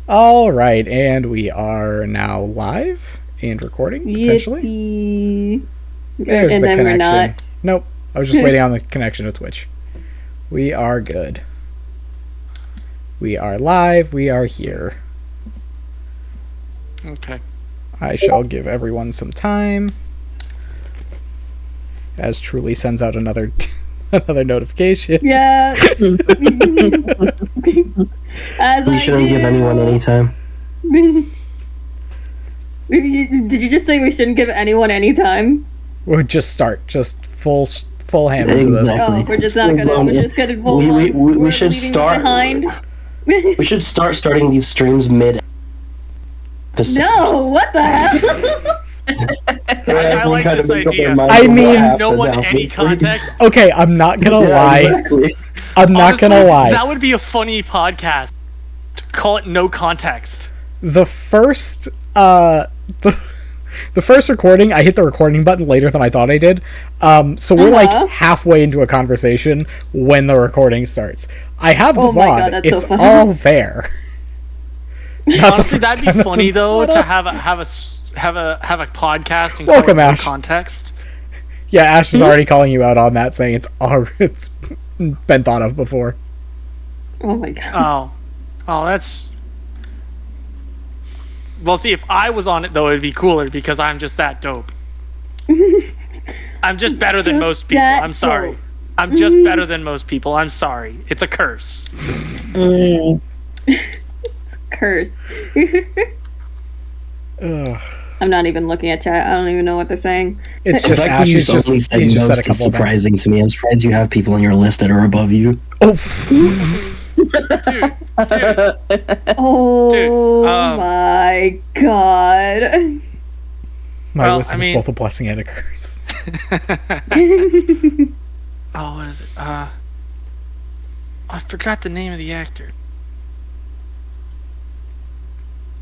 All right, and we are now live and recording, potentially. Yippee. There's And the then connection. we're not. Nope, I was just waiting on the connection to Twitch. We are good. We are live. We are here. Okay. I shall give everyone some time. As Truly sends out another another notification. Yeah. As We shouldn't give anyone any time. Did you just say we shouldn't give anyone any time? We'll just start. Just full hand into this. Exactly. Oh, we're just not gonna. We're just gonna full we should start. behind. We should starting these streams mid. No, what the hell? I like this idea. I mean, no one any context. Okay, I'm not gonna lie. Exactly. I'm not Honestly, gonna lie. That would be a funny podcast. Call it no context. The first the first recording, I hit the recording button later than I thought I did. So we're like halfway into a conversation when the recording starts. I have the VOD. God, that's it's so funny. all there. Not Honestly, the first that'd be time funny that's been though brought to up. have a podcast and Welcome, call it no Ash. context. Yeah, Ash is already calling you out on that, saying it's been thought of before. Oh my god. Oh, that's. Well, see, if I was on it though, it'd be cooler because I'm just that dope. I'm just better than most people. I'm sorry. dope. I'm just better than most people. I'm sorry. It's a curse. Curse. Ugh. I'm not even looking at chat. I don't even know what they're saying. It's The just fact that Ash. you He's just only said said a is couple of things. surprising to me. I'm surprised you have people on your list that are above you. Oh, Dude. Oh um, my god. my Well, wisdom I is mean- both a blessing and a curse. Oh, what is it? I forgot the name of the actor.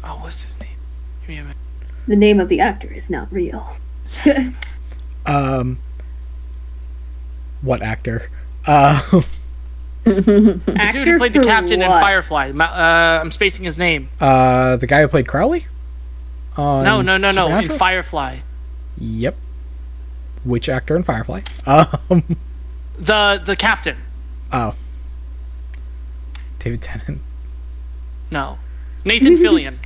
Oh, what's his name? Give me a minute. The name of the actor is not real. What actor? The dude who played the for captain in what? Firefly. I'm spacing his name. The guy who played Crowley? No. In Supernatural? Firefly. Yep. Which actor in Firefly? The captain. Oh. David Tennant. No. Nathan Fillion.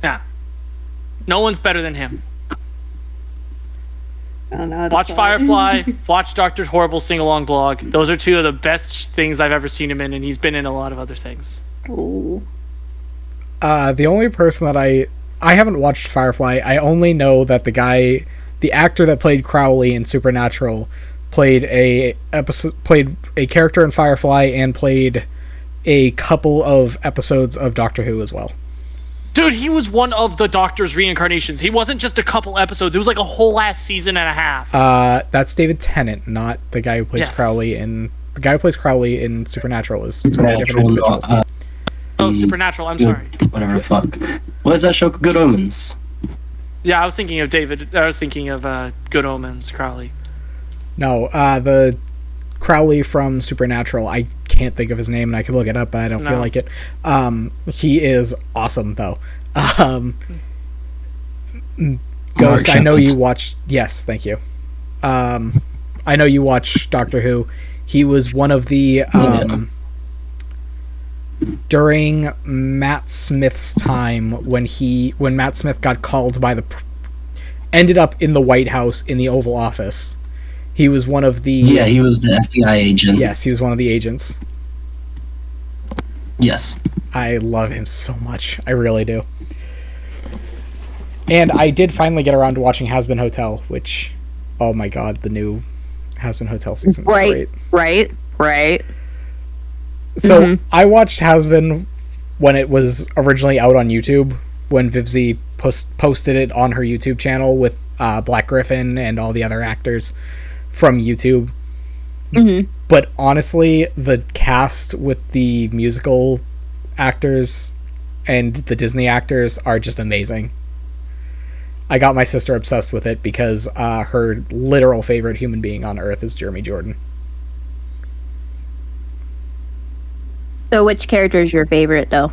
Yeah. No one's better than him. I don't know how to Watch spell it. Firefly, watch Dr. Horrible sing-along blog. Those are two of the best things I've ever seen him in, and he's been in a lot of other things. Oh. The only person that I haven't watched Firefly. I only know that the actor that played Crowley in Supernatural, played a character in Firefly and played a couple of episodes of Doctor Who as well. Dude, he was one of the Doctor's reincarnations. He wasn't just a couple episodes. It was like a whole last season and a half. That's David Tennant, not the guy who plays Yes. Crowley in. The guy who plays Crowley in Supernatural is a totally different individual. Supernatural, I'm sorry. Whatever. Yes. Fuck. What is that show? Good Omens. Yeah, I was thinking of Good Omens, Crowley. No, the Crowley from Supernatural. I can't think of his name, and I could look it up, but I don't feel like it. He is awesome, though. Ghost, I know you watched. Yes, thank you. I know you watch Doctor Who. He was one of the during Matt Smith's time when Matt Smith got called by ended up in the White House in the Oval Office. He was one of the... Yeah, he was the FBI agent. Yes, he was one of the agents. Yes. I love him so much. I really do. And I did finally get around to watching Has Been Hotel, which... Oh my god, the new Has Been Hotel season's great. Right. So, I watched Has Been when it was originally out on YouTube, when Vivzy posted it on her YouTube channel with Black Griffin and all the other actors from YouTube. But honestly, the cast with the musical actors and the Disney actors are just amazing. I got my sister obsessed with it because her literal favorite human being on Earth is Jeremy Jordan. So which character is your favorite, though?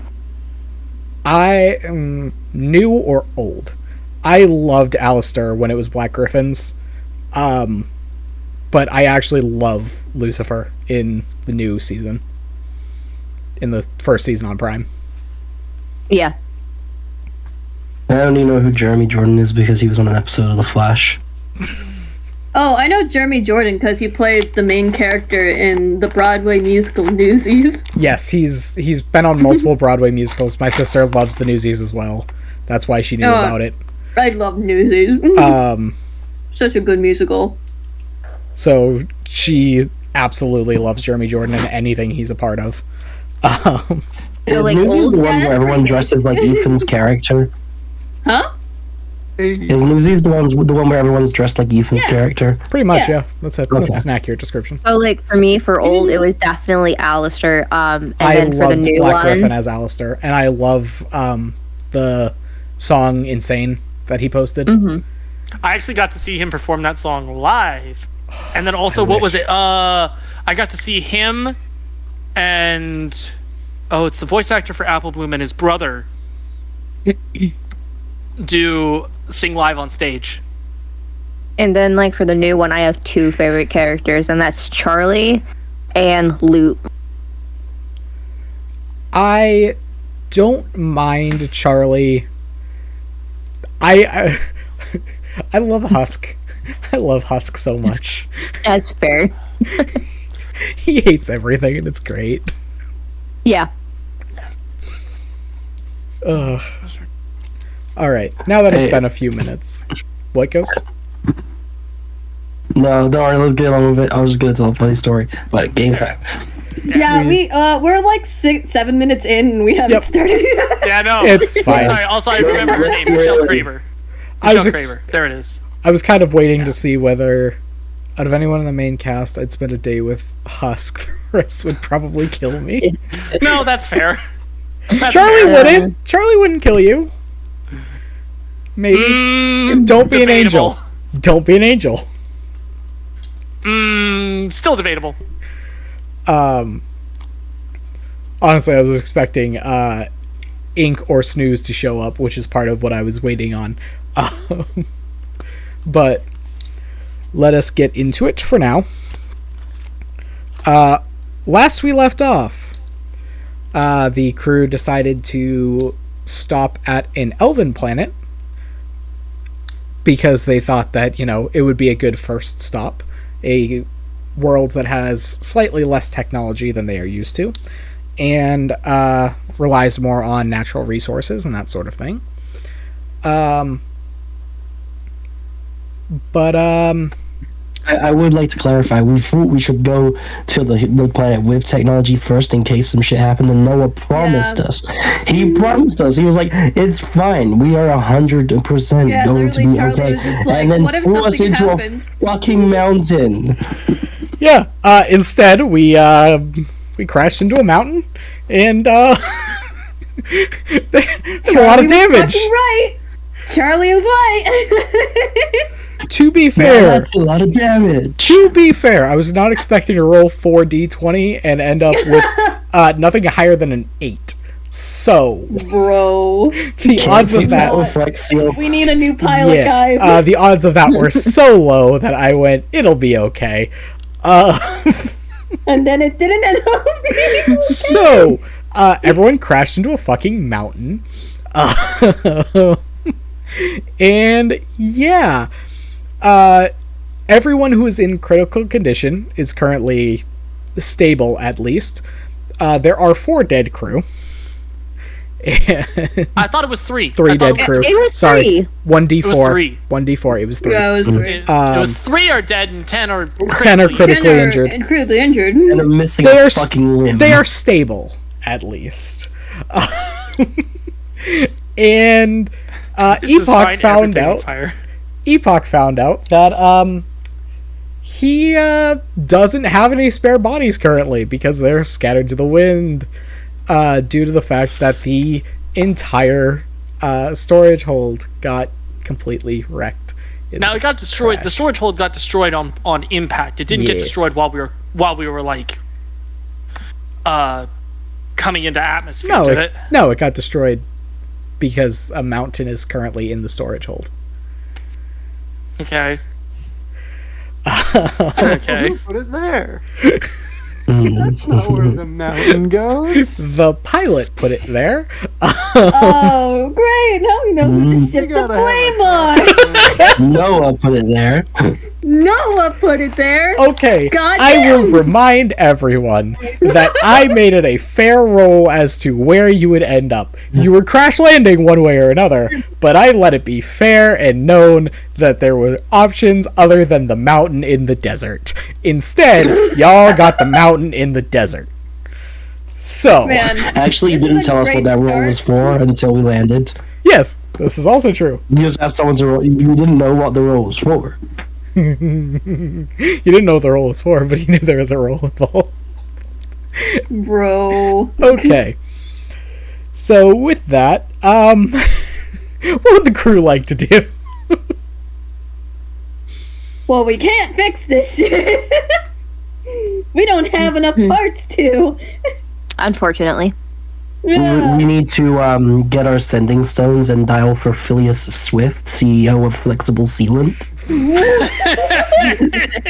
I am new or old. I loved Alistair when it was Black Griffins. But I actually love Lucifer in the new season. In the first season on Prime. Yeah. I only know who Jeremy Jordan is because he was on an episode of The Flash. Oh, I know Jeremy Jordan because he played the main character in the Broadway musical Newsies. Yes, he's been on multiple Broadway musicals. My sister loves the Newsies as well. That's why she knew about it. I love Newsies. Such a good musical. So she absolutely loves Jeremy Jordan and anything he's a part of. So, like, Newsies old the one where everyone dresses like Ethan's character? Huh? Is Newsies the one where everyone's dressed like Ethan's character? Pretty much, Yeah. That's Okay. an accurate description. So, like, for me, for old, it was definitely Alistair. And I then for the loved new Black one, Griffin as Alistair, and I love the song "Insane" that he posted. Mm-hmm. I actually got to see him perform that song live, and then also what was wish. it? I got to see him, and it's the voice actor for Apple Bloom and his brother sing live on stage. And then, like, for the new one, I have two favorite characters, and that's Charlie and Luke. I don't mind Charlie. I love Husk. I love Husk so much. That's fair. He hates everything, and it's great. Yeah. Ugh. All right, now that it's been a few minutes, what, Ghost? No, don't worry, let's get on with it. I was just gonna tell a funny story, but game time. Yeah, we're like 7 minutes in and we haven't started yet. Yeah, no, It's fine. Sorry. Also, I remember her name, Michelle Craver. Michelle Craver. There it is. I was kind of waiting to see whether, out of anyone in the main cast, I'd spend a day with Husk. The rest would probably kill me. No, that's fair. Charlie wouldn't. Charlie wouldn't kill you. Maybe. Don't be an angel. Don't be an angel. Still debatable. Honestly, I was expecting Ink or Snooze to show up, which is part of what I was waiting on. But let us get into it for now. Last we left off, the crew decided to stop at an elven planet because they thought that, it would be a good first stop. A world that has slightly less technology than they are used to and relies more on natural resources and that sort of thing. I would like to clarify. We thought we should go to the planet with technology first in case some shit happened, and Noah promised us. He promised us. He was like, "It's fine. We are 100% going to be Charlie okay." was just like, And then what if threw us something into happens? a fucking mountain. Yeah. Instead, we crashed into a mountain, and there's a lot of damage. Fucking right. Charlie was right. To be Yeah, fair, that's a lot of damage. I was not expecting to roll 4d20 and end up with nothing higher than an 8. So, Bro. the odds of that... We need a new pilot, guys. The odds of that were so low that I went, it'll be okay. And then it didn't end up being okay. So, everyone crashed into a fucking mountain. And, yeah. Everyone who is in critical condition is currently stable, at least. There are 4 dead crew. I thought it was 3. 3 dead crew. It was Sorry, 3. 1d4. It was 3. 1d4. It was 3. Yeah, it was great. It was 3 are dead and 10 are 10 are critically injured. And critically injured. And I'm missing They a are fucking limb. They are stable, at least. And This is fine, Epoch found everything out. fire. Epoch found out that he doesn't have any spare bodies currently because they're scattered to the wind due to the fact that the entire storage hold got completely wrecked. Now it got destroyed. The crash. storage hold got destroyed on impact. It didn't get Yes. destroyed while we were like coming into atmosphere, No, did it? no, it got destroyed because a mountain is currently in the storage hold. Okay. Okay. Who put it there? That's not where the mountain goes. The pilot put it there. Oh, great! Now we know who to shift the gotta blame on. Noah put it there. Noah put it there. Okay, God I will damn. remind everyone that I made it a fair roll as to where you would end up. You were crash landing one way or another, but I let it be fair and known that there were options other than the mountain in the desert. Instead, y'all got the mountain in the desert. So, Man, Actually, you This didn't is a tell us what great that roll start. was for until we landed. yes, this is also true. You just asked someone to roll. You didn't know what the roll was for. You didn't know what the roll was for, but you knew there was a roll involved. bro. Okay. So, with that, what would the crew like to do? Well, we can't fix this shit. We don't have enough parts to. Unfortunately. Yeah. We need to get our sending stones and dial for Phileas Swift, CEO of Flexible Sealant.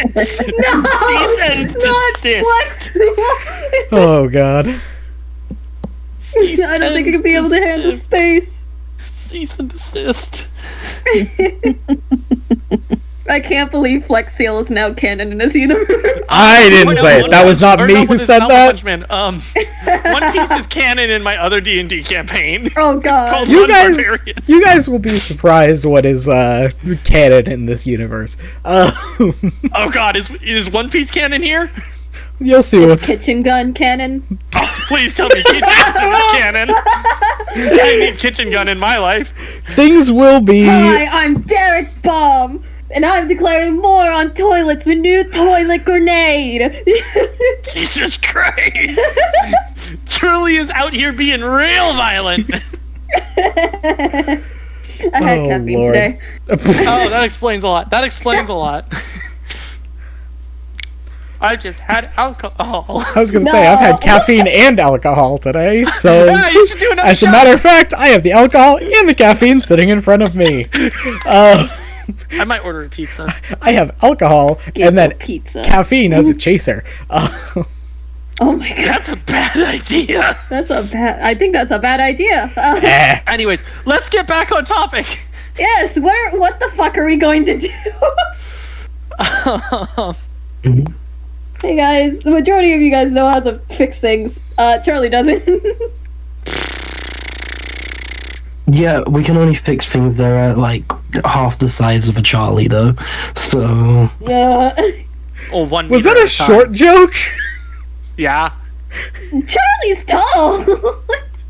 Cease and Not desist. flexible. Oh, God. Cease I don't think I and could be able to handle desist. space. Cease and desist. I can't believe Flex Seal is now canon in this universe. I didn't say it. That was not Or me no, who what is said One that. Punch Man? One Piece is canon in my other D&D campaign. Oh god. called- You One guys, barbarian. you guys will be surprised what is canon in this universe. Oh god, is One Piece canon here? You'll see what's. Kitchen gun cannon. Please tell me Kitchen Gun is canon. I need Kitchen Gun in my life. Things will be. Hi, I'm Derek Bomb, and I'm declaring war on toilets with new toilet grenade. Jesus Christ. Truly is out here being real violent. I had Oh, caffeine Lord. today. Oh, that explains a lot. That explains a lot. I just had alcohol. I was gonna say I've had caffeine and alcohol today, so Yeah, you should do another as a shot. matter of fact, I have the alcohol and the caffeine sitting in front of me. I might order a pizza. I have alcohol and then pizza. caffeine as a chaser. Oh my god, That's a bad idea. I think that's a bad idea. Anyways, let's get back on topic. Yes, what the fuck are we going to do? Hey guys, the majority of you guys know how to fix things. Charlie doesn't. Yeah, we can only fix things that are like half the size of a Charlie, though. So Oh, 1 Was meter that at a time. short joke? Yeah. Charlie's tall.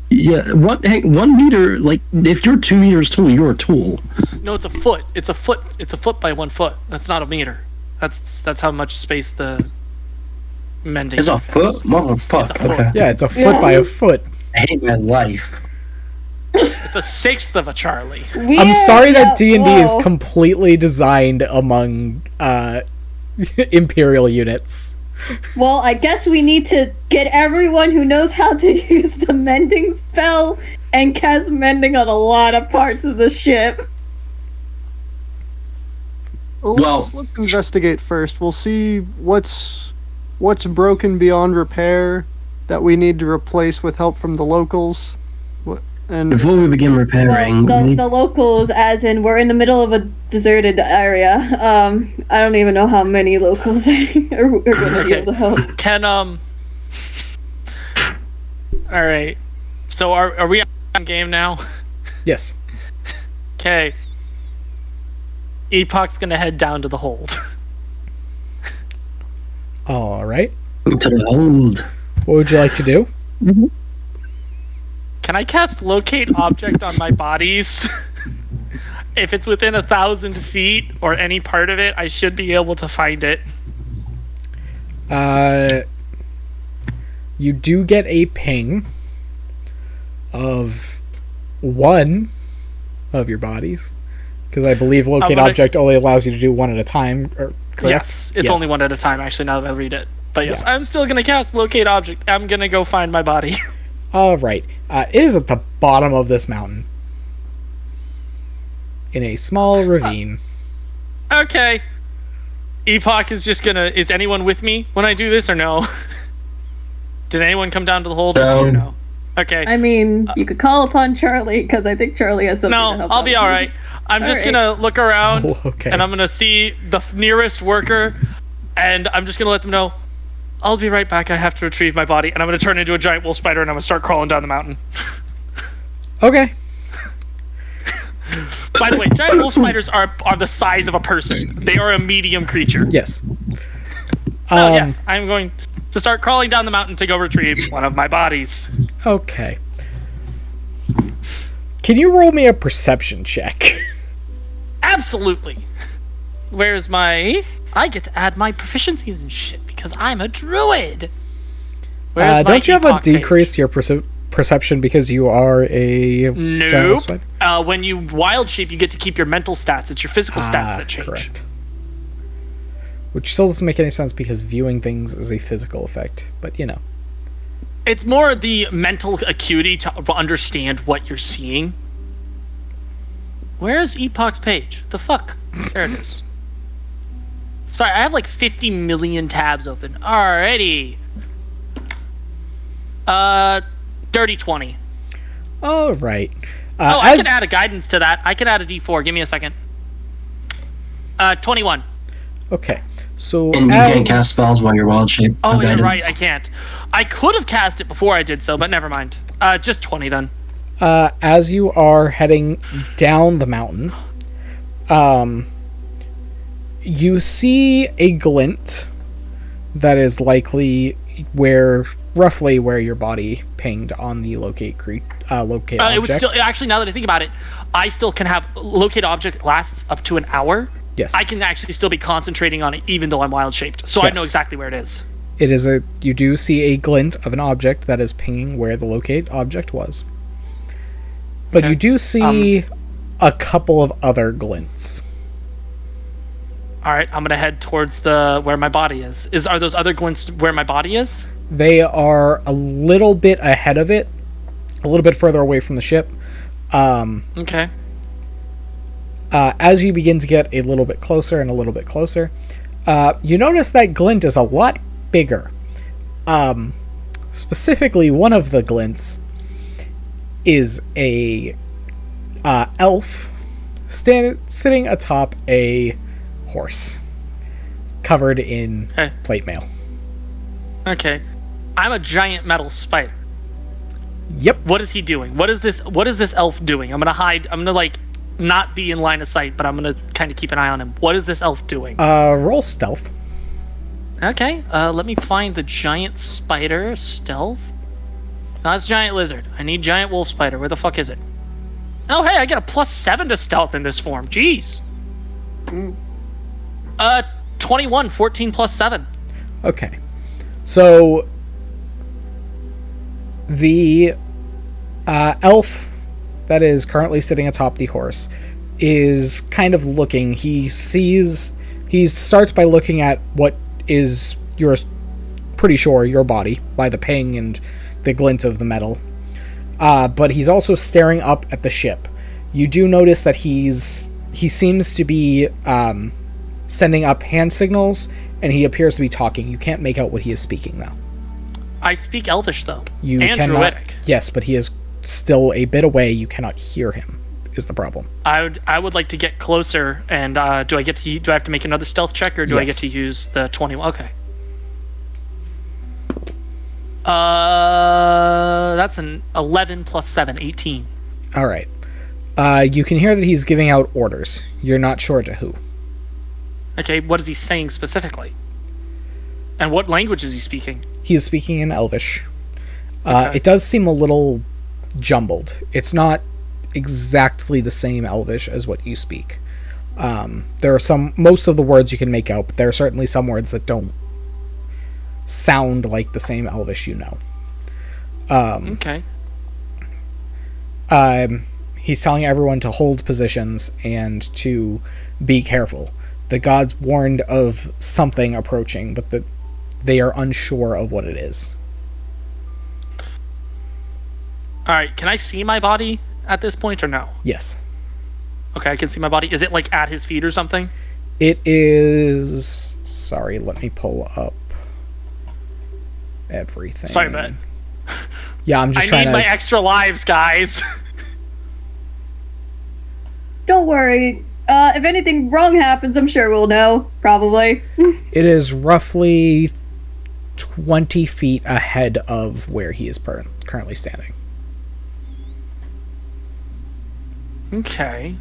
yeah, what? Hey, 1 meter. Like, if you're 2 meters tall, you're a tool. No, it's a foot. It's a foot. It's a foot by 1 foot. That's not a meter. That's how much space the mending. It's a has. foot, motherfucker. It's a foot. Okay. Yeah, it's a foot by a foot. I hate my life. It's a sixth of a Charlie. I'm sorry that D&D is whoa. completely designed among Imperial units. Well, I guess we need to get everyone who knows how to use the mending spell and cast mending on a lot of parts of the ship. Well- Let's investigate first. We'll see what's broken beyond repair that we need to replace with help from the locals. And Before we begin repairing, Well, we need- the locals, as in, we're in the middle of a deserted area. I don't even know how many locals are going to be Okay. able to help. Can All right. So are we on game now? Yes. Okay. Epoch's gonna head down to the hold. All right. to the hold. What would you like to do? Can I cast locate object on my bodies? If it's within 1,000 feet or any part of it, I should be able to find it. You do get a ping of one of your bodies, because I believe locate gonna- object only allows you to do one at a time. Or correct? Yes, it's only one at a time. Actually, now that I read it, but yes, Yeah. I'm still gonna cast locate object. I'm gonna go find my body. All right. It is at the bottom of this mountain, in a small ravine. Okay. Epoch is just gonna... Is anyone with me when I do this, or no? Did anyone come down to the hole? No. Okay. I mean, you could call upon Charlie, because I think Charlie has something to help I'll out. be alright. I'm just gonna look around, okay. and I'm gonna see the nearest worker, and I'm just gonna let them know, I'll be right back, I have to retrieve my body, and I'm gonna turn into a giant wolf spider, and I'm gonna start crawling down the mountain. Okay. By the way, giant wolf spiders are the size of a person. They are a medium creature. Yes. So, yes, I'm going to start crawling down the mountain to go retrieve one of my bodies. Okay. Can you roll me a perception check? Absolutely. Where's my... I get to add my proficiencies and shit because I'm a druid. Don't you have a decrease to your perception because you are a... Nope. When you wild shape, you get to keep your mental stats. It's your physical stats that change. Correct. Which still doesn't make any sense because viewing things is a physical effect, but you know. It's more the mental acuity to understand what you're seeing. Where's Epoch's page? The fuck? There it is. Sorry, I have like 50 million tabs open. Alrighty. Dirty 20. Alright. I can add a guidance to that. I can add a D4. Give me a second. 21. Okay. So And you can't cast spells while you're wild shape. Oh, you're right, I can't. I could have cast it before I did so, but never mind. Just 20 then. As you are heading down the mountain, you see a glint that is likely roughly where your body pinged on the locate object. It would still, actually, now that I think about it, I still can have locate object lasts up to an hour. Yes. I can actually still be concentrating on it even though I'm wild shaped. So I know exactly where it is. You do see a glint of an object that is pinging where the locate object was. But you do see a couple of other glints. Alright, I'm gonna head towards where my body is. Are those other glints where my body is? They are a little bit ahead of it, a little bit further away from the ship. Okay. As you begin to get a little bit closer and a little bit closer, you notice that glint is a lot bigger. Specifically, one of the glints is a elf sitting atop a horse, covered in plate mail. Okay. I'm a giant metal spider. Yep. What is he doing? What is this elf doing? I'm gonna hide. I'm gonna like not be in line of sight, but I'm gonna kind of keep an eye on him. What is this elf doing? Roll stealth. Okay. Let me find the giant spider stealth. No, that's giant lizard. I need giant wolf spider. Where the fuck is it? Oh, hey, I get a +7 to stealth in this form. Jeez. 21, 14 plus 7. Okay. So the elf that is currently sitting atop the horse is kind of looking. He starts by looking at what is pretty sure your body by the ping and the glint of the metal. But he's also staring up at the ship. You do notice that he seems to be sending up hand signals, and he appears to be talking. You can't make out what he is speaking, though. I speak Elvish, though. You and cannot, Druidic. Yes, but he is still a bit away. You cannot hear him, is the problem. I would like to get closer, and do I have to make another stealth check, or do I get to use the 21? Okay. That's an 11 plus 7, 18. All right. You can hear that he's giving out orders. You're not sure to who. Okay, what is he saying specifically? And what language is he speaking? He is speaking in Elvish. Okay. It does seem a little jumbled. It's not exactly the same Elvish as what you speak. There are most of the words you can make out, but there are certainly some words that don't sound like the same Elvish you know. Okay. He's telling everyone to hold positions and to be careful. The gods warned of something approaching, but they are unsure of what it is. All right, can I see my body at this point or no? Yes. Okay, I can see my body. Is it like at his feet or something? It is... Sorry, let me pull up everything. Sorry, but yeah, I'm just I trying need to... my extra lives, guys. Don't worry. If anything wrong happens, I'm sure we'll know. Probably. It is roughly 20 feet ahead of where he is currently standing. Okay.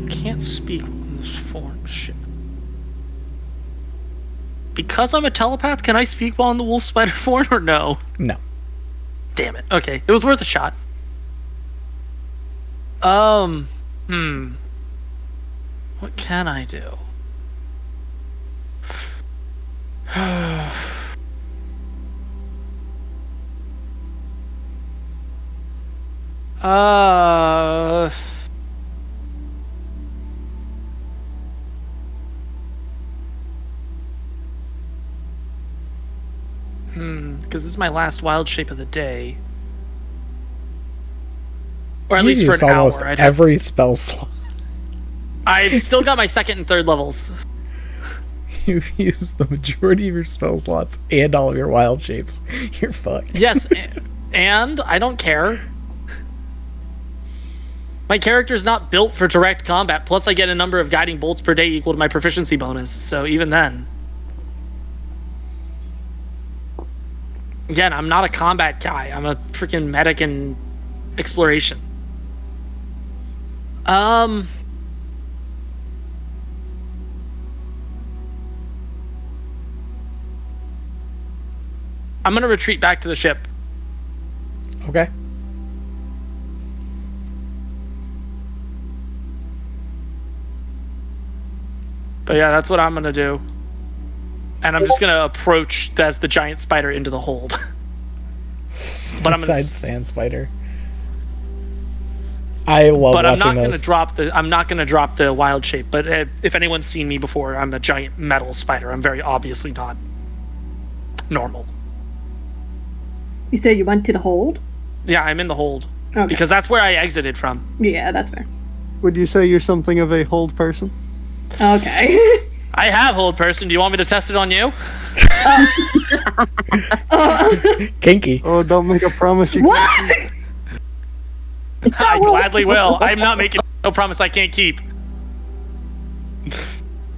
Can't speak in this form. Shit. Because I'm a telepath, can I speak while in the wolf spider form or no? No. Damn it. Okay, it was worth a shot. What can I do? Because this is my last wild shape of the day. Or at least for an almost hour. every spell slot. I've still got my second and third levels. You've used the majority of your spell slots and all of your wild shapes. You're fucked. Yes, and I don't care. My character's not built for direct combat, plus I get a number of guiding bolts per day equal to my proficiency bonus, so even then. Again, I'm not a combat guy. I'm a freaking medic in exploration. I'm gonna retreat back to the ship. Okay. But yeah, that's what I'm gonna do. And I'm just gonna approach as the giant spider into the hold. But I'm gonna sand spider. I love but watching I'm not those. gonna drop the wild shape. But if anyone's seen me before, I'm a giant metal spider. I'm very obviously not normal. You said you went to the hold? Yeah, I'm in the hold. Okay. Because that's where I exited from. Yeah, that's fair. Would you say you're something of a hold person? Okay. I have hold person. Do you want me to test it on you? Kinky. Oh, don't make a promise you What? can't keep. I gladly will. I'm not making no promise I can't keep.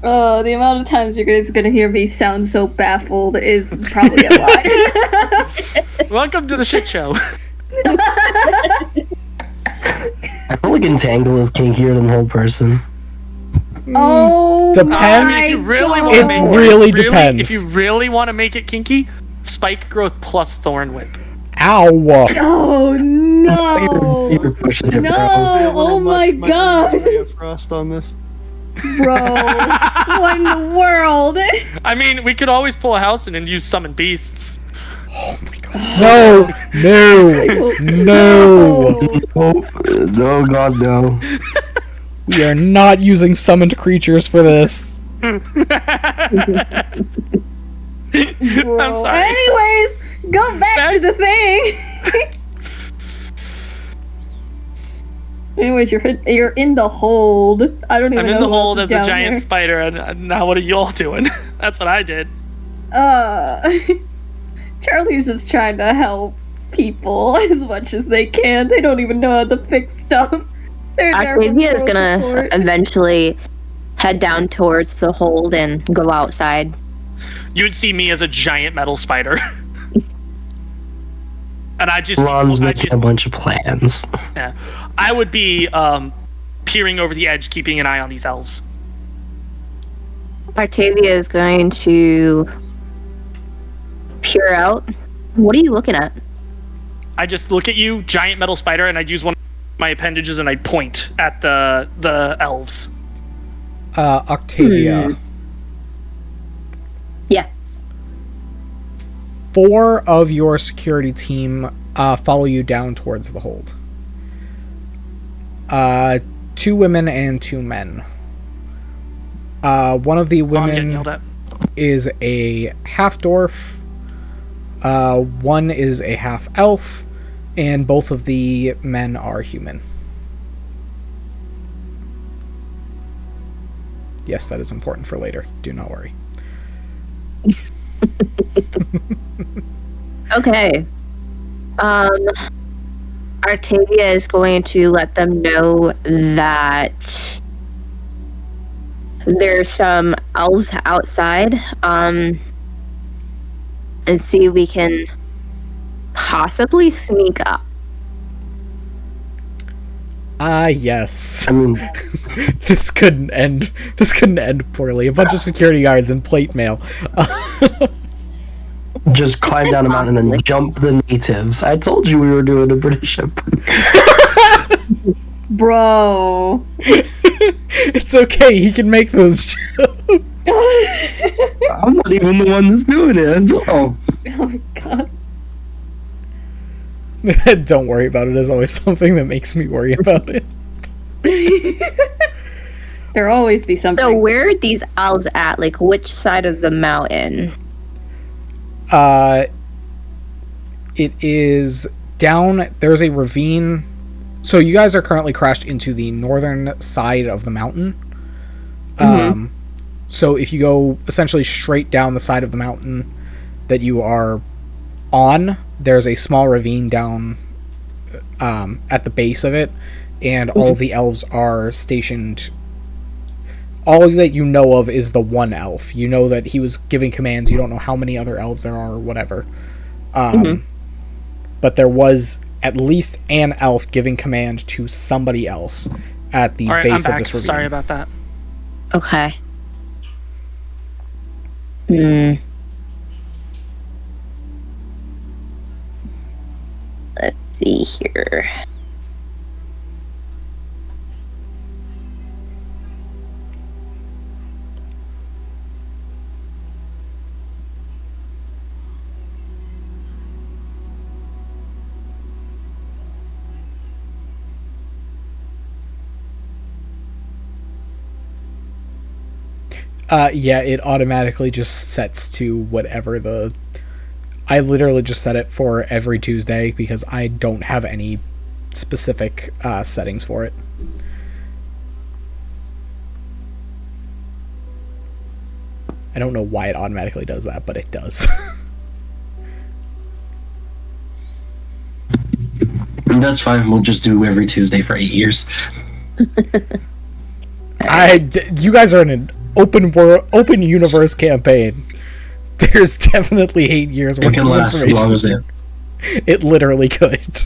Oh, the amount of times you guys are gonna hear me sound so baffled is probably a lot. Welcome to the shit show. I feel like Entangle is kinkier than Whole Person. Oh, Depends. I mean, if you really want It to make really depends. If you really want to make it kinky, spike growth plus thorn whip. Ow! Oh no! You're pushing it, No! bro. Oh my god! Ray of Frost on this. Bro, what in the world? I mean, we could always pull a house in and use summon beasts. Oh my god. No! No! No! No, God, no. We are not using summoned creatures for this. I'm Bro. sorry. Anyways, go back to the thing. Anyways, you're in the hold. I don't even know. I'm in the who hold else as is a down giant there. spider, and now what are y'all doing? That's what I did. Charlie's just trying to help people as much as they can. They don't even know how to fix stuff. They're there for Octavia is moral gonna support. eventually head down towards the hold and go outside. You would see me as a giant metal spider. And Ron's making a bunch of plans. yeah, I would be peering over the edge, keeping an eye on these elves. Octavia is going to peer out. What are you looking at? I just look at you, giant metal spider, and I'd use one of my appendages and I'd point at the elves. Octavia. Yeah. 4 of your security team follow you down towards the hold. 2 women and 2 men. One of the Oh, I'm getting women yelled at. is a half-dwarf One is a half elf, and both of the men are human. Yes, that is important for later. Do not worry. Okay. Artavia is going to let them know that there's some elves outside, and see if we can possibly sneak up. Yes. I mean, This couldn't end poorly. A bunch of security guards in plate mail. just climb down a mountain and jump the natives. I told you we were doing a British Empire. Bro. It's okay, he can make those jokes. I'm not even the one that's doing it as well. Oh my god. Don't worry about it. There's always something that makes me worry about it. There'll always be something. So where are these elves at? Like, which side of the mountain? It is down. There's a ravine. So you guys are currently crashed into the northern side of the mountain. So if you go essentially straight down the side of the mountain that you are on, there's a small ravine down at the base of it, and all the elves are stationed. All that you know of is the one elf. You know that he was giving commands. You don't know how many other elves there are or whatever. But there was at least an elf giving command to somebody else at the base of this ravine. Sorry about that. Okay. Let's see here. Yeah, it automatically just sets to whatever I literally just set it for every Tuesday because I don't have any specific settings for it. I don't know why it automatically does that, but it does. That's fine. We'll just do every Tuesday for 8 years. You guys are in an open universe campaign. There's definitely 8 years worth It can of last as information. long as it. It literally could.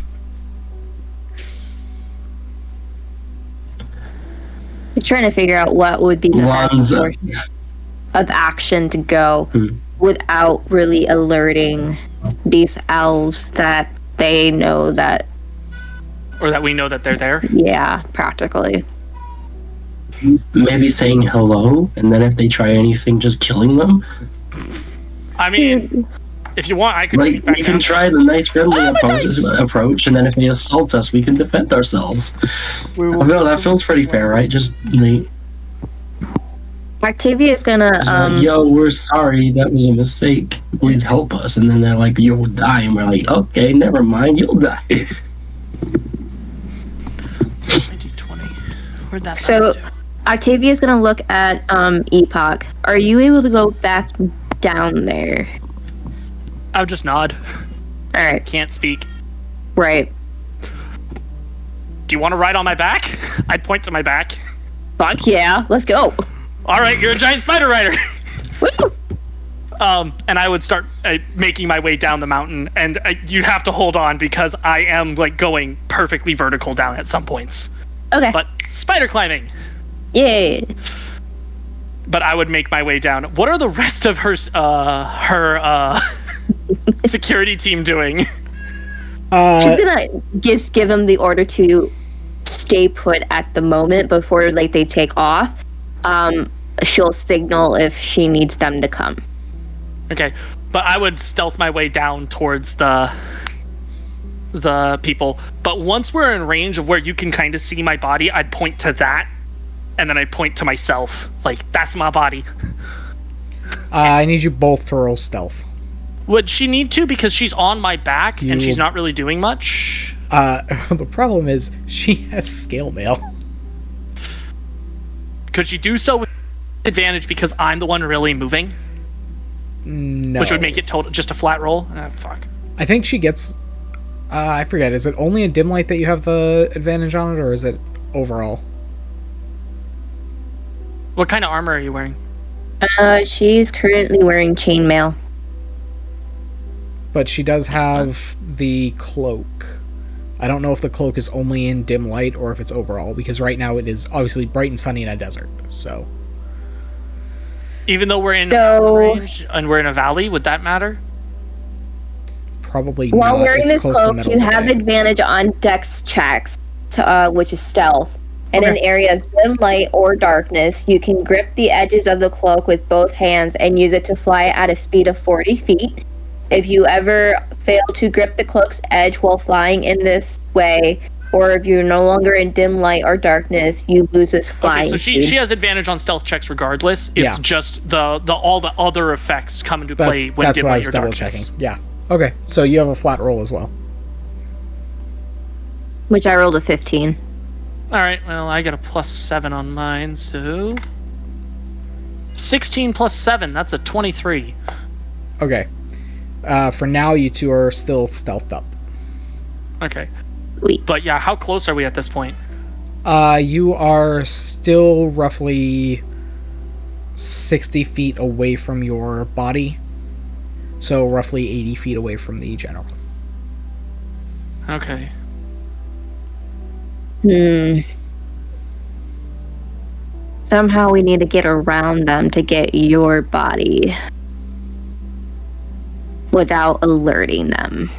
I'm trying to figure out what would be the best One's course of action to go without really alerting these elves that they know that. Or that we know that they're there. Yeah, practically. Maybe saying hello, and then if they try anything, just killing them. I mean, if you want, I could Like, beat back we can down. try the nice friendly Oh, my approach, and then if they assault us, we can defend ourselves. No, that feels pretty fair, right? Just Octavia is gonna yo, we're sorry, that was a mistake. Please help us. And then they're like, you'll die, and we're like, okay, never mind, you'll die. 20. Where'd that So- mouse do? Octavia is gonna look at Epoch. Are you able to go back down there? I would just nod. Alright, Can't speak. right. Do you want to ride on my back? I'd point to my back. Fuck yeah, let's go. All right, you're a giant spider rider. Woo! And I would start making my way down the mountain, and you'd have to hold on because I am like going perfectly vertical down at some points. Okay. But spider climbing. Yay. But I would make my way down. What are the rest of her security team doing? She's gonna just give them the order to stay put at the moment before like they take off. She'll signal if she needs them to come. Okay, but I would stealth my way down towards the people. But once we're in range of where you can kind of see my body, I'd point to that, and then I'd point to myself. Like, that's my body. I need you both to roll stealth. Would she need to? Because she's on my back and she's not really doing much. The problem is she has scale mail. Could she do so with advantage because I'm the one really moving? No. Which would make it just a flat roll? Fuck. I think she gets... I forget, is it only in dim light that you have the advantage on it, or is it overall? What kind of armor are you wearing? She's currently wearing chainmail. But she does have the cloak. I don't know if the cloak is only in dim light or if it's overall, because right now it is obviously bright and sunny in a desert, so... Even though we're in range and we're in a valley, would that matter? Probably While not. wearing It's this close to the cloak, middle you of the have day. advantage on dex checks, which is stealth. In Okay. an area of dim light or darkness, you can grip the edges of the cloak with both hands and use it to fly at a speed of 40 feet. If you ever fail to grip the cloak's edge while flying in this way, or if you're no longer in dim light or darkness, you lose this flying Okay, so speed. she has advantage on stealth checks regardless. It's just the all the other effects come into play when That's dim what I light was or double darkness. checking. Yeah. Okay, so you have a flat roll as well. Which I rolled a 15. Alright, well, I got a +7 on mine, so... 16 plus 7, that's a 23. Okay. For now, you two are still stealthed up. Okay. Sweet. But yeah, how close are we at this point? You are still roughly 60 feet away from your body. So roughly 80 feet away from the general. Okay. Somehow we need to get around them to get your body without alerting them.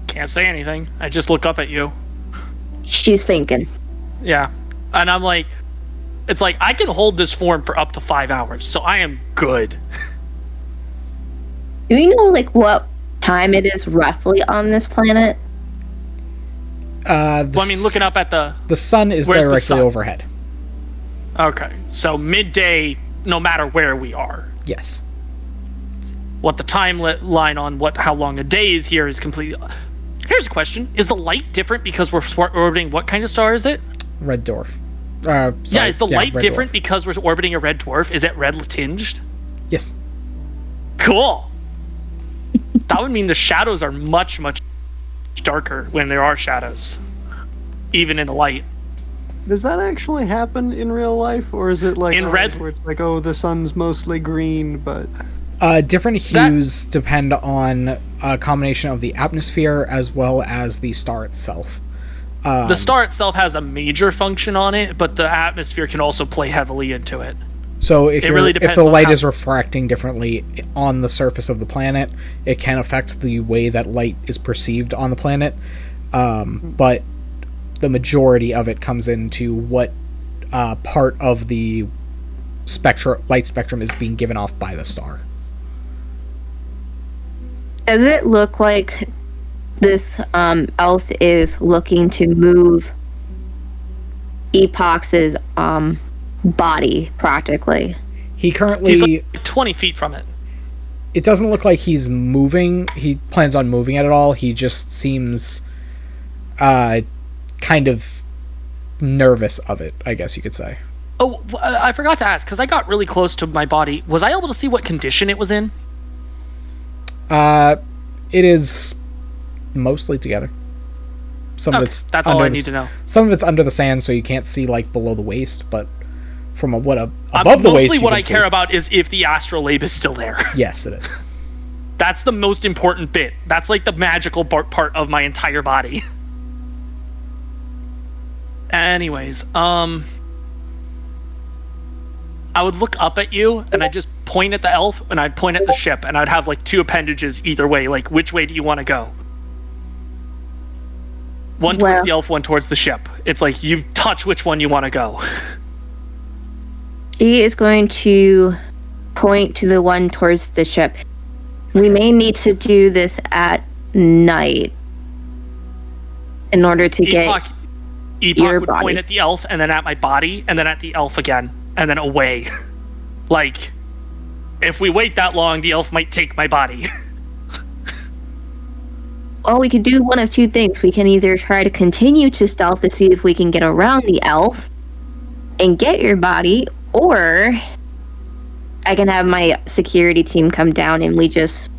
Can't say anything. I just look up at you. She's thinking. Yeah. And I'm like... It's like, I can hold this form for up to 5 hours, so I am good. Do you know, like, what time it is roughly on this planet? Well, I mean, looking up at the... The sun is Where's the directly sun? overhead. Okay, so midday, no matter where we are. Yes. What the timeline on how long a day is here is completely... Here's a question. Is the light different because we're orbiting... What kind of star is it? Red dwarf. Yeah, is the light red different dwarf. because we're orbiting a red dwarf? Is it red tinged? Yes. Cool. That would mean the shadows are much, much darker when there are shadows. Even in the light. Does that actually happen in real life, or is it like In ours red- where it's like, oh, the sun's mostly green, but Different hues depend on a combination of the atmosphere as well as the star itself. The star itself has a major function on it, but the atmosphere can also play heavily into it. So if really if depends the on light how- is refracting differently on the surface of the planet, it can affect the way that light is perceived on the planet. But the majority of it comes into what part of the light spectrum is being given off by the star. Does it look like this elf is looking to move Epox's body practically? He currently... He's like 20 feet from it. It doesn't look like he's moving. He plans on moving it at all. He just seems kind of nervous of it, I guess you could say. Oh, I forgot to ask, because I got really close to my body. Was I able to see what condition it was in? It is mostly together. Some of Okay, it's that's all I need to know. Some of it's under the sand, so you can't see like below the waist, but from above the Mostly waist, you what can I see. care about is if the astrolabe is still there. Yes, it is. That's the most important bit. That's like the magical part of my entire body. Anyways, I would look up at you and I'd just point at the elf and I'd point at the ship and I'd have like two appendages either way. Like, which way do you want to go? One towards the elf, one towards the ship. It's like you touch which one you want to go. She is going to point to the one towards the ship. We may need to do this at night in order to get... Epoch would point at the elf, and then at my body, and then at the elf again, and then away. Like, if we wait that long, the elf might take my body. Well, we could do one of two things. We can either try to continue to stealth to see if we can get around the elf and get your body, or I can have my security team come down and we just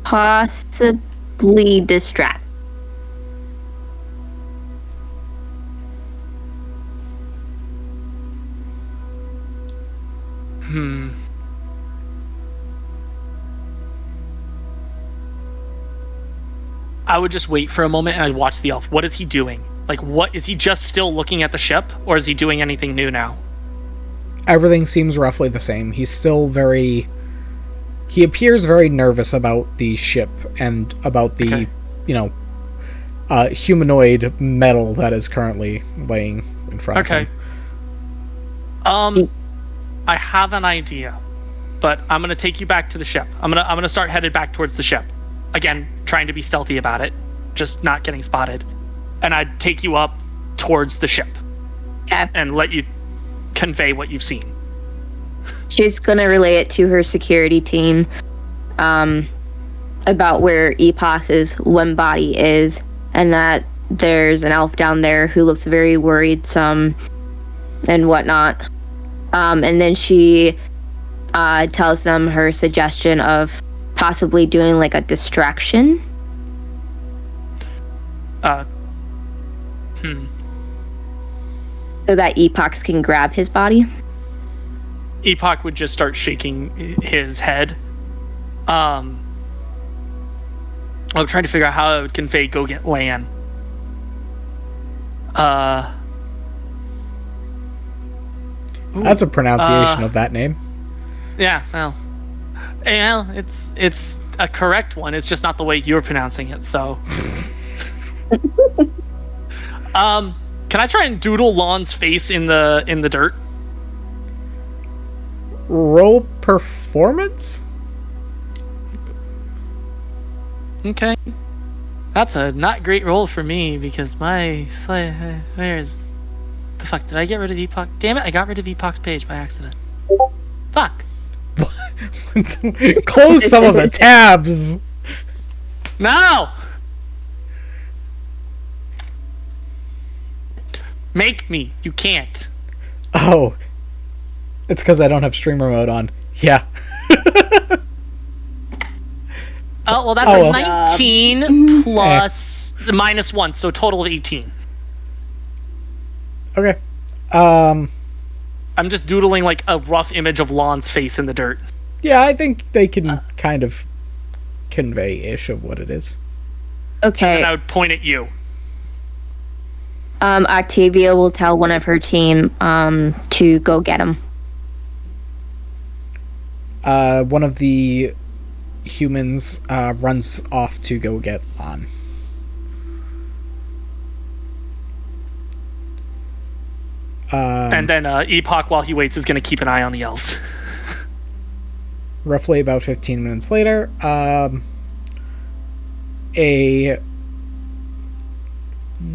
possibly distract. I would just wait for a moment and I'd watch the elf. What is he doing? Like, what is he just still looking at the ship, or is he doing anything new now? Everything seems roughly the same. He's still very... He appears very nervous about the ship and about the, humanoid metal that is currently laying in front of him. I have an idea, but I'm gonna take you back to the ship. I'm gonna start headed back towards the ship. Again, trying to be stealthy about it, just not getting spotted. And I'd take you up towards the ship. Yeah. And let you convey what you've seen. She's gonna relay it to her security team about where Epoch's one body is, and that there's an elf down there who looks very worrisome and whatnot. And then she tells them her suggestion of possibly doing like a distraction. So that Epoch can grab his body. Epoch would just start shaking his head. I'm trying to figure out how I would convey go get Lan. That's a pronunciation of that name. Yeah, well, it's a correct one. It's just not the way you're pronouncing it. So, can I try and doodle Lon's face in the dirt? Roll performance? Okay. That's a not great roll for me because my... Where's... The fuck? Did I get rid of Epoch? Damn it, I got rid of Epoch's page by accident. Fuck. Close some of the tabs! No! Make me. You can't. Oh. It's because I don't have streamer mode on. Yeah. Oh, well, that's a 19 plus minus 1, so a total of 18. Okay. I'm just doodling like a rough image of Lon's face in the dirt. Yeah, I think they can kind of convey-ish of what it is. Okay. And I would point at you. Octavia will tell one of her team to go get him. One of the humans runs off to go get Lon. And then Epoch, while he waits, is going to keep an eye on the elves. Roughly about 15 minutes later, a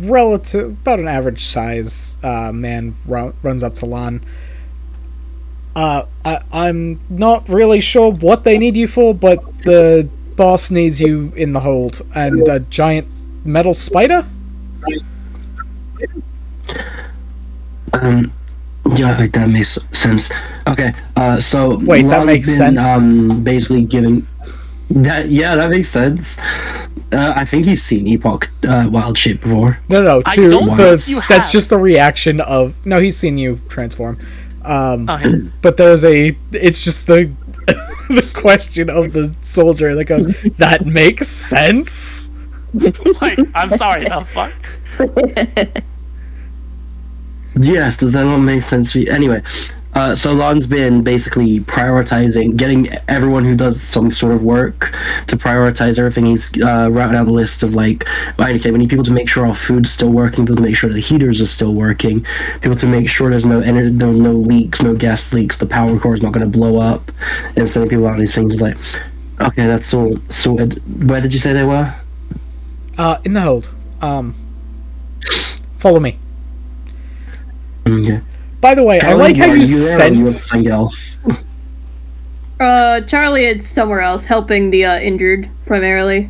relative, about an average size man runs up to Lon. I'm not really sure what they need you for, but the boss needs you in the hold. And a giant metal spider? Yeah, that makes sense. Okay, so... Wait, that makes sense? Basically giving... That makes sense. I think he's seen Epoch wild shape before. No, you that's have. just the reaction of... No, he's seen you transform. Okay. But it's just the the question of the soldier that goes, that makes sense? Like, I'm sorry, the fuck? Yes, does that not make sense for you? Anyway, so Lon's been basically prioritizing, getting everyone who does some sort of work to prioritize everything. He's routing out the list of like, okay, we need people to make sure our food's still working, people to make sure the heaters are still working, people to make sure there's no leaks, no gas leaks, the power core is not going to blow up, and sending people out these things. Like, okay, that's all sorted. Where did you say they were? In the hold. Follow me. Okay. By the way, I like how you You sent. went something else. Charlie is somewhere else helping the injured primarily.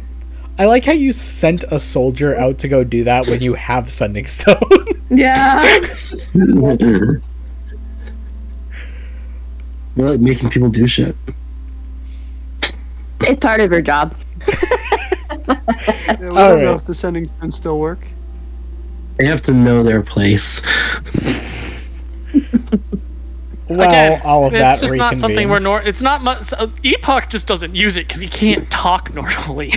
I like how you sent a soldier out to go do that when you have sending stone. Yeah. You're like making people do shit. It's part of her job. Yeah, we don't Alright. know if the sending stones still work. They have to know their place. Well, Again, all of it's that just not something where reconvenes. it's not much. Epoch just doesn't use it because he can't talk normally.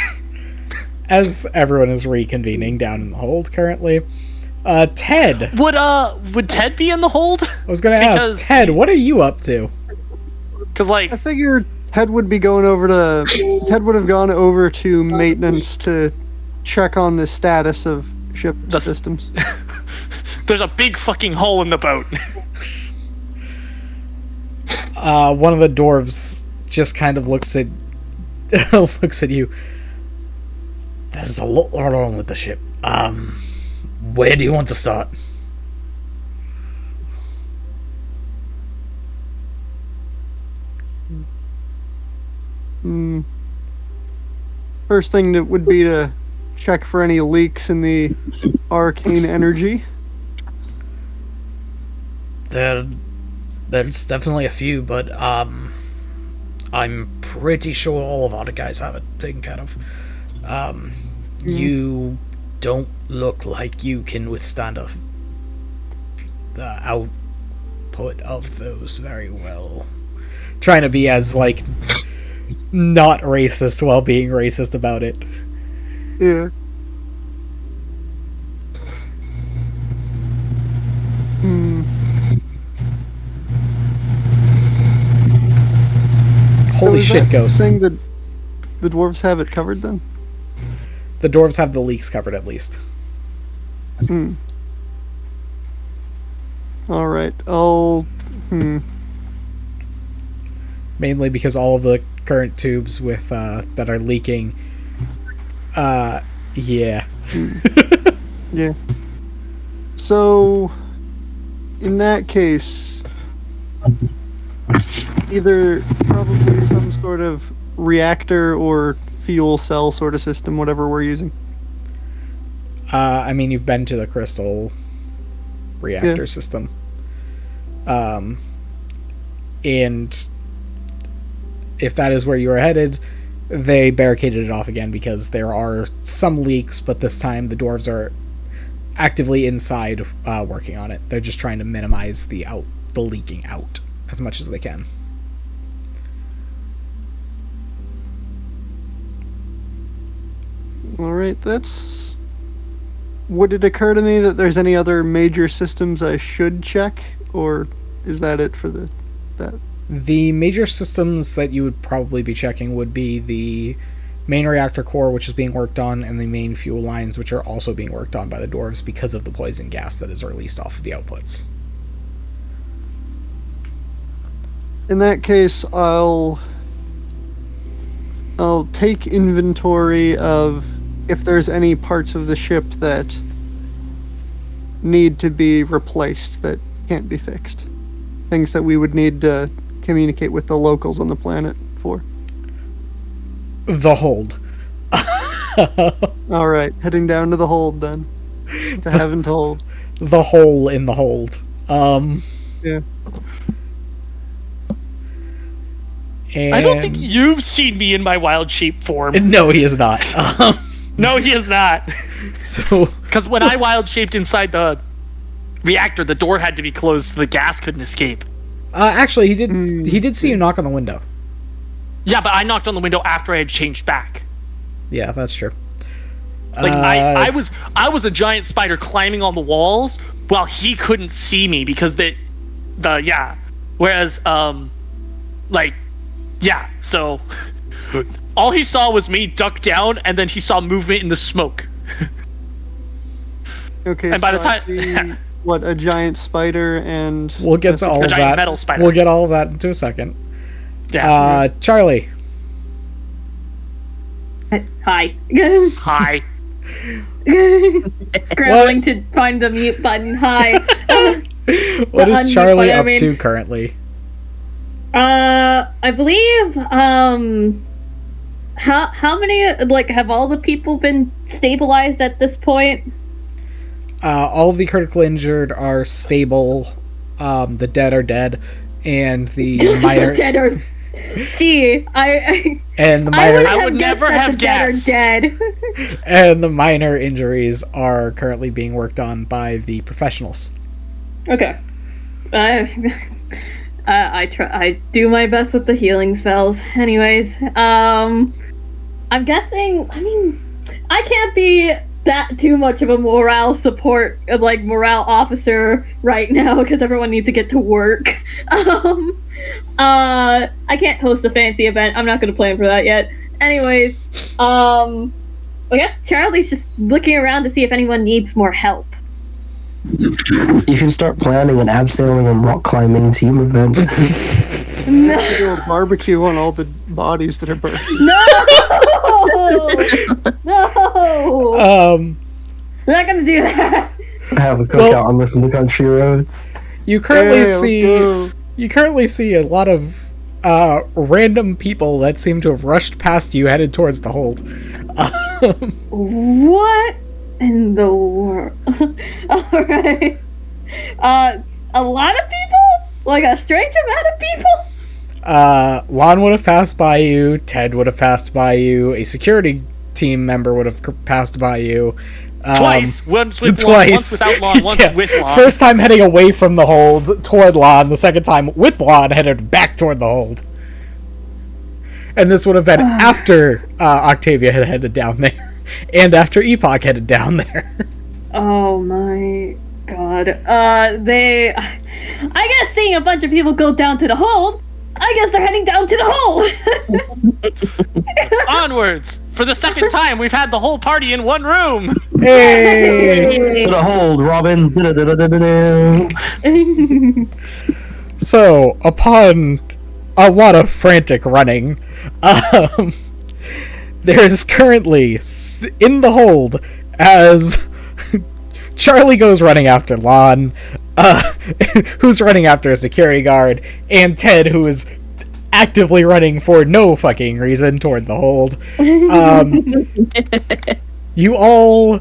As everyone is reconvening down in the hold currently. Ted. Would Ted be in the hold? I was going to ask, Because Ted, what are you up to? Because like I figured Ted would be going over to. Ted would have gone over to maintenance to check on the status of ship systems. there's a big fucking hole in the boat. One of the dwarves just kind of looks at looks at you. There's a lot wrong with the ship. Where do you want to start? First thing that would be to check for any leaks in the arcane energy. There's definitely a few, but I'm pretty sure all of our guys have it taken care of. You don't look like you can withstand the output of those very well. Trying to be as like not racist while being racist about it. Yeah. Holy is shit, that Ghost. Saying that the dwarves have it covered then? The dwarves have the leaks covered at least. Alright, I'll... Mainly because all of the current tubes with that are leaking. Yeah. Yeah. So, in that case, either probably some sort of reactor or fuel cell sort of system, whatever we're using. I mean, you've been to the crystal reactor system. And if that is where you are headed, they barricaded it off again because there are some leaks, but this time the dwarves are actively inside working on it. They're just trying to minimize the leaking out as much as they can. Alright, that's... Would it occur to me that there's any other major systems I should check? Or is that it for that? The major systems that you would probably be checking would be the main reactor core, which is being worked on, and the main fuel lines, which are also being worked on by the dwarves because of the poison gas that is released off of the outputs. In that case, I'll take inventory of if there's any parts of the ship that need to be replaced that can't be fixed. Things that we would need to communicate with the locals on the planet for. The hold. Alright, heading down to the hold then. To Heaven to hold. The hole in the hold. Yeah. And I don't think you've seen me in my wild shape form. No, he is not. No, he is not. So Because when I wild shaped inside the reactor, the door had to be closed so the gas couldn't escape. actually, he did see you knock on the window. Yeah, but I knocked on the window after I had changed back. Yeah, that's true. Like I was a giant spider climbing on the walls while he couldn't see me because whereas so all he saw was me duck down and then he saw movement in the smoke. Okay, And by the so I time- see, what, a giant spider and... We'll get to all a of giant that. metal spider. We'll get all of that into a second. Yeah. Charlie. Hi. Hi. Scrambling to find the mute button. Hi. What is unmute Charlie button, I up mean. to currently? I believe, how many, like, have all the people been stabilized at this point? All of the critical injured are stable. The dead are dead, and the minor The dead are... Gee, and the I minor I would guessed never that have the dead are guessed. dead. and the minor injuries are currently being worked on by the professionals. Okay. I try. I do my best with the healing spells. Anyways, I'm guessing. I mean, I can't be that too much of a morale support, like morale officer right now because everyone needs to get to work. I can't host a fancy event. I'm not gonna plan for that yet. Anyways, I guess Charlie's just looking around to see if anyone needs more help. You can start planning an abseiling and rock climbing team event. Do a barbecue on all the bodies that are burned. No! No! We're not gonna do that. Have a cookout on the country roads. You currently Hey, let's see go. you currently see a lot of random people that seem to have rushed past you headed towards the hold. What in the world? Alright. A lot of people? Like a strange amount of people? Lon would have passed by you, Ted would have passed by you, a security team member would have passed by you. Twice. Once with twice. Lon, once without Lon, once Yeah. with Lon. First time heading away from the hold toward Lon, the second time with Lon headed back toward the hold. And this would have been after Octavia had headed down there, and after Epoch headed down there. Oh my god. I guess seeing a bunch of people go down to the hold, I guess they're heading down to the hold. Onwards! For the second time, we've had the whole party in one room! Hey! To the hold, Robin. Da-da-da-da-da-da. So, upon a lot of frantic running, there's currently in the hold as Charlie goes running after Lon, who's running after a security guard, and Ted, who is actively running for no fucking reason toward the hold. You all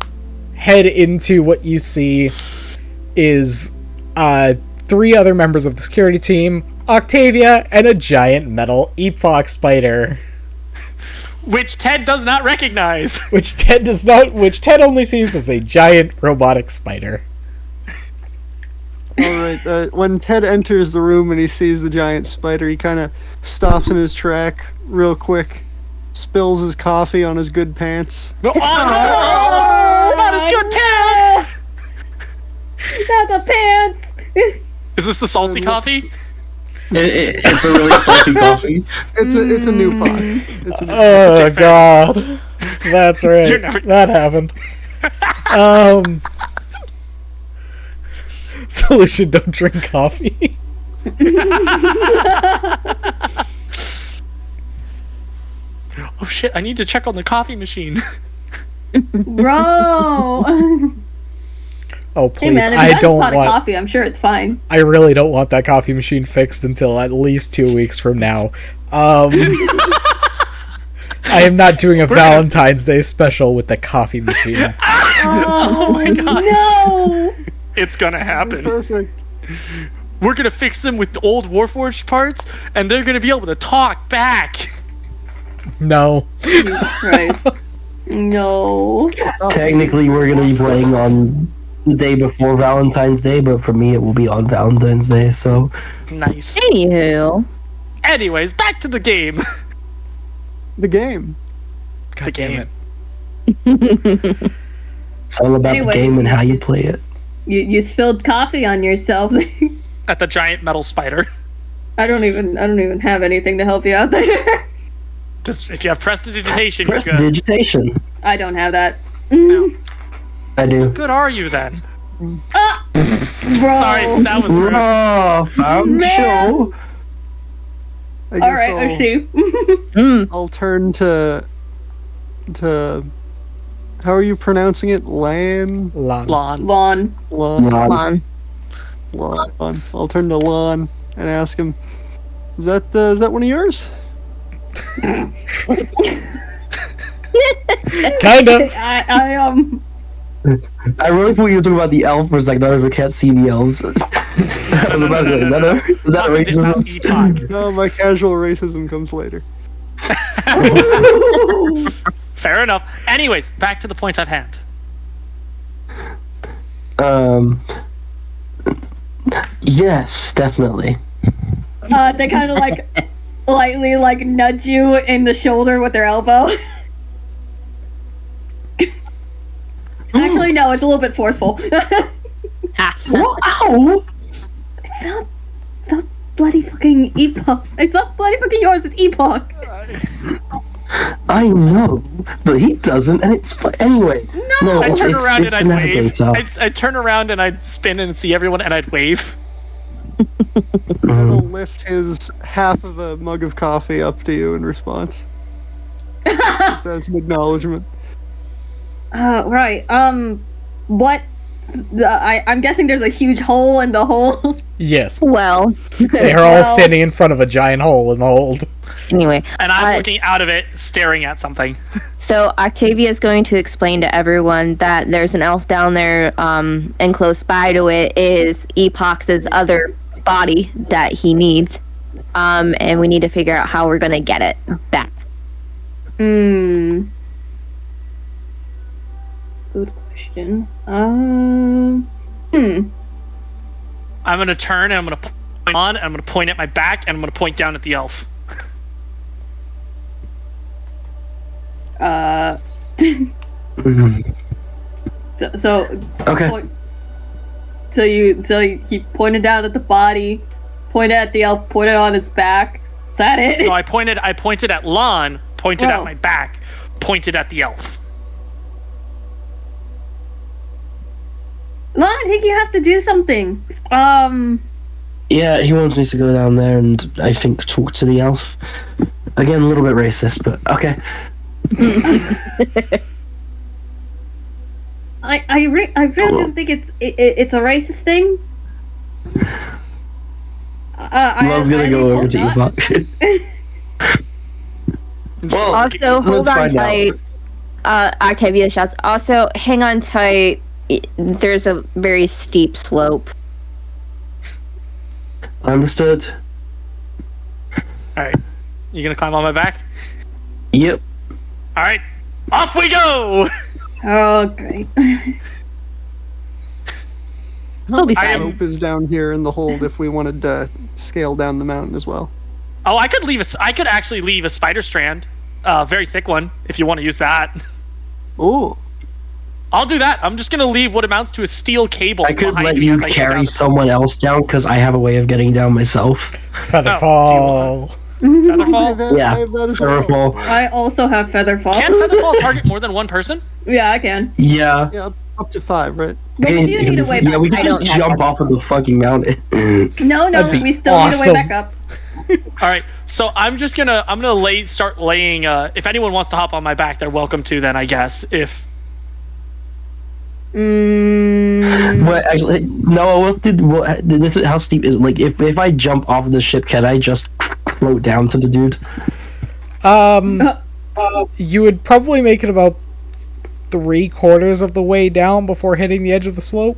head into what you see is 3 other members of the security team, Octavia, and a giant metal epoch spider. Which Ted does not recognize! Which Ted only sees as a giant robotic spider. Alright, when Ted enters the room and he sees the giant spider, he kind of stops in his track real quick, spills his coffee on his good pants. Oh, no! Not his good pants! Not the pants! Is this the salty coffee? It's a really salty coffee. It's a new pot. It's a new Oh god. That's You're right. never- That happened. Solution, don't drink coffee. Oh shit, I need to check on the coffee machine. Bro! Oh Hey please, man, if I you have a don't pot of want coffee, I'm sure it's fine. I really don't want that coffee machine fixed until at least 2 weeks from now. I am not doing a Valentine's Day special with the coffee machine. Oh my God. No! It's gonna happen. Perfect. We're gonna fix them with the old Warforged parts, and they're gonna be able to talk back. No. Christ. No. Technically, we're gonna be playing on the day before Valentine's Day, but for me, it will be on Valentine's Day. So, Nice. Anywho. Anyways, back to the game. The game. God The damn game. it. it's all about Anyway. the game and how you play it. You spilled coffee on yourself. At the giant metal spider. I don't even have anything to help you out there. Just if you have prestidigitation, you're good. Prestidigitation. I don't have that. No. I do. Good are you then? Bro. Sorry, that was rude. Oh, found Man. show. I guess Alright, I see. I'll turn to How are you pronouncing it? Lan? Lon. Lawn. Lawn. Lon. Lon. Lon. I'll turn to Lon and ask him, is that one of yours? Kinda. I I really thought you were talking about the elf for a second. I was like, I can't see the elves. Is that a racism? Epoch. No, my casual racism comes later. Fair enough. Anyways, back to the point at hand. Yes, definitely. They kind of like lightly like nudge you in the shoulder with their elbow. Actually, no, it's a little bit forceful. Ow! It's not bloody fucking Epoch. It's not bloody fucking yours. It's Epoch. I know, but he doesn't, and it's anyway. No, I'd turn around it's and the I'd wave. navigator. I'd turn around and I'd spin and see everyone and I'd wave. He'll lift his half of a mug of coffee up to you in response. Just as an acknowledgement. Right. What? I'm guessing there's a huge hole in the hole. Yes. Well, They're all standing in front of a giant hole in the hold. anyway. And I'm looking out of it, staring at something. So Octavia is going to explain to everyone that there's an elf down there, and close by to it is Epoch's other body that he needs. And we need to figure out how we're gonna get it back. Good question. I'm gonna turn and I'm gonna point on, and I'm gonna point at my back, and I'm gonna point down at the elf. So Okay. So he pointed down at the body, pointed at the elf, pointed on his back. Is that it? No, I pointed at Lon, pointed at Oh. my back, pointed at the elf. Lon, I think you have to do something. Yeah, he wants me to go down there and I think talk to the elf. Again, a little bit racist, but okay. I really don't think it's a racist thing. Love's gonna go over to Epoch. Well, Also, hold let's on find tight. Octavia shouts. Also, hang on tight. There's a very steep slope. Understood. Alright. You gonna climb on my back? Yep. Alright. Off we go! Oh, great. He'll be I fine. am- Rope is down here in the hold if we wanted to scale down the mountain as well. Oh, I could actually leave a spider strand. Very thick one, if you want to use that. Oh, I'll do that. I'm just gonna leave what amounts to a steel cable I could behind let me you as I get carry down. someone else down because I have a way of getting down myself. Featherfall. Featherfall? Yeah, I have that as well. Featherfall. I also have Featherfall. Can Featherfall target more than one person? Yeah, I can. Yeah. Yeah, up to 5, right? But we do need a way Yeah, back. we I can don't just have jump that. off of the fucking mountain. No, That'd be we still awesome. need a way back up. Alright, so I'm gonna start laying if anyone wants to hop on my back, they're welcome to then, I guess. If What actually? No. This is how steep is it? Like if I jump off of the ship, can I just float down to the dude? You would probably make it about 3/4 of the way down before hitting the edge of the slope.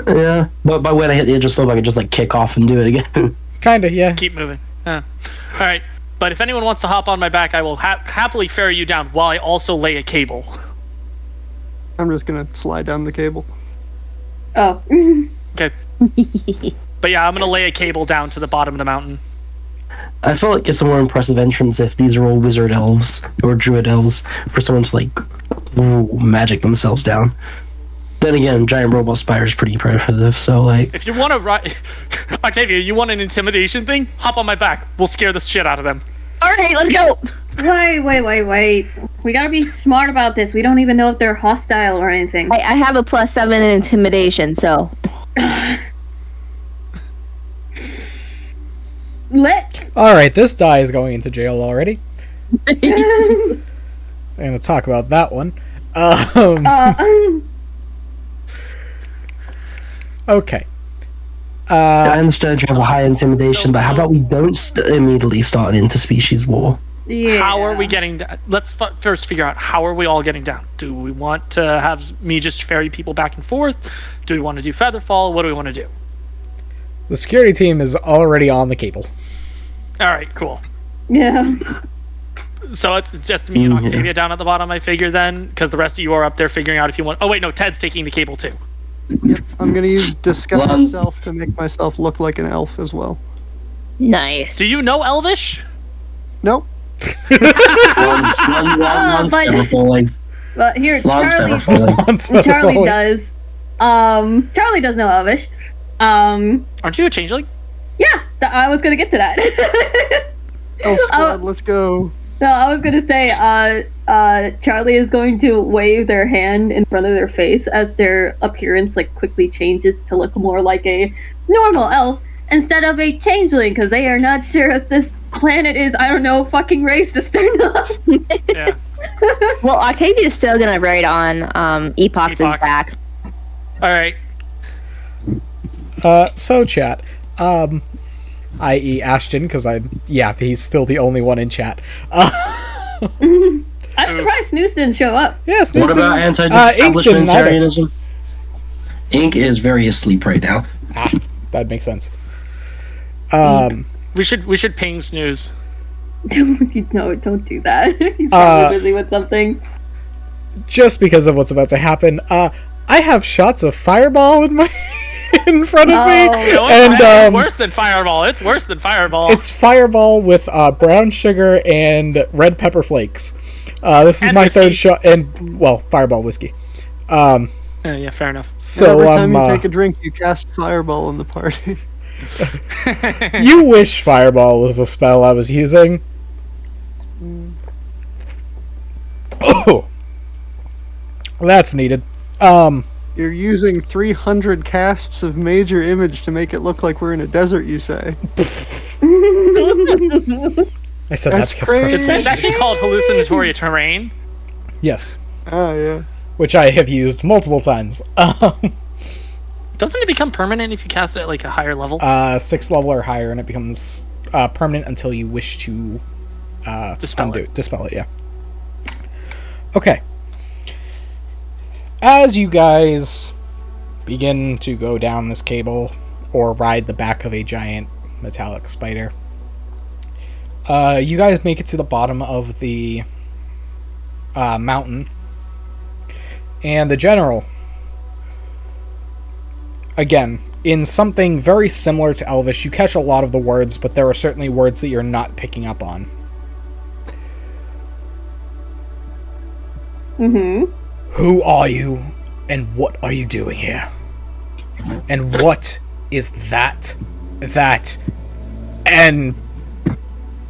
Yeah. But by when I hit the edge of the slope, I can just like kick off and do it again. Kinda, yeah. keep moving. Alright, but if anyone wants to hop on my back, I will happily ferry you down while I also lay a cable. I'm just gonna slide down the cable. Oh. Okay. But yeah, I'm gonna lay a cable down to the bottom of the mountain. I feel like it's a more impressive entrance if these are all wizard elves or druid elves for someone to like magic themselves down. Then again, giant robot spider is pretty primitive, so like. If you want to ride, Octavia, you want an intimidation thing? Hop on my back. We'll scare the shit out of them. Alright, let's go! Wait. We gotta be smart about this. We don't even know if they're hostile or anything. I have a +7 in intimidation, so. Let's. Alright, this die is going into jail already. I'm going to talk about that one. Okay. I understand you have a high intimidation, but how about we don't immediately start an interspecies war? Yeah. How are we getting down? Let's first figure out how are we all getting down. Do we want to have me just ferry people back and forth? Do we want to do featherfall? What do we want to do? The security team is already on the cable. All right, cool. Yeah. So it's just me and Octavia down at the bottom, I figure, then? Because the rest of you are up there figuring out if you want... Oh, wait, no, Ted's taking the cable, too. Yep, I'm gonna use disguise self to make myself look like an elf as well. Nice. Do you know Elvish? Nope. Lon's feather falling. But here, Lon's feather Charlie falling. does. Charlie does know Elvish. Aren't you a changeling? Yeah, I was gonna get to that. Elf squad, let's go. No, I was gonna say, Charlie is going to wave their hand in front of their face as their appearance like quickly changes to look more like a normal elf instead of a changeling, because they are not sure if this planet is, I don't know, fucking racist or not. Yeah. Well, Octavia's still gonna ride on Epoch's Epoch. back. All right. So chat, i.e. Ashton, because he's still the only one in chat. I'm surprised Snooze didn't show up. Yes, What about anti-disestablishmentarianism? Ink is very asleep right now. That makes sense. We should ping Snooze. No, don't do that. He's probably busy with something. Just because of what's about to happen, I have shots of Fireball in front of me, and it's worse than Fireball. It's worse than Fireball. It's Fireball with brown sugar and red pepper flakes. This is my whiskey. third shot, and Fireball whiskey. Yeah, fair enough. So Every time you take a drink, you cast Fireball in the party. You wish Fireball was the spell I was using. Oh, that's needed. You're using 300 casts of major image to make it look like we're in a desert, you say? I said That's that because crazy. It's actually called hallucinatory terrain. yes, Oh, yeah. which I have used multiple times. Doesn't it become permanent if you cast it at like a higher level? 6th level or higher, and it becomes permanent until you wish to Dispel it. Dispel it, yeah. Okay. As you guys begin to go down this cable or ride the back of a giant metallic spider, you guys make it to the bottom of the mountain, and the general, again, in something very similar to Elvish, you catch a lot of the words, but there are certainly words that you're not picking up on. Mm-hmm. Who are you, and what are you doing here? And what is that, and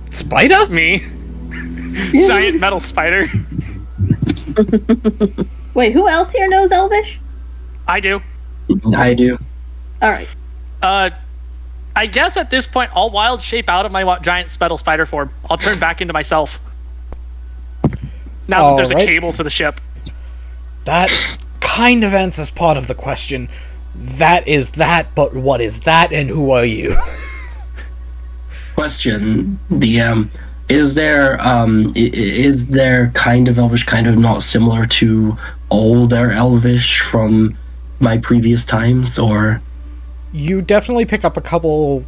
spider? Me. Giant metal spider. Wait, who else here knows Elvish? I do. I do. Alright. I guess at this point I'll wild shape out of my giant metal spider form. I'll turn back into myself. Now that there's a cable to the ship. That kind of answers part of the question. That is that, but what is that, and who are you? Question, DM. Is there kind of Elvish, kind of not similar to older Elvish from my previous times, or? You definitely pick up a couple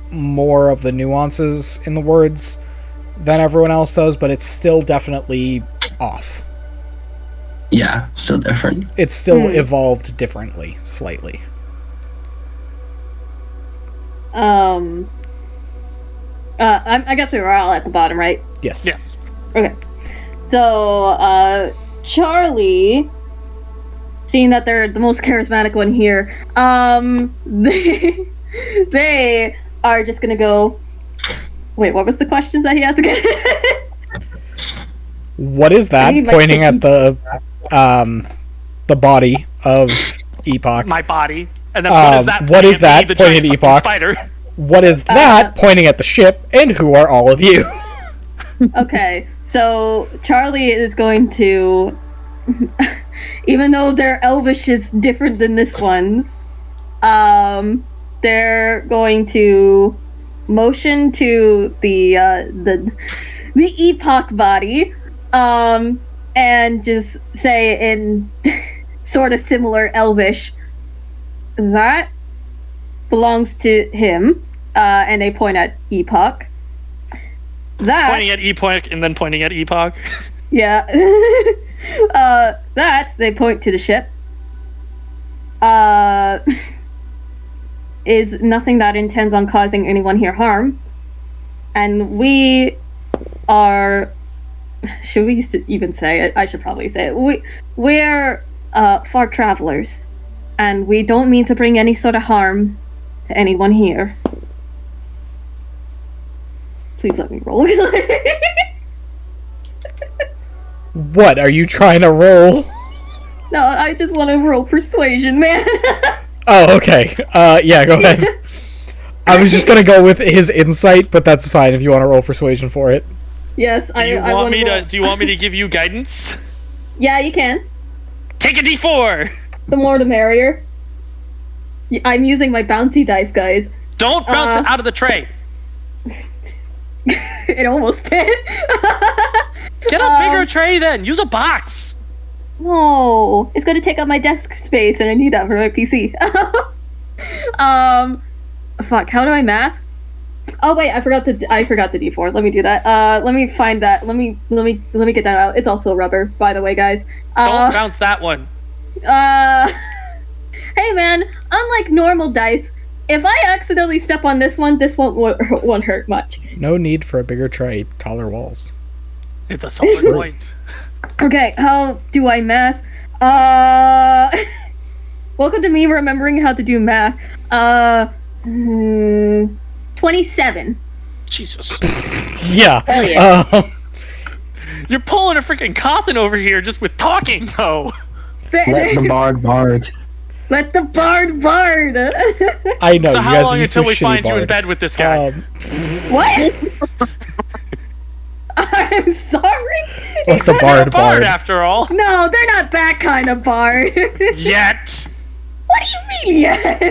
more of the nuances in the words than everyone else does, but it's still definitely off. Yeah, still different. It's still evolved differently, slightly. I guess we were all at the bottom, right? Yes. Yes. Okay. So, Charlie, seeing that they're the most charismatic one here, they are just gonna go. Wait, what was the questions that he asked again? What is that? Pointing at the body of Epoch. My body. And then what is that? What is that? The Pointing at giant Epoch. Spider. What is that? Pointing at the ship. And who are all of you? Okay, So Charlie is going to, even though their Elvish is different than this one's, they're going to motion to the Epoch body, and just say in sort of similar Elvish, that belongs to him, and they point at Epoch. That Pointing at Epoch and then pointing at Epoch. yeah, that they point to the ship. Is nothing that intends on causing anyone here harm, and we are. Should we even say it? I should probably say it. We're far travelers, and we don't mean to bring any sort of harm to anyone here. Please let me roll. What are you trying to roll? No, I just want to roll persuasion, man. Oh, okay. Yeah, go ahead. I was just gonna go with his insight, but that's fine if you want to roll persuasion for it. Yes, Do you want me to give you guidance? Yeah, you can. Take a D4. The more the merrier. I'm using my bouncy dice, guys. Don't bounce it out of the tray. It almost did. Get a bigger tray then. Use a box. No, it's gonna take up my desk space, and I need that for my PC. Fuck. How do I math? Oh wait, I forgot the D4. Let me do that. Let me find that. Let me get that out. It's also rubber, by the way, guys. Don't bounce that one. Hey man, unlike normal dice, if I accidentally step on this one, won't hurt much. No need for a bigger tray, taller walls. It's a solid point. Okay, how do I math? Welcome to me remembering how to do math. 27. Jesus. Yeah. Hell yeah. You're pulling a freaking Cawthon over here just with talking, though. Let the bard bard. Let the bard bard. I know. So you how guys long are used until to we shitty find you in bard. bed with this guy? What? I'm sorry. Let the You're a bard bard. after all. No, they're not that kind of bard. Yet. What do you mean yet?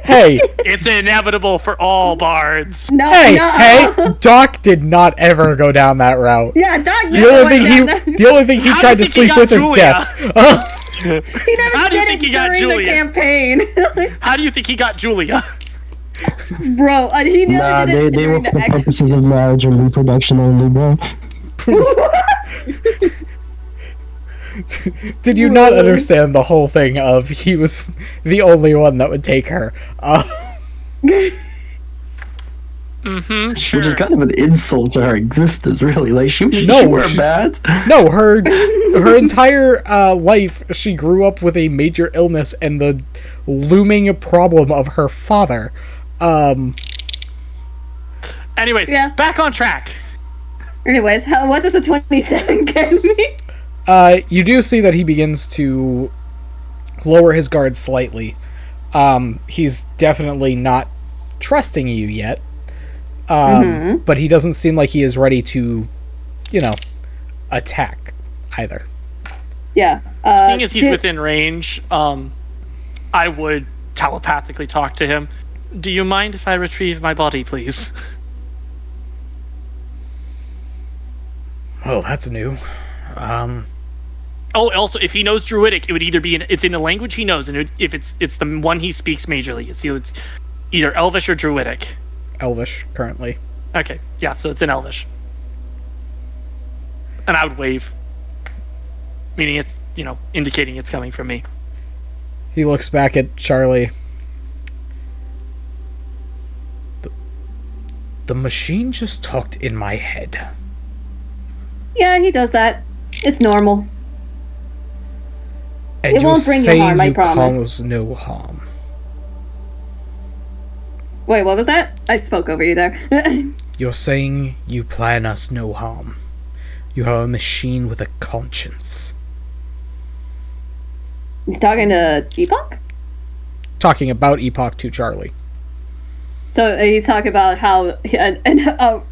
Hey, It's inevitable for all bards. No, hey, no. hey! Doc did not ever go down that route. Yeah, Doc The never only went down thing that- the only thing he How do tried you to think he sleep got with is Julia? death. He never How do you did think it he got during the Julia? campaign. How do you think he got Julia? Bro, he never Nah, did it they were during for the the action. purposes of marriage and reproduction only, bro. Did you not understand the whole thing of he was the only one that would take her? Mm-hmm, sure. Which is kind of an insult to her existence, really. Like, she No, were she- bad. No, her entire life, she grew up with a major illness and the looming problem of her father. Anyways, Yeah. back on track. Anyways, what does a 27 get me? You do see that he begins to lower his guard slightly. He's definitely not trusting you yet. But he doesn't seem like he is ready to, attack either. Yeah. Seeing as he's within range, I would telepathically talk to him. Do you mind if I retrieve my body, please? Oh, that's new. Oh, also, if he knows Druidic, it would either be it's in a language he knows, and if it's the one he speaks majorly, it's either Elvish or Druidic. Elvish, currently. Okay, yeah, so it's in Elvish. And I would wave, meaning it's indicating it's coming from me. He looks back at Charlie. The machine just talked in my head. Yeah, he does that. It's normal. And It you're won't bring you saying harm, I you promise. cause no harm. Wait, what was that? I spoke over you there. You're saying you plan us no harm. You are a machine with a conscience. You talking to Epoch? Talking about Epoch to Charlie. So he's talking about how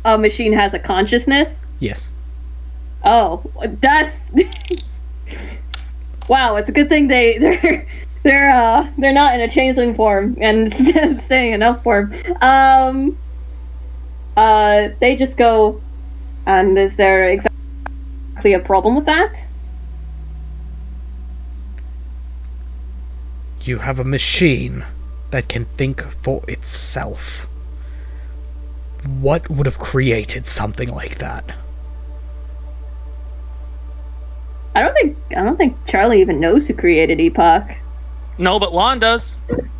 a machine has a consciousness? Yes. Oh, that's wow. It's a good thing they're not in a changeling form and instead staying in elf form. They just go. And is there exactly a problem with that? You have a machine that can think for itself. What would have created something like that? I don't think Charlie even knows who created Epoch. No, but Lon does.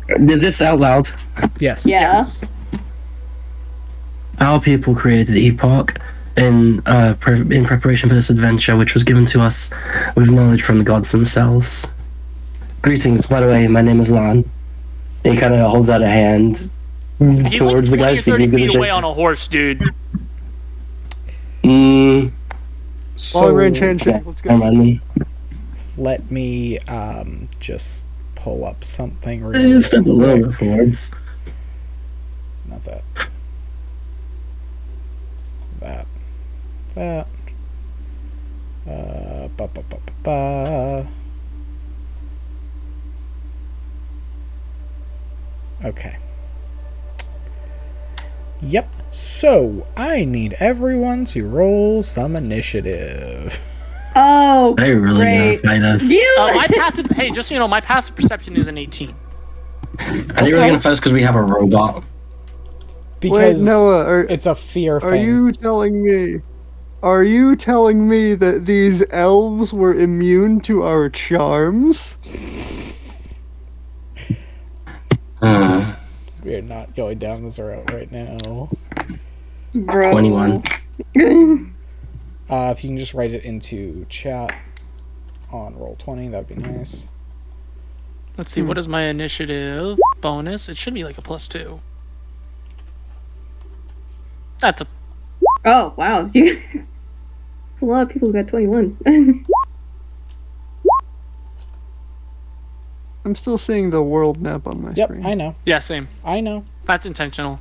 Is this out loud? Yes. Yeah. Yes. Our people created Epoch in preparation for this adventure, which was given to us with knowledge from the gods themselves. Greetings, by the way, my name is Lon. He kind of holds out a hand He's towards like the 20 guy. or 30 feet away on a horse, dude. So Long range handshake. Yeah, Let's never go. mind then. let me just pull up something really Step a little bit quick. forwards. Not that. That. Ba, ba, ba, ba, ba. Okay. Yep. So, I need everyone to roll some initiative. Oh, They really great. gonna fight us. You. My passive, hey, just so you know, my passive perception is an 18. Are they really gonna fight us because we have a robot? Because Wait, Noah, it's a fear are thing. you telling me? Are you telling me that these elves were immune to our charms? We're not going down this route right now. Bro. 21. If you can just write it into chat on Roll20, that'd be nice. Let's see, what is my initiative bonus? It should be like a +2. That's a. Oh wow, you. It's a lot of people who got 21. I'm still seeing the world map on my Yep, screen. I know. Yeah, same. I know. That's intentional.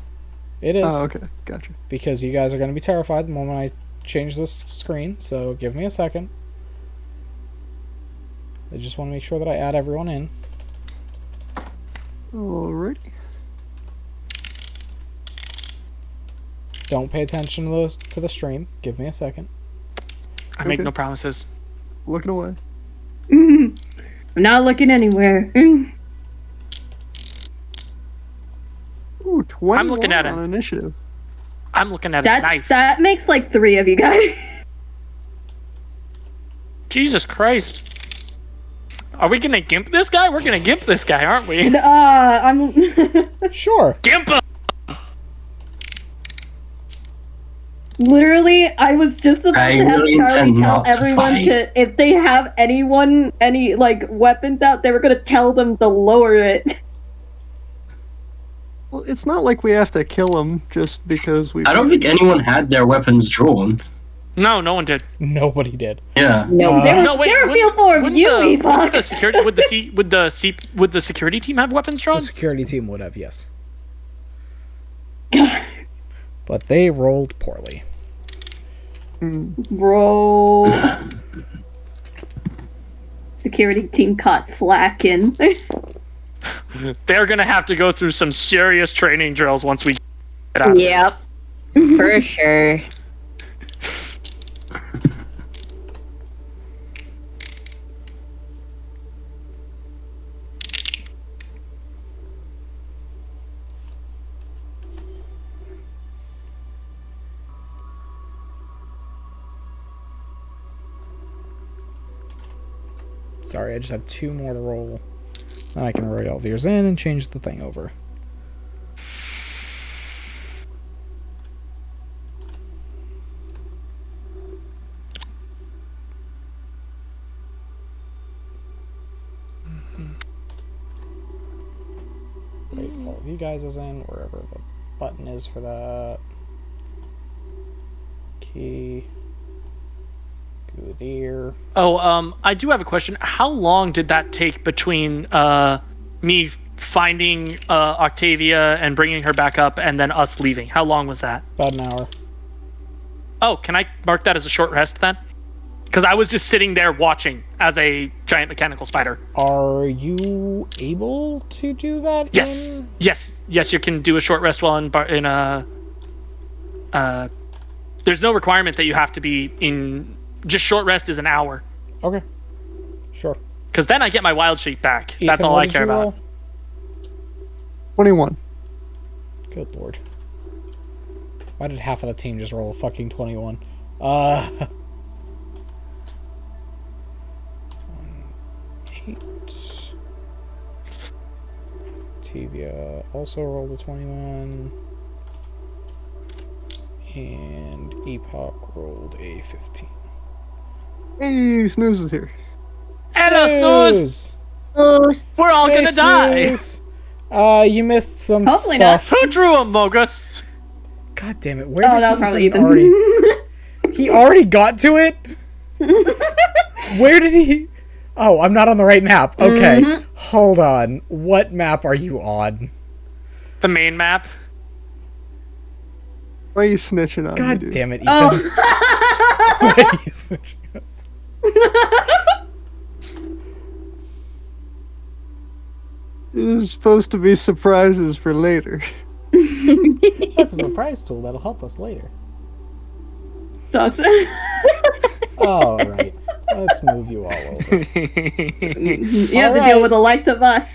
It is. Oh, okay, gotcha. Because you guys are going to be terrified the moment I change this screen, so give me a second. I just want to make sure that I add everyone in. Alrighty. Don't pay attention to the stream. Give me a second. I make Okay. no promises. Looking away. I'm not looking anywhere. Ooh, 21 I'm looking at it. on initiative. I'm looking at a knife. That makes like 3 of you guys. Jesus Christ. Are we gonna gimp this guy? We're gonna gimp this guy, aren't we? I'm. Sure. Gimp him! Literally, I was just about I to have really Charlie intend tell not to everyone fight. to, if they have any like weapons out, they were gonna tell them to lower it. Well, it's not like we have to kill them just because we. I don't think anyone had their weapons drawn. No, no one did. Nobody did. Yeah. No, They were, No, wait. they were wouldn't- feel for wouldn't you, the- Epoch. wouldn't the security would the security team have weapons The drawn? security team would have, yes. But they rolled poorly. Bro. Security team caught slacking. They're gonna have to go through some serious training drills once we get out of Yep. this. For sure. Sorry, I just have 2 more to roll. Then I can write all of yours in and change the thing over. Wait, all of you guys is in, wherever the button is for that. Key. Go there. Oh, I do have a question. How long did that take between me finding Octavia and bringing her back up and then us leaving? How long was that? About an hour. Oh, can I mark that as a short rest then? Because I was just sitting there watching as a giant mechanical spider. Are you able to do that? Yes. Yes. You can do a short rest while in a. There's no requirement that you have to be in. Just short rest is an hour. Okay. Sure. Because then I get my wild shape back. Ethan, That's all what I did care you roll? about. 21. Good lord. Why did half of the team just roll a fucking 21? Tavia also rolled a 21. And Epoch rolled a 15. Hey, Snooze is here. Hello, Snooze! We're all gonna die! Snooze. You missed some Hopefully stuff. Who drew a Mogus? God damn it! Where did that was he probably even Ethan. already? He already got to it. Where did he? Oh, I'm not on the right map. Okay, hold on. What map are you on? The main map. Why are you snitching on me, God dude? damn it, Ethan! Why are you snitching on- There's supposed to be surprises for later. That's a surprise tool that'll help us later. So All right, let's move you all over. you have to Alright. deal with the likes of us.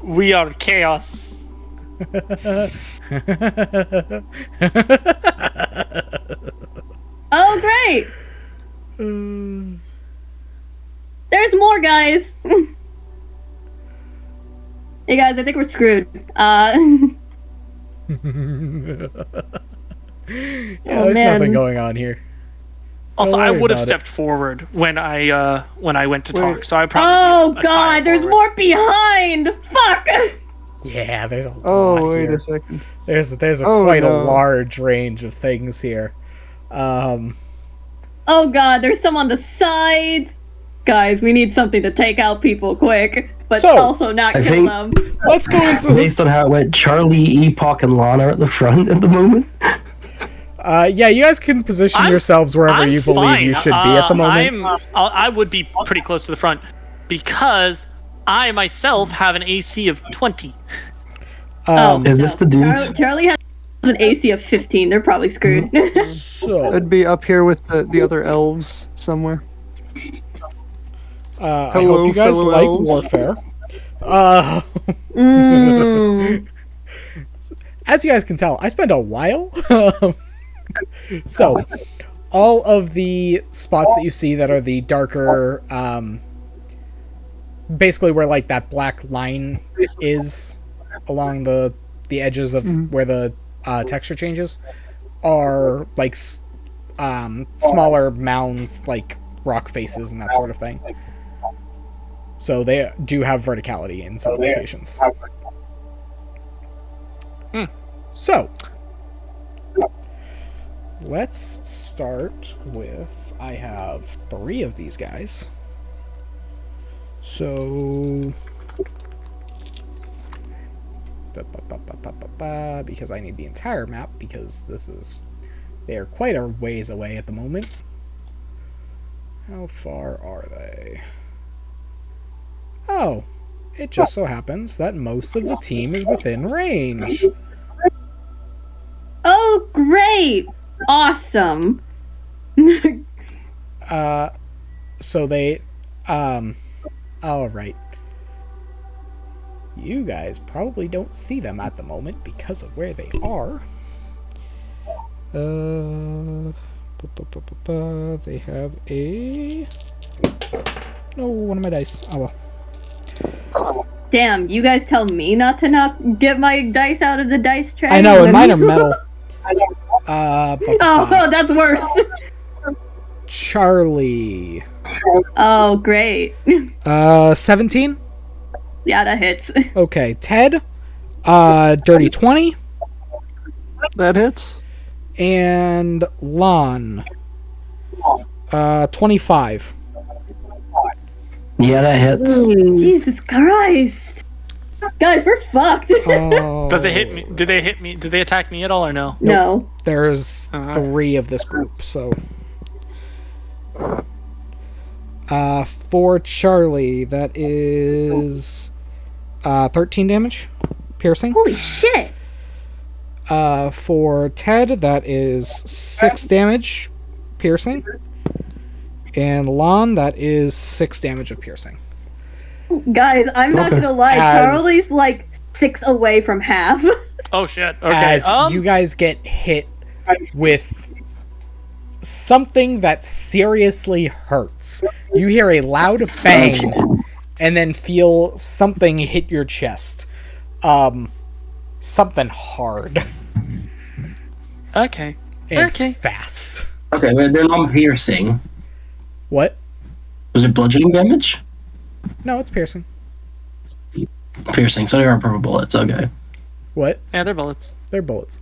We are chaos. Oh, great! There's more, guys. Hey, guys, I think we're screwed. Yeah, there's nothing going on here. Also, Don't I worry would have about stepped forward when I went to talk, so I probably. Oh be a tile god, there's forward. more behind! Fuck! Yeah, there's a lot Oh, wait here. a second. There's Oh, quite a no. large range of things here. Oh god, there's some on the sides. Guys, we need something to take out people quick, but So, also not I kill think- them. Let's go into Based on how it went, Charlie, Epoch, and Lana are at the front at the moment. yeah, you guys can position I'm- yourselves wherever I'm you believe fine. you should be at the moment. I would be pretty close to the front because I myself have an AC of 20. Is this the dudes? Charlie has an AC of 15. They're probably screwed. So, I'd be up here with the other elves somewhere. I Hello, hope you guys fellow like elves. warfare. Mm. As you guys can tell, I spent a while. So, all of the spots that you see that are the darker, basically where like that black line is along the edges of where the texture changes, are like smaller mounds, like rock faces and that sort of thing. So they do have verticality in some locations. So, let's start with, I have 3 of these guys. So, because I need the entire map, because they are quite a ways away at the moment. How far are they? Oh, it just so happens that most of the team is within range. Oh, great! Awesome. So they, alright. You guys probably don't see them at the moment because of where they are. They have a... No, one of my dice. Oh well. Damn, you guys tell me not to get my dice out of the dice tray? I know, and mine are Then- metal. Oh, that's worse. Charlie. Oh, great. 17? Yeah, that hits. Okay, Ted. Dirty 20. That hits? And Lon. 25. Yeah, that hits. Jesus Christ. Guys, we're fucked. Oh, Does it hit me? Do they hit me? Do they attack me at all or no? No. There's 3 of this group, so... For Charlie, that is 13 damage, piercing. Holy shit! For Ted, that is 6 damage, piercing. And Lon, that is 6 damage of piercing. Guys, I'm not Okay. gonna lie. As- Charlie's like 6 away from half. Oh shit. Okay. As you guys get hit with something that seriously hurts. You hear a loud bang and then feel something hit your chest. Something hard Okay. and Okay. fast. Okay, but then I'm piercing. What? Was it bludgeoning damage? No, it's piercing. Piercing, so they are purple bullets, okay. What? Yeah, they're bullets. They're bullets.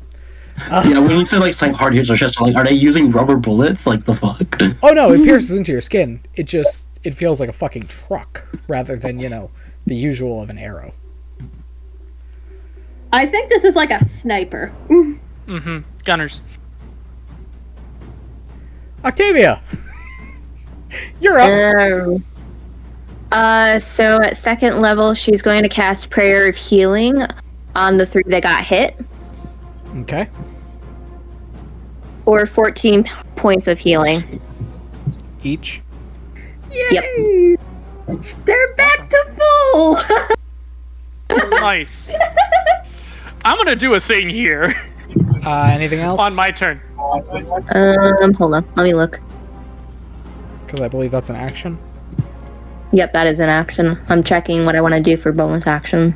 Yeah, when you say like something hard hits their chest, I'm like, are they using rubber bullets? Like the fuck? Oh no, it pierces into your skin. It feels like a fucking truck rather than, the usual of an arrow. I think this is like a sniper. Mm-hmm. Gunners. Octavia! You're up! So at second level, she's going to cast Prayer of Healing on the 3 that got hit, Okay. or 14 points of healing. Each. Yay! They're back to full! Nice. I'm gonna do a thing here Anything else? on my turn. Hold on, let me look. Because I believe that's an action. Yep, that is an action. I'm checking what I want to do for bonus action.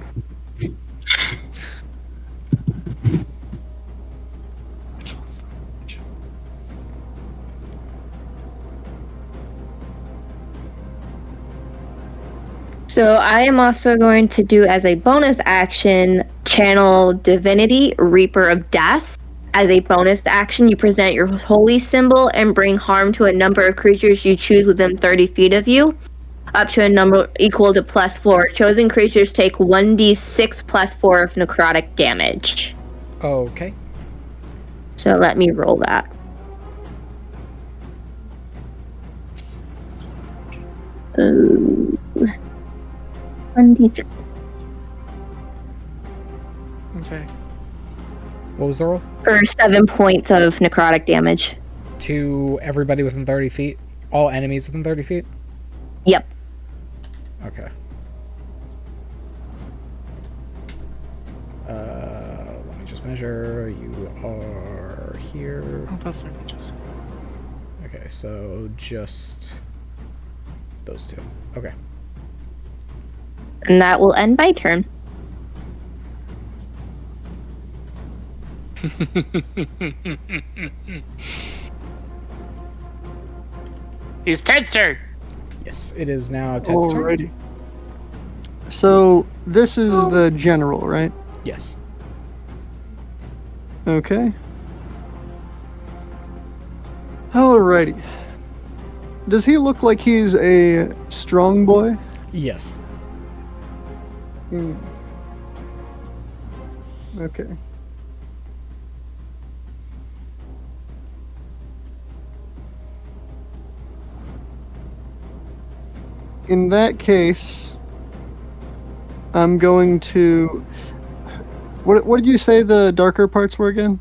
So I am also going to do as a bonus action, channel Divinity, Reaper of Death. As a bonus action, you present your holy symbol and bring harm to a number of creatures you choose within 30 feet of you, up to a number equal to +4. Chosen creatures take 1d6 +4 of necrotic damage. Okay. So let me roll that. Ooh. 1d6. Okay. What was the roll? For 7 points of necrotic damage. To everybody within 30 feet? All enemies within 30 feet? Yep. Okay. Let me just measure. You are here. Oh, those are just... Okay, so just those two. Okay. And that will end my turn. It's Ted's turn. Yes, it is now Ted's turn. Alrighty. So this is the general, right? Yes. Okay. Alrighty. Does he look like he's a strong boy? Yes. Hmm. Okay. In that case, I'm going to... What did you say the darker parts were again?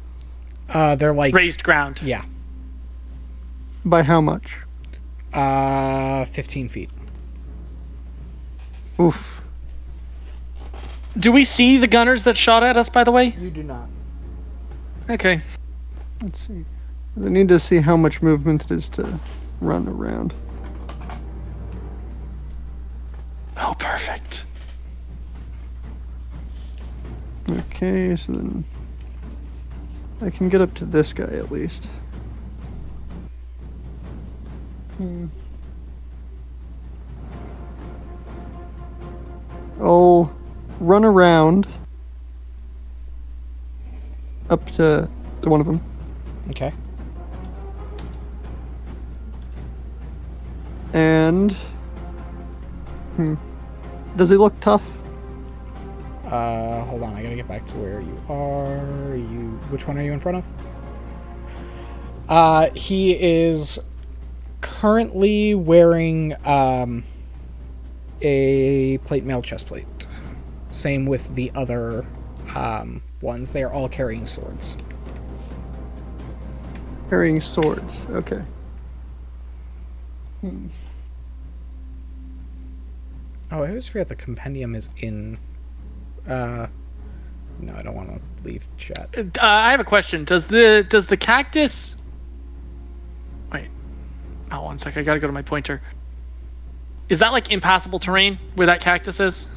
They're like... Raised ground. Yeah. By how much? 15 feet. Oof. Do we see the gunners that shot at us, by the way? You do not. Okay. Let's see. I need to see how much movement it is to run around. Oh, perfect. Okay, so then I can get up to this guy at least. I'll run around up to one of them. Okay. And does he look tough? Hold on, I gotta get back to where you are. Which one are you in front of? He is currently wearing a plate mail chest plate. Same with the other ones. They are all carrying swords. Carrying swords. Okay. Oh, I always forget the compendium is in... no, I don't want to leave chat. I have a question. Does the cactus... Wait. Oh, 1 sec. I gotta go to my pointer. Is that like impassable terrain where that cactus is?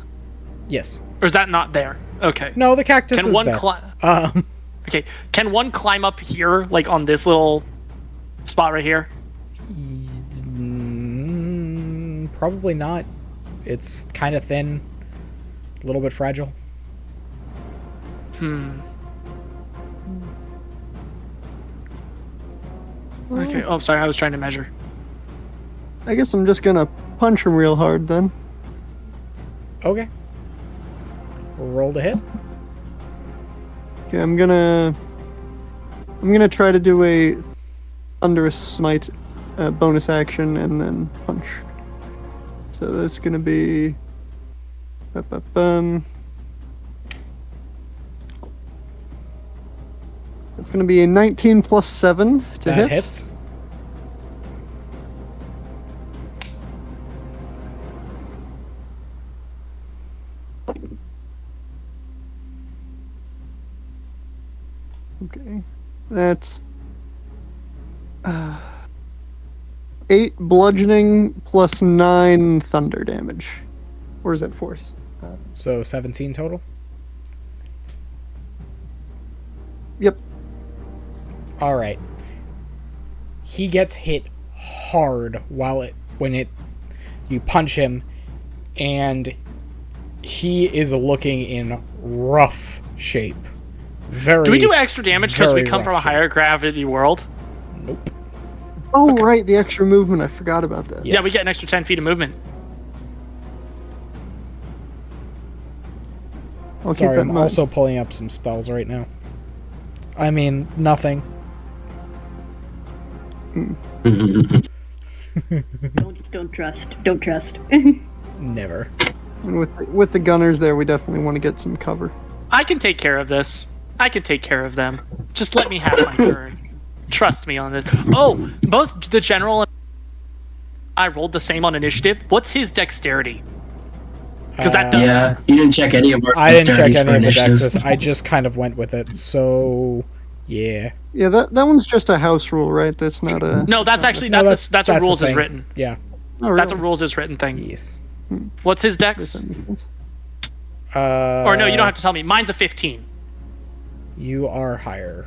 Yes. Or is that not there? Okay. No, the cactus is there. Okay. Can one climb up here, like on this little spot right here? Probably not. It's kind of thin. A little bit fragile. Okay. Oh, sorry. I was trying to measure. I guess I'm just gonna punch him real hard then. Okay. Roll to hit. Okay, I'm gonna try to do a thunderous smite bonus action and then punch. So that's gonna be. That's gonna be a 19 plus 7 to hit. That hits. Okay, that's 8 bludgeoning plus 9 thunder damage. Or is that force? So 17 total? Yep. Alright. He gets hit hard when you punch him, and he is looking in rough shape. Do we do extra damage because we come from a rough shape. higher gravity world? Nope. Oh, right, the extra movement. I forgot about that. Yeah, we get an extra 10 feet of movement. I'll keep Sorry, that in I'm mind. also pulling up some spells right now. I mean, nothing. Don't trust. Don't trust. Never. And with the gunners there, we definitely want to get some cover. I can take care of this. I can take care of them. Just let me have my turn. Trust me on this. Oh, both the general and I rolled the same on initiative. What's his dexterity? Because that does. Yeah, you didn't check any of our I didn't check dexterities any for of the initiative. dexes. I just kind of went with it. So, yeah. Yeah, that one's just a house rule, right? That's not a. No, that's actually No, that's a the rules is thing. written. Yeah. Oh, That's a really? rules is written thing. Yes. What's his dex? That makes sense. Or no, you don't have to tell me. Mine's a 15. You are higher.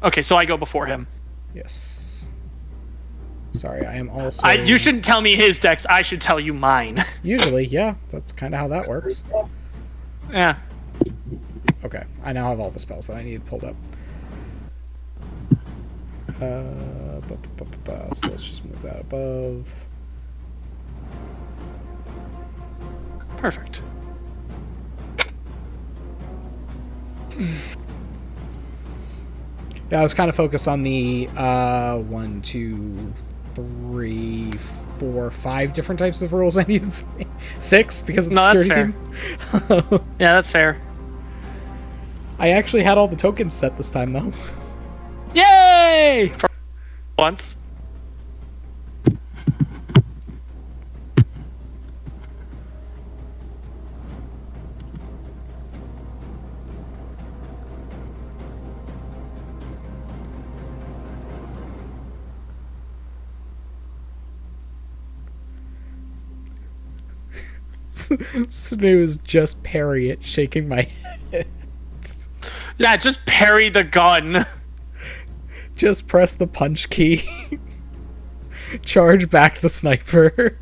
Okay, so I go before him. Yes. Sorry, I am also... You shouldn't tell me his dex. I should tell you mine. Usually, yeah. That's kind of how that works. Yeah. Okay, I now have all the spells that I need pulled up. So let's just move that above. Perfect. Yeah, I was kind of focused on the 1, 2, 3, 4, 5 different types of rules I needed. 6 because of the No, that's security team. Yeah, that's fair. I actually had all the tokens set this time though. Yay! For once. Snooze, just parry it, shaking my head. Yeah, just parry the gun. Just press the punch key. Charge back the sniper.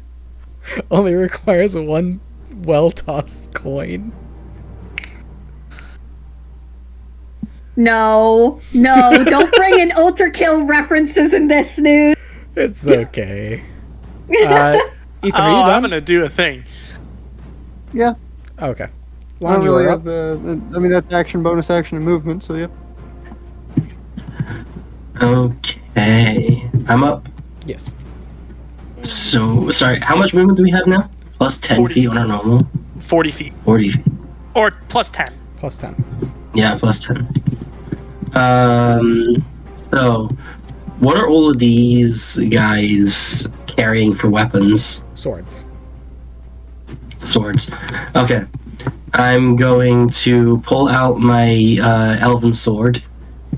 Only requires 1 well-tossed coin. No, don't bring in ultra kill references in this news. It's okay. Ethan, are you I'm done? gonna do a thing. Yeah. Okay. I Lon, don't you really were have. up. I mean, that's action, bonus action, and movement. So yep. Okay, I'm up. Yes. So, sorry, how much movement do we have now? Plus 10 40 feet on our normal? 40 feet. 40 feet. Or plus 10. Plus 10. Yeah, plus 10. So, what are all of these guys carrying for weapons? Swords. Swords. Okay. I'm going to pull out my elven sword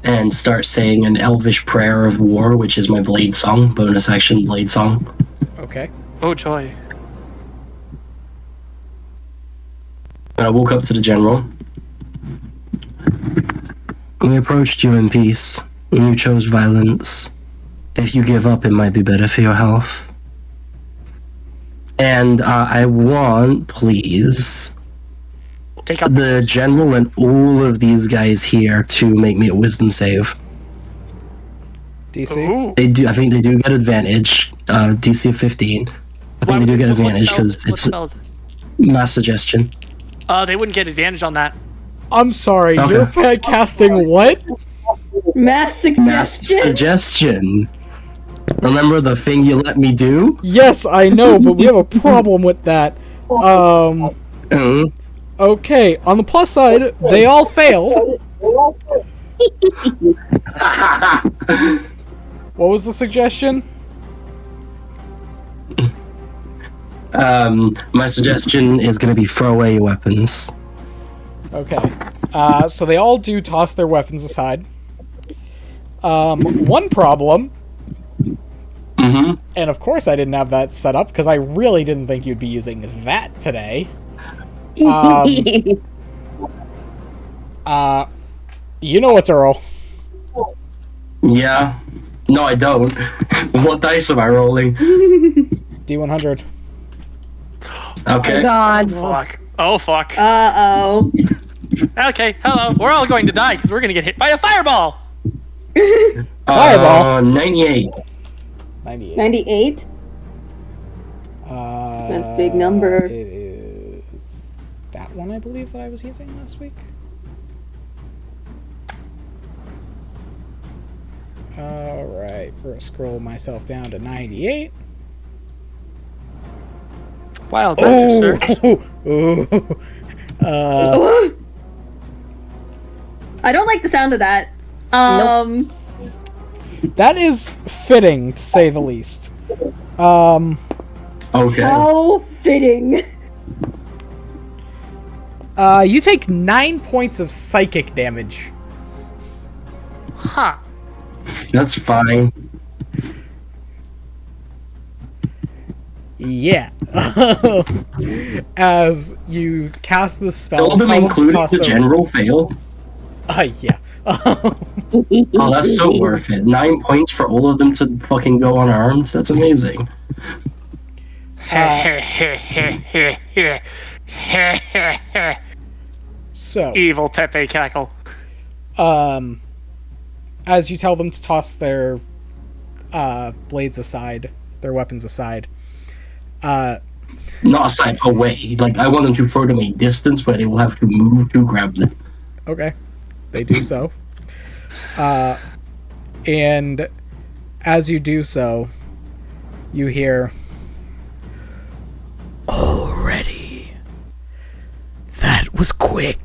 and start saying an elvish prayer of war, which is my blade song, bonus action blade song. Okay. Oh, joy. And I walk up to the general. We approached you in peace. You chose violence. If you give up, it might be better for your health. And I want, please, Take out the general and all of these guys here to make me a wisdom save. DC. Ooh. They do. I think they do get advantage. DC of 15. I think they do get advantage because it's my suggestion. They wouldn't get advantage on that. I'm sorry, Okay. you're casting what? Mass Mass suggestion. suggestion. Remember the thing you let me do? Yes, I know, but we have a problem with that. Mm. Okay, on the plus side, they all failed. What was the suggestion? My suggestion is going to be throw away your weapons. Okay. So they all do toss their weapons aside. One problem, Mm-hmm. and of course I didn't have that set up because I really didn't think you'd be using that today. You know what's Earl. Yeah. No, I don't. What dice am I rolling? D100. Okay. God. Fuck. Oh, fuck. Uh-oh. Okay, hello. We're all going to die because we're going to get hit by a fireball. Fireball. 98. 98. 98? That's a big number. It is that one, I believe, that I was using last week. Alright, we're gonna scroll myself down to 98. Wild Oh! sir. Ooh. I don't like the sound of that. That is fitting, to say the least. Okay. How fitting. You take 9 points of psychic damage. Huh. That's fine. Yeah. As you cast the spell, All of them, tell them to including toss the their... general, fail? Yeah. Oh, that's so worth it. 9 points for all of them to fucking go unarmed? That's amazing. So, Evil Pepe cackle. as you tell them to toss their blades aside, their weapons aside, Not aside, away. Like, I want them to throw them a distance where they will have to move to grab them. okay, they do so. And as you do so, you hear, "Already. That was quick."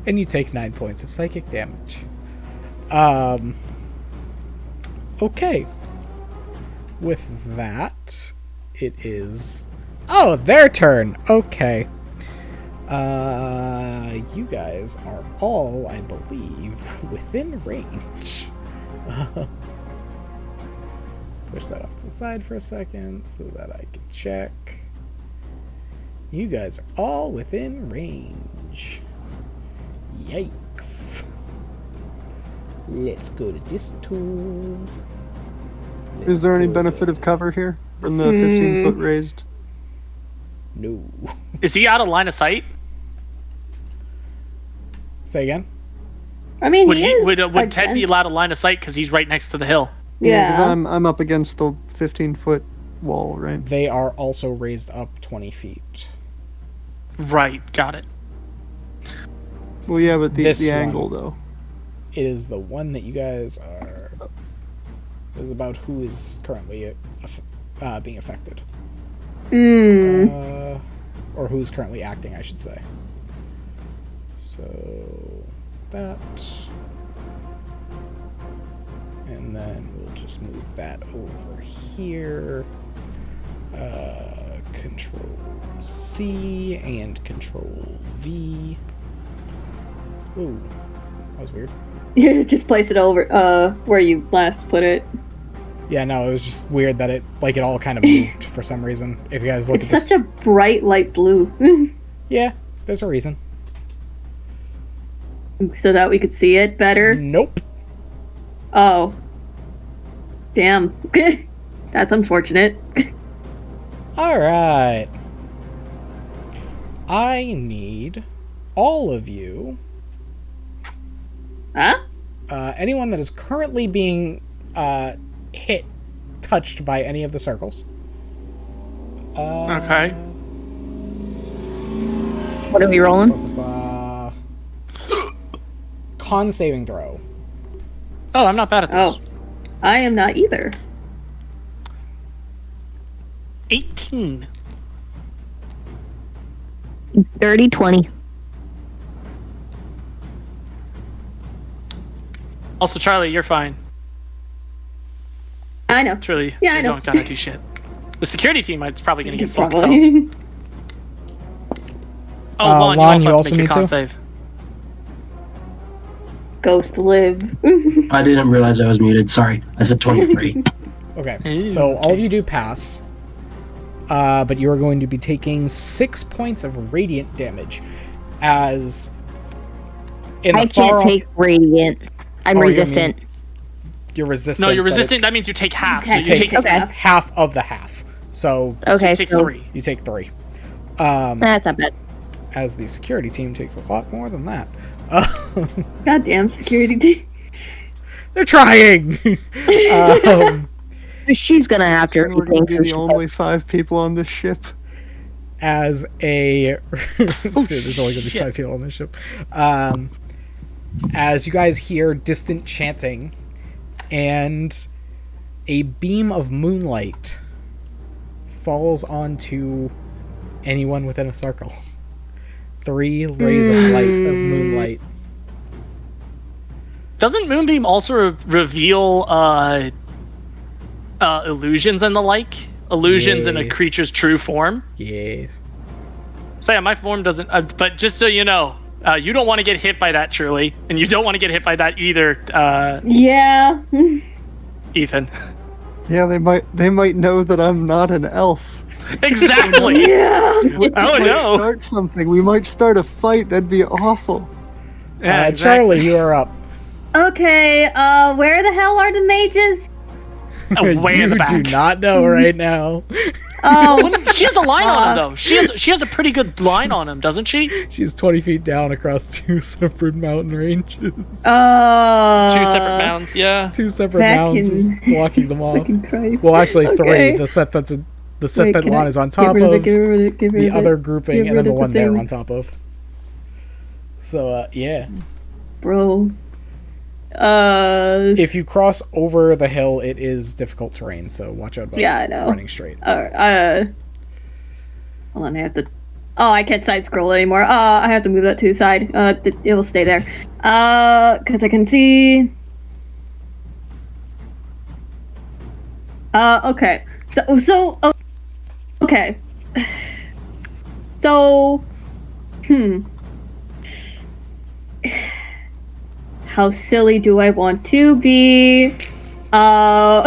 And you take 9 points of psychic damage. Okay. With that, it is... Oh, their turn! Okay. You guys are all, I believe, within range. Push that off to the side for a second so that I can check. You guys are all within range. Yikes. Let's go to this tool. Is there any benefit of cover here from the 15-foot raised? No. Is he out of line of sight? Say again? I mean, Would he is would Ted be against- allowed of line of sight because he's right next to the hill? Yeah, 'cause Yeah. I'm up against the 15-foot wall, right? They are also raised up 20 feet. Right, got it. Well, yeah, but This the one. angle, though. It is the one that you guys are is about who is currently being affected. Or who's currently acting, I should say. So that, and then we'll just move that over here. Control C and Control V. Ooh, that was weird. You just place it over where you last put it. Yeah, no, it was just weird that it all kind of moved for some reason. If you guys look It's at this, such a bright light blue. yeah, there's a reason. So that we could see it better. Nope. Oh. Damn. That's unfortunate. Alright. I need all of you. Huh? Anyone that is currently being touched by any of the circles. Okay. What are we rolling? Con saving throw. Oh, I'm not bad at this. Oh. I am not either. 18. Dirty 20. Also, Charlie, you're fine. I know. Truly, Yeah, I you know. don't gotta do shit. The security team is probably gonna get fucked up. Probably. Oh, Lon, Lon, you you also also have to make need a con to? save. Ghost live. I didn't realize I was muted. Sorry. I said 23. Okay, Ooh, so all of okay. you do pass. But you are going to be taking 6 points of radiant damage as in the I far can't off, take radiant. I'm Oh, you resistant. you're resistant. No, you're but resistant. That means you take half. Okay. So you take Okay. half of the half. So Okay, you take so 3. you take 3. that's not bad. As the security team takes a lot more than that. Goddamn security team. They're trying. She's gonna have to We're going rethink to be her the shit. only 5 people on this ship. As a so there's only gonna be shit. 5 people on this ship. As you guys hear distant chanting and a beam of moonlight falls onto anyone within a circle. 3 rays of light of moonlight. Doesn't Moonbeam also reveal illusions and the like? Illusions in a Yes. creature's true form? Yes. So yeah, my form doesn't... but just so you know, you don't want to get hit by that, Truly. And you don't want to get hit by that either, Yeah. Ethan. Yeah, they might know that I'm not an elf. Exactly! Yeah. We Oh, might no. start something. We might start a fight. That'd be awful. Yeah, Charlie, you are up. Okay, where the hell are the mages? Way in the back. You do not know right now. Oh, She has a line on him, though. She has a pretty good line on him, doesn't she? She's 20 feet down across 2 separate mountain ranges. 2 separate mounds, yeah. 2 separate Back mounds is in- blocking them off. Fucking Christ. Well, actually, Okay. 3. The set Wait, that can Lon I is on get top rid of, it, get rid of it, get rid the of it, other grouping, get and then rid the of one they're thing. on top of. So, yeah. Bro. If you cross over the hill, it is difficult terrain, so watch out about Yeah, I know. running straight. Hold on, I have to... Oh, I can't side scroll anymore. I have to move that to the side. It will stay there. Because I can see... Okay. Okay. So... How silly do I want to be? How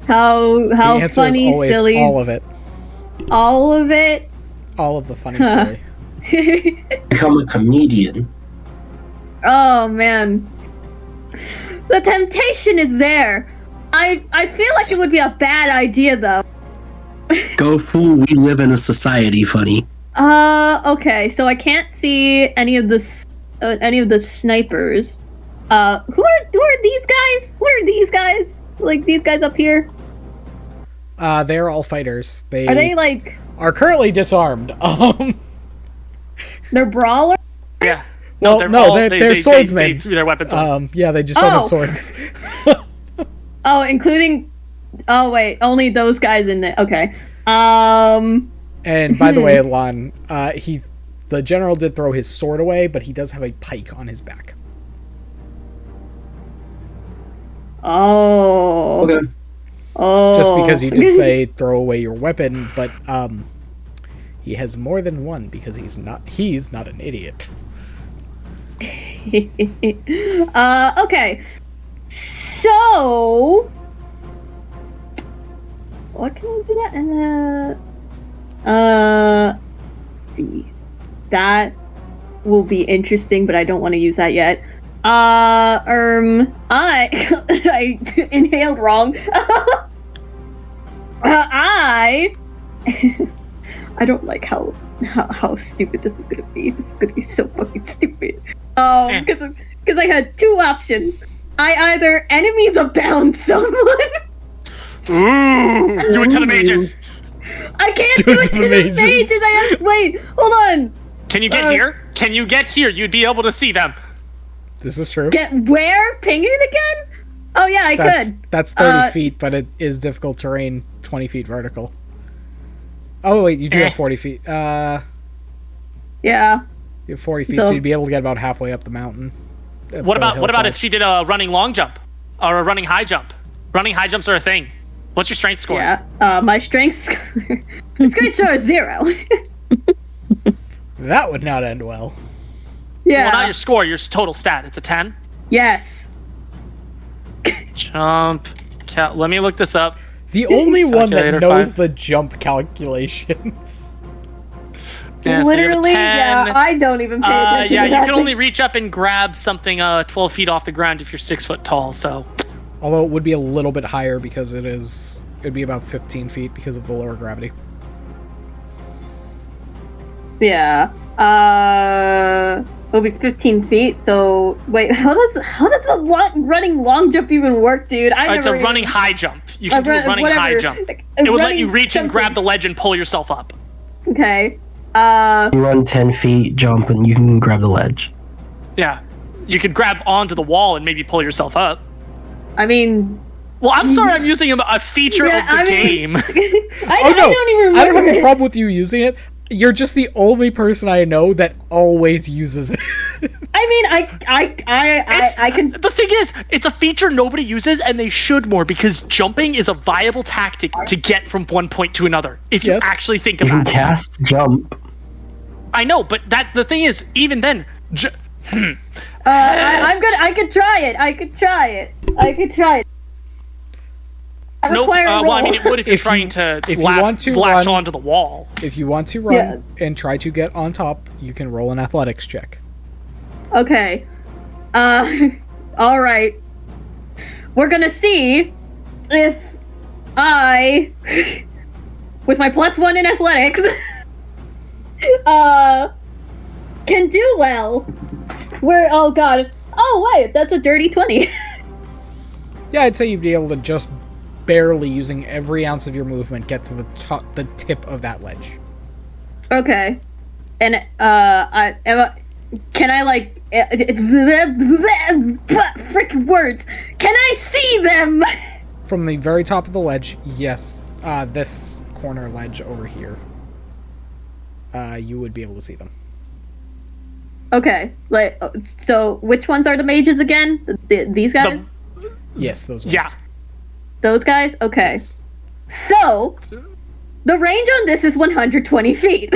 The answer funny, is always silly, all of it. all of it. All of the funny, silly. Become a comedian. Oh man, the temptation is there. I feel like it would be a bad idea though. Go fool, we live in a society, funny. Okay, so I can't see any of the snipers. Who are these guys? What are these guys? Like these guys up here? They're all fighters. Are they like are currently disarmed. they're brawlers? Yeah. Well, they're They swordsmen. threw their weapons away. Yeah, they just summon Oh. swords. Oh, including. Oh wait, only those guys in it. Okay. And by the way, Lon, the general did throw his sword away, but he does have a pike on his back. Oh. Okay. Oh. Just because you did say throw away your weapon, but he has more than one because he's not an idiot. Okay. So. What can I do that? See. That will be interesting, but I don't want to use that yet. I inhaled wrong. I don't like how stupid this is gonna be. This is gonna be so fucking stupid. Because I had two options. I either enemies abound someone. Ooh, do it to the mages. I can't do it to the mages. Wait, hold on. Can you get here? Can you get here? You'd be able to see them. This is true. Get where? Ping it again? Oh yeah, I could. That's 30 feet, but it is difficult terrain, 20 feet vertical. Oh wait, you do have 40 feet. Yeah. You have 40 feet, so you'd be able to get about halfway up the mountain. What about if she did a running long jump or a running high jump? Running high jumps are a thing. What's your strength score? Yeah. My strength score is 0. That would not end well. Yeah. Well, not your score, your total stat. It's a 10? Yes. Jump. Let me look this up. The only one that Calculator, knows fine. the jump calculations. Yeah, so you have a Literally, 10. yeah, I don't even pay attention yeah, to you that can thing. only reach up and grab something 12 feet off the ground if you're 6 foot tall, so... Although it would be a little bit higher because it'd be about 15 feet because of the lower gravity. Yeah. It'll be 15 feet. So wait, how does the running long jump even work, dude? It's a running high jump. You can do a running high jump. It would let you reach and grab the ledge and pull yourself up. Okay. You run 10 feet, jump, and you can grab the ledge. Yeah. You could grab onto the wall and maybe pull yourself up. I mean... Well, I'm sorry I'm using a feature of the game. I don't even remember. I don't have a problem with you using it. You're just the only person I know that always uses it. I mean, I can... The thing is, it's a feature nobody uses, and they should more, because jumping is a viable tactic to get from one point to another, if you actually think You about can it. cast jump. I know, but the thing is, even then... I could try it. I could try it. Nope. Well, I mean, it would if you're trying to latch onto the wall. If you want to run and try to get on top, you can roll an athletics check. Okay. All right. We're gonna see if I, with my +1 in athletics, can do well. Oh god. Oh wait, that's a dirty 20. Yeah, I'd say you'd be able to just barely, using every ounce of your movement, get to the tip of that ledge. Okay. And can I like freaking words? Can I see them? From the very top of the ledge, yes. This corner ledge over here. You would be able to see them. Okay. Like, so which ones are the mages again? These guys? Yes, those ones. Yeah. Those guys? Okay. Yes. So, the range on this is 120 feet.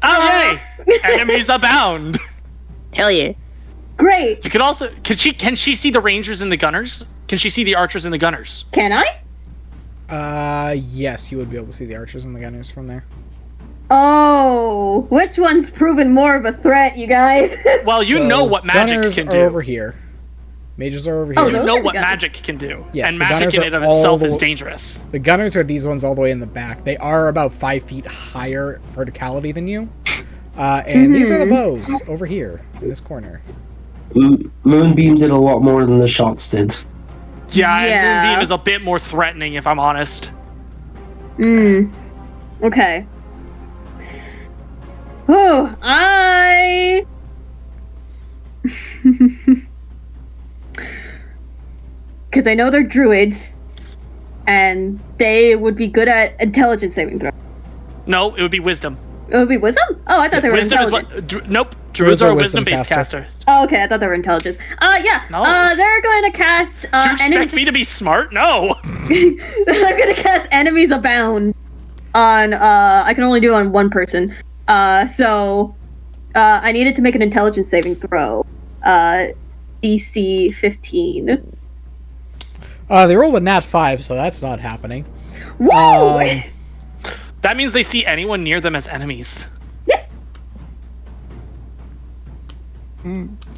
Okay! Enemies abound! Hell yeah. Great. You could also... Can she see the rangers and the gunners? Can she see the archers and the gunners? Can I? Yes, you would be able to see the archers and the gunners from there. Oh, which one's proven more of a threat, you guys? Well, you know what magic gunners can are do. over here. Mages are over here. You those know are what gunners. magic can do. Yes, and the magic gunners in are and of all itself the is dangerous. The gunners are these ones all the way in the back. They are about 5 feet higher verticality than you. And these are the bows over here in this corner. Moonbeam did a lot more than the shots did. Yeah, and Yeah. Moonbeam is a bit more threatening, if I'm honest. Okay. Oh, Because I know they're druids, and they would be good at intelligence saving throw. No, it would be wisdom. It would be wisdom? Oh, I thought they were Wisdom is intelligent. what. Nope. Druids are a wisdom-based caster. Oh, okay, I thought they were intelligence. Yeah. No. They're going to cast. Do you expect me to be smart? No. They're going to cast Enemies Abound on. I can only do it on one person. So I needed to make an intelligence saving throw. DC 15. They rolled a nat 5, so that's not happening. Whoa! That means they see anyone near them as enemies. Yes.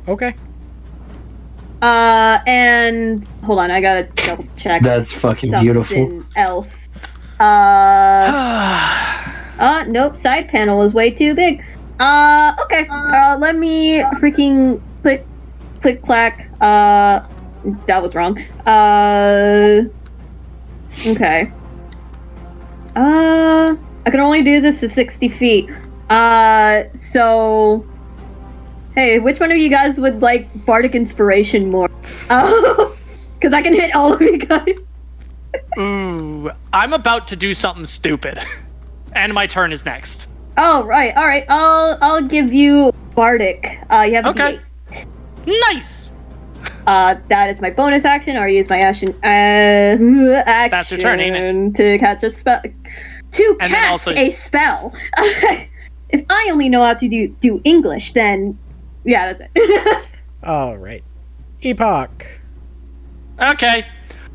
Okay. And hold on, I gotta double check. That's fucking beautiful. Else. Nope. Side panel is way too big. Okay. Let me freaking click, clack. That was wrong. Okay. I can only do this to 60 feet. So... Hey, which one of you guys would like Bardic Inspiration more? Because I can hit all of you guys. Ooh, I'm about to do something stupid. And my turn is next. Oh, right. Alright, I'll give you Bardic. You have a Okay. D8. Nice! That is my bonus action, or use my action. That's your turn, ain't it? To catch a spell. To And then cast also- a spell. If I only know how to do English, then yeah, that's it. Alright. Epoch. Okay.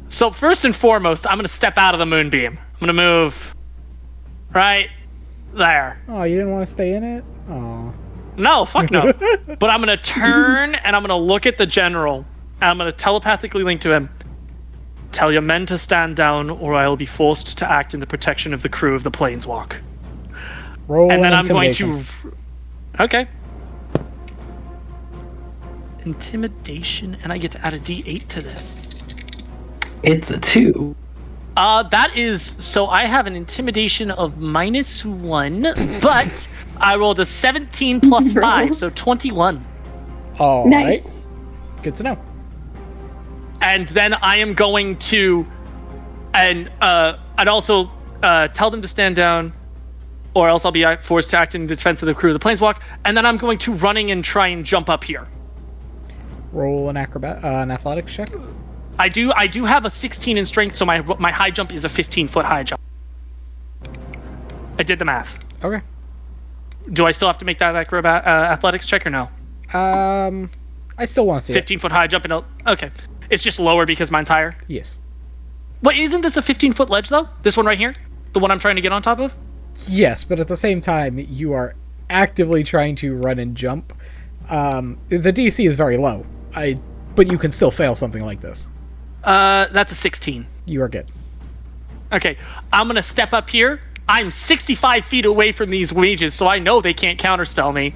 So first and foremost, I'm going to step out of the moonbeam. I'm going to move right there. Oh, you didn't want to stay in it? Oh. No, fuck no. But I'm going to turn and I'm going to look at the general. And I'm going to telepathically link to him. Tell your men to stand down or I will be forced to act in the protection of the crew of the Planeswalk. Roll And then an I'm going intimidation. to... Okay. Intimidation, and I get to add a d8 to this. It's a 2. That is... So I have an intimidation of -1, but I rolled a 17 plus 5, so 21. Alright. Nice. Good to know. And then I am going to... And I'd also tell them to stand down, or else I'll be forced to act in defense of the crew of the Planeswalk, and then I'm going to running and try and jump up here. Roll an athletics check. I do have a 16 in strength, so my high jump is a 15-foot high jump. I did the math. Okay. Do I still have to make that athletics check or no? I still want to see it. 15-foot high jump and okay. It's just lower because mine's higher. Yes. Wait, isn't this a 15-foot ledge though? This one right here, the one I'm trying to get on top of. Yes, but at the same time, you are actively trying to run and jump. The DC is very low. But you can still fail something like this. That's a 16. You are good. Okay, I'm gonna step up here. I'm 65 feet away from these mages, so I know they can't counterspell me.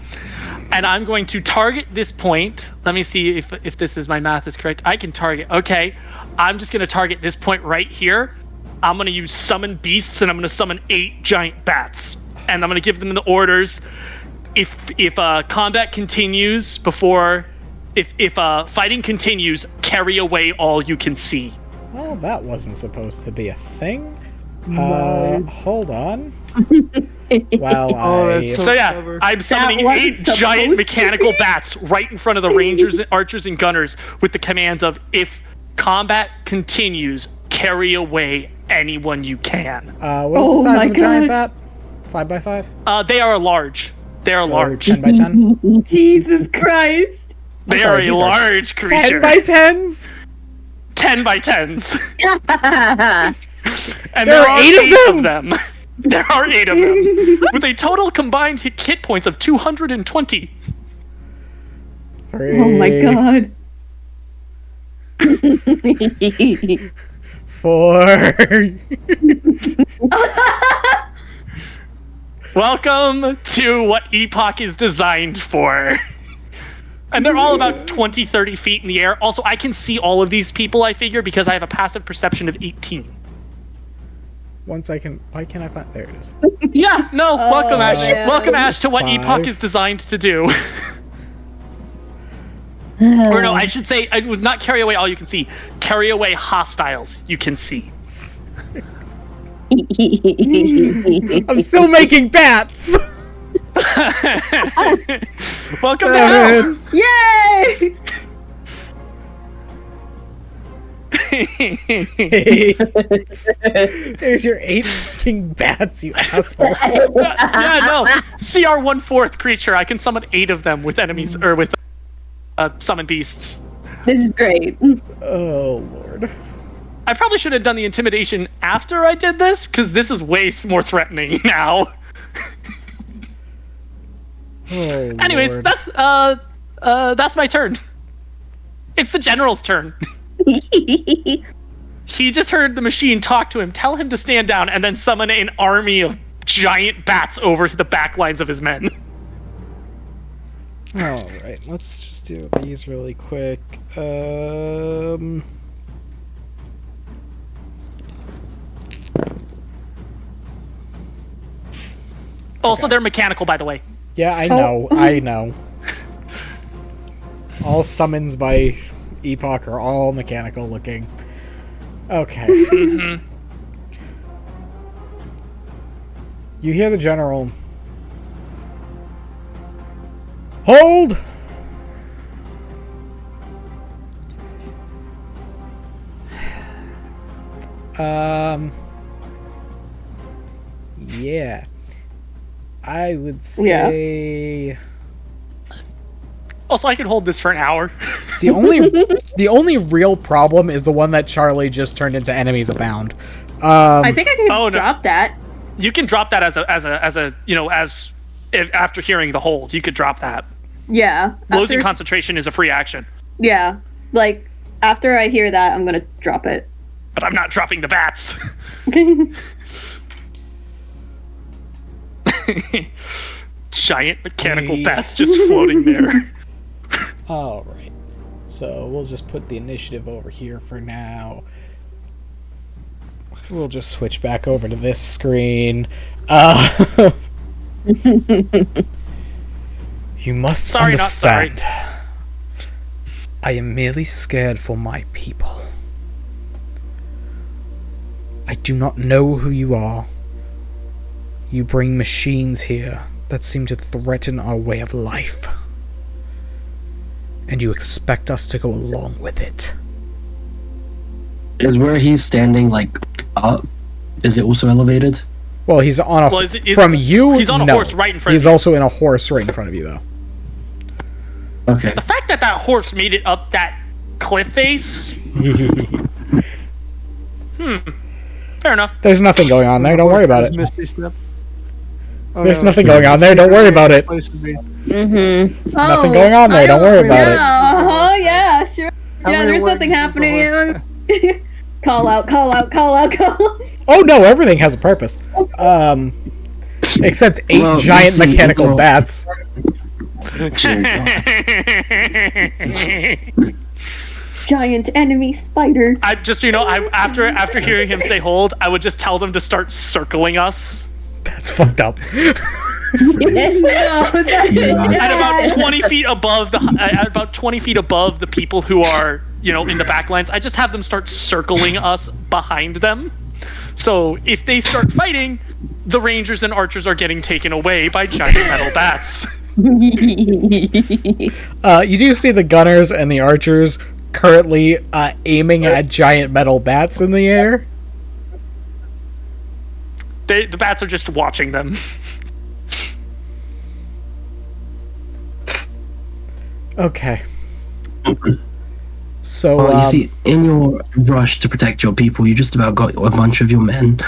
And I'm going to target this point. Let me see if this is my math is correct. I can target. Okay, I'm just gonna target this point right here. I'm gonna use summon beasts, and I'm gonna summon 8 giant bats, and I'm gonna give them the orders. If combat continues before. If fighting continues, carry away all you can see. Well, that wasn't supposed to be a thing. Hold on. Well, that's So yeah, clever. I'm summoning wasn't 8 supposed giant to mechanical bats right in front of the rangers, archers, and gunners with the commands of, if combat continues, carry away anyone you can. What is the size of a giant bat? 5 by 5? They are large. They are So large. 10 by 10? Jesus Christ. They sorry, are a these are large creature. 10 by 10s? 10 by 10s. And There there are are 8 of 8 of them. There are 8 of them. With a total combined hit points of 220. 3. Oh my god. 4. Welcome to what Epoch is designed for. And they're all about 20, 30 feet in the air. Also, I can see all of these people, I figure, because I have a passive perception of 18. Once I can... Why can't I find... There it is. Yeah, no, welcome, Ash. man. Welcome, Ash, to what 5. Epoch is designed to do. Or no, I should say, I would not carry away all you can see. Carry away hostiles you can see. I'm still making bats. Welcome to hell. Yay! There's your 8 fucking bats, you asshole. Yeah, no. CR 1/4 creature. I can summon 8 of them with enemies, or with summon beasts. This is great. Oh, Lord. I probably should have done the intimidation after I did this, because this is way more threatening now. Oh, Anyways, Lord. that's my turn. It's the general's turn. He just heard the machine talk to him, tell him to stand down, and then summon an army of giant bats over the back lines of his men. Alright, let's just do these really quick. Also, they're mechanical, by the way. Yeah, I know. All summons by Epoch are all mechanical looking. Okay. You hear the general. Hold! Yeah. I would say... Also, I could hold this for an hour. The only real problem is the one that Charlie just turned into enemies abound. I think I can Oh, no. drop that. You can drop that as a after hearing the hold, you could drop that. Yeah. Losing after- concentration is a free action, Yeah. Like, after I hear that, I'm gonna drop it. but I'm not dropping the bats. Giant mechanical bats just floating there. Alright. So we'll just put the initiative over here for now. We'll just switch back over to this screen. You must Sorry, not sorry. understand. I am merely scared for my people. I do not know who you are. You bring machines here that seem to threaten our way of life. And you expect us to go along with it. Is where he's standing, like, up? Is it also elevated? Well, he's on a... Well, is- from you, he's on a no. horse right in front of He's you. also in a horse right in front of you, though. Okay. The fact that that horse made it up that cliff face. Fair enough. There's nothing going on there, don't worry about it. Misty Step. Oh, There's no. nothing going on there, don't worry about it. Place would be. Mm-hmm. There's nothing going on there, don't worry about it. Oh, yeah, sure. How Yeah, many there's legs something does the happening. horse Call out, call out, call out, call out. Oh no, everything has a purpose. Except 8 Well, giant you see, mechanical well- bats. Giant enemy spider. I just, after hearing him say hold, I would just tell them to start circling us That's fucked up. No, that's at about 20 feet above the people who are, in the back lines. I just have them start circling us behind them. So if they start fighting, the rangers and archers are getting taken away by giant metal bats. You do see the gunners and the archers currently aiming at giant metal bats in the air. The bats are just watching them. Okay. So, Well, you see, in your rush to protect your people, you just about got a bunch of your men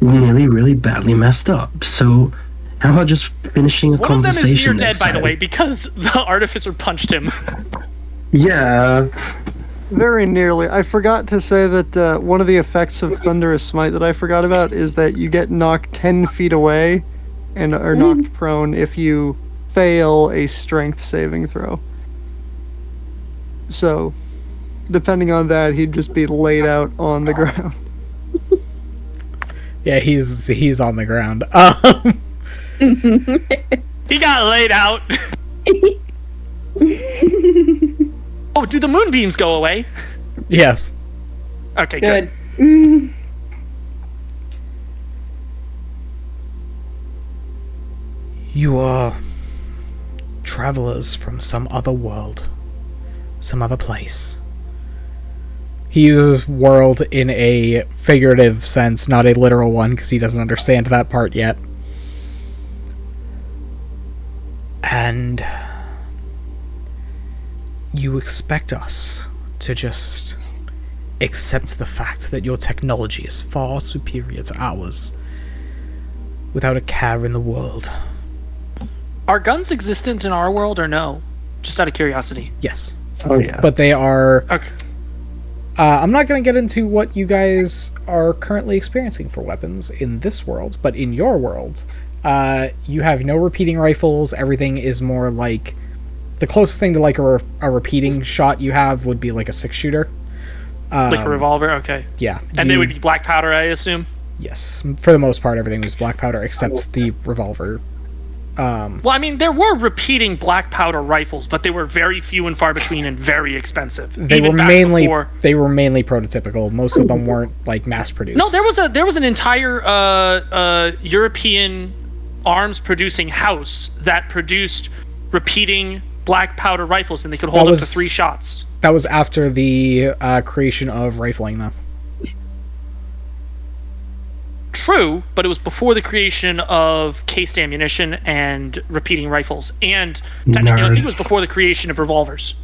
really, really badly messed up. So, how about just finishing a One of them is near conversation dead, next by the time? way, because the artificer punched him. Yeah. Very nearly. I forgot to say that one of the effects of Thunderous Smite that I forgot about is that you get knocked 10 feet away and are knocked prone if you fail a strength saving throw. So, depending on that, he'd just be laid out on the ground. yeah, he's on the ground. He got laid out. Oh, do the moonbeams go away? Yes. Okay, good. You are travelers from some other world, some other place. He uses world in a figurative sense, not a literal one, because he doesn't understand that part yet. And you expect us to just accept the fact that your technology is far superior to ours without a care in the world. Are guns existent in our world or no? Just out of curiosity. Yes. Oh yeah. But they are... Okay. I'm not going to get into what you guys are currently experiencing for weapons in this world, but in your world, you have no repeating rifles. Everything is more like... The closest thing to like a repeating shot you have would be like a 6-shooter. Like a revolver? Okay. Yeah. And they would be black powder, I assume? Yes. For the most part, everything was black powder except the revolver. Well, I mean, there were repeating black powder rifles, but they were very few and far between and very expensive. They Even were back mainly before... they were mainly prototypical. Most of them weren't like mass produced. No, there was an entire European arms producing house that produced repeating black powder rifles, and they could hold up to 3 shots. That was after the creation of rifling, though. True, but it was before the creation of cased ammunition and repeating rifles, and technically, I think it was before the creation of revolvers.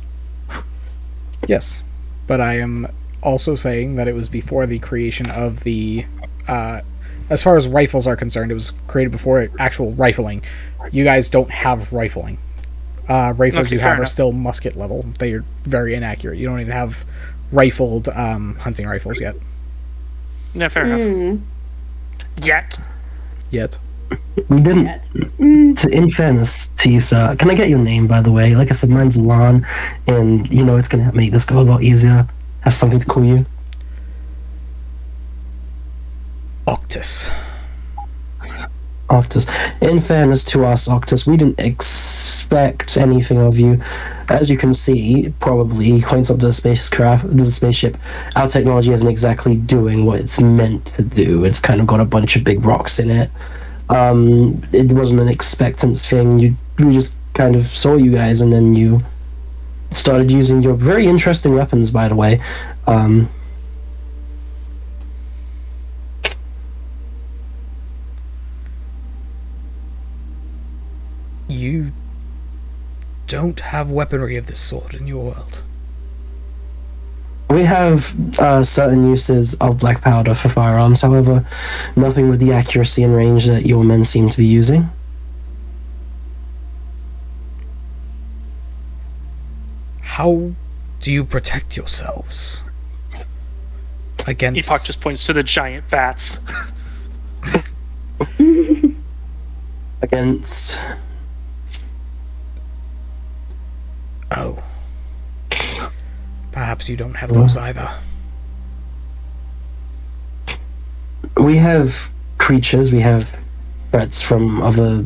Yes, but I am also saying that it was before the creation of the... as far as rifles are concerned, it was created before actual rifling. You guys don't have rifling. Rifles Okay, you have fair are still musket level. They are very inaccurate. You don't even have rifled hunting rifles yet. Yeah, fair enough. Yet. We didn't. In fairness to you, sir, can I get your name, by the way? Like I said, mine's Lon, and you know it's gonna make this go a lot easier. Have something to call you. Octus. Octus. In fairness to us, Octus, we didn't expect anything of you. As you can see, probably, he points up to the spaceship. Our technology isn't exactly doing what it's meant to do. It's kind of got a bunch of big rocks in it. It wasn't an expectance thing. We just kind of saw you guys, and then you started using your very interesting weapons, by the way. You don't have weaponry of this sort in your world. We have certain uses of black powder for firearms, however, nothing with the accuracy and range that your men seem to be using. How do you protect yourselves against... Epoch just points to the giant bats. Against... Oh. Perhaps you don't have those either. We have creatures, we have threats from other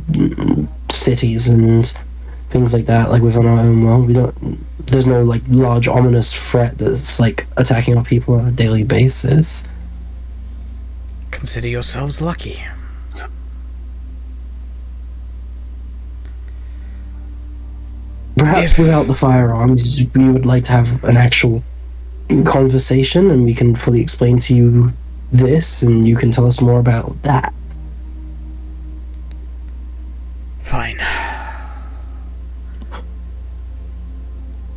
cities and things like that, like within our own world. There's no like large ominous threat that's like attacking our people on a daily basis. Consider yourselves lucky. Perhaps without the firearms, we would like to have an actual conversation, and we can fully explain to you this, and you can tell us more about that. Fine.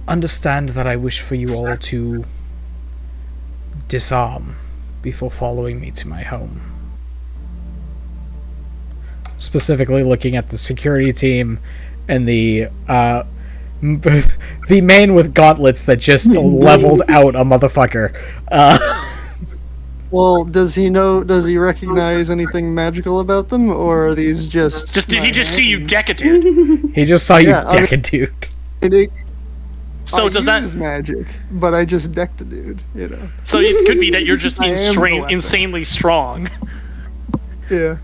Understand that I wish for you all to disarm before following me to my home. Specifically looking at the security team and the man with gauntlets that just leveled out a motherfucker. Well, does he recognize anything magical about them, or are these just... Did he just see you deck a dude? He just saw you deck a dude. So does that... use magic, but I just decked a dude, you know. So it could be that you're just insanely strong. Yeah.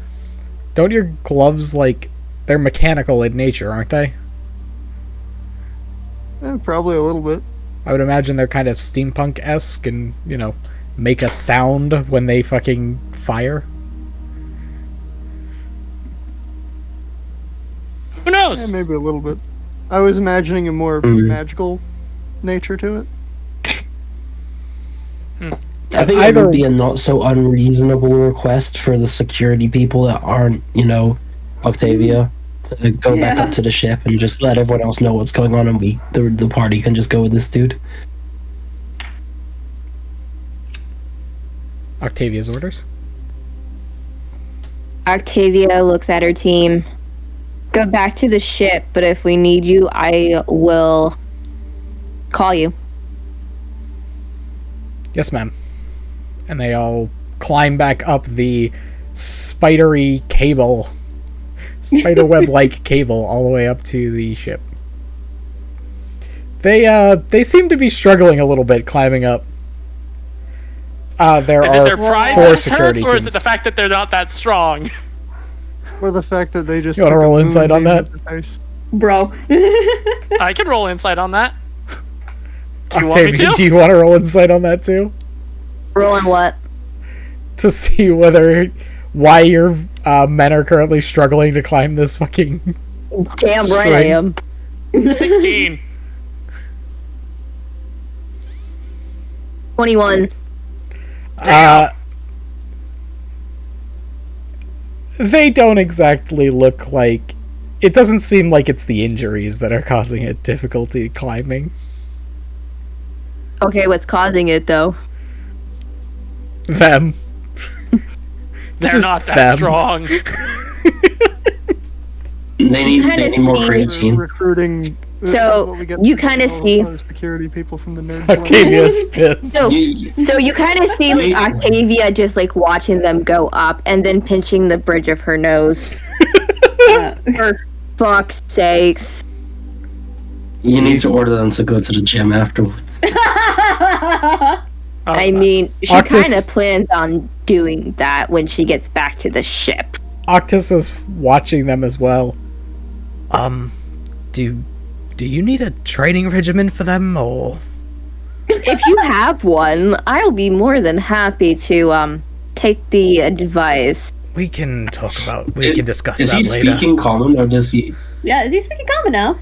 Don't your gloves, like, they're mechanical in nature, aren't they? Probably a little bit. I would imagine they're kind of steampunk-esque and, make a sound when they fucking fire. Who knows? Yeah, maybe a little bit. I was imagining a more magical nature to it. I think it would be a not so unreasonable request for the security people that aren't, Octavia, to go back up to the ship and just let everyone else know what's going on, and the party can just go with this dude. Octavia's orders. Octavia looks at her team. Go back to the ship, but if we need you, I will call you. Yes, ma'am. And they all climb back up the spiderweb-like cable all the way up to the ship. They seem to be struggling a little bit climbing up. There are pride 4 that security hurts, or is it teams. the fact that they're not that strong? Or the fact that they just. You wanna took a roll insight on moonbeam that? at the face. Bro. I can roll insight on that. Do you want me Octavia, to? do you want to roll insight on that too? Rolling what? To see why your men are currently struggling to climb this fucking Damn right I am. 16. 21. They don't exactly look like... It doesn't seem like it's the injuries that are causing it difficulty climbing. Okay, what's causing it though? Them. They're Just not that them. strong. They need more see- creatine. Recruiting. So, what we get you from kinda all see- our security people from the nerd. Octavia's pissed. So You- you kind of see like Octavia just like watching them go up and then pinching the bridge of her nose. For fuck's sakes. You need to order them to go to the gym afterwards. I mean, she Octus- kind of plans on doing that when she gets back to the ship. Octus is watching them as well. Do you need a training regimen for them, or... If you have one, I'll be more than happy to take the advice. We can discuss Is that he later. speaking common, or does he? Yeah, is he speaking common now?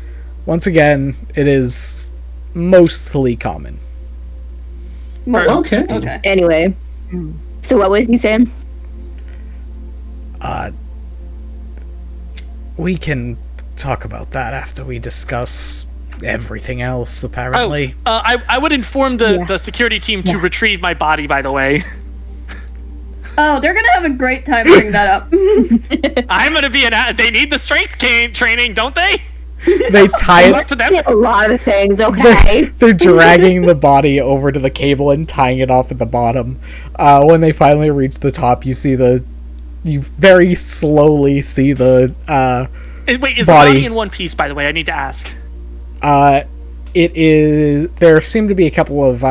Once again, it is mostly common. Okay. Okay. Anyway, so what was he saying? We can talk about that after we discuss everything else, apparently. I would inform the security team to retrieve my body, by the way. Oh, they're gonna have a great time bringing that up. I'm gonna be they need the strength training, don't they? They tie Up it... to them. A lot of things, okay? They're dragging the body over to the cable and tying it off at the bottom. When they finally reach the top, you very slowly see the Wait, is body. the body in one piece, by the way? I need to ask. It is... There seem to be a couple of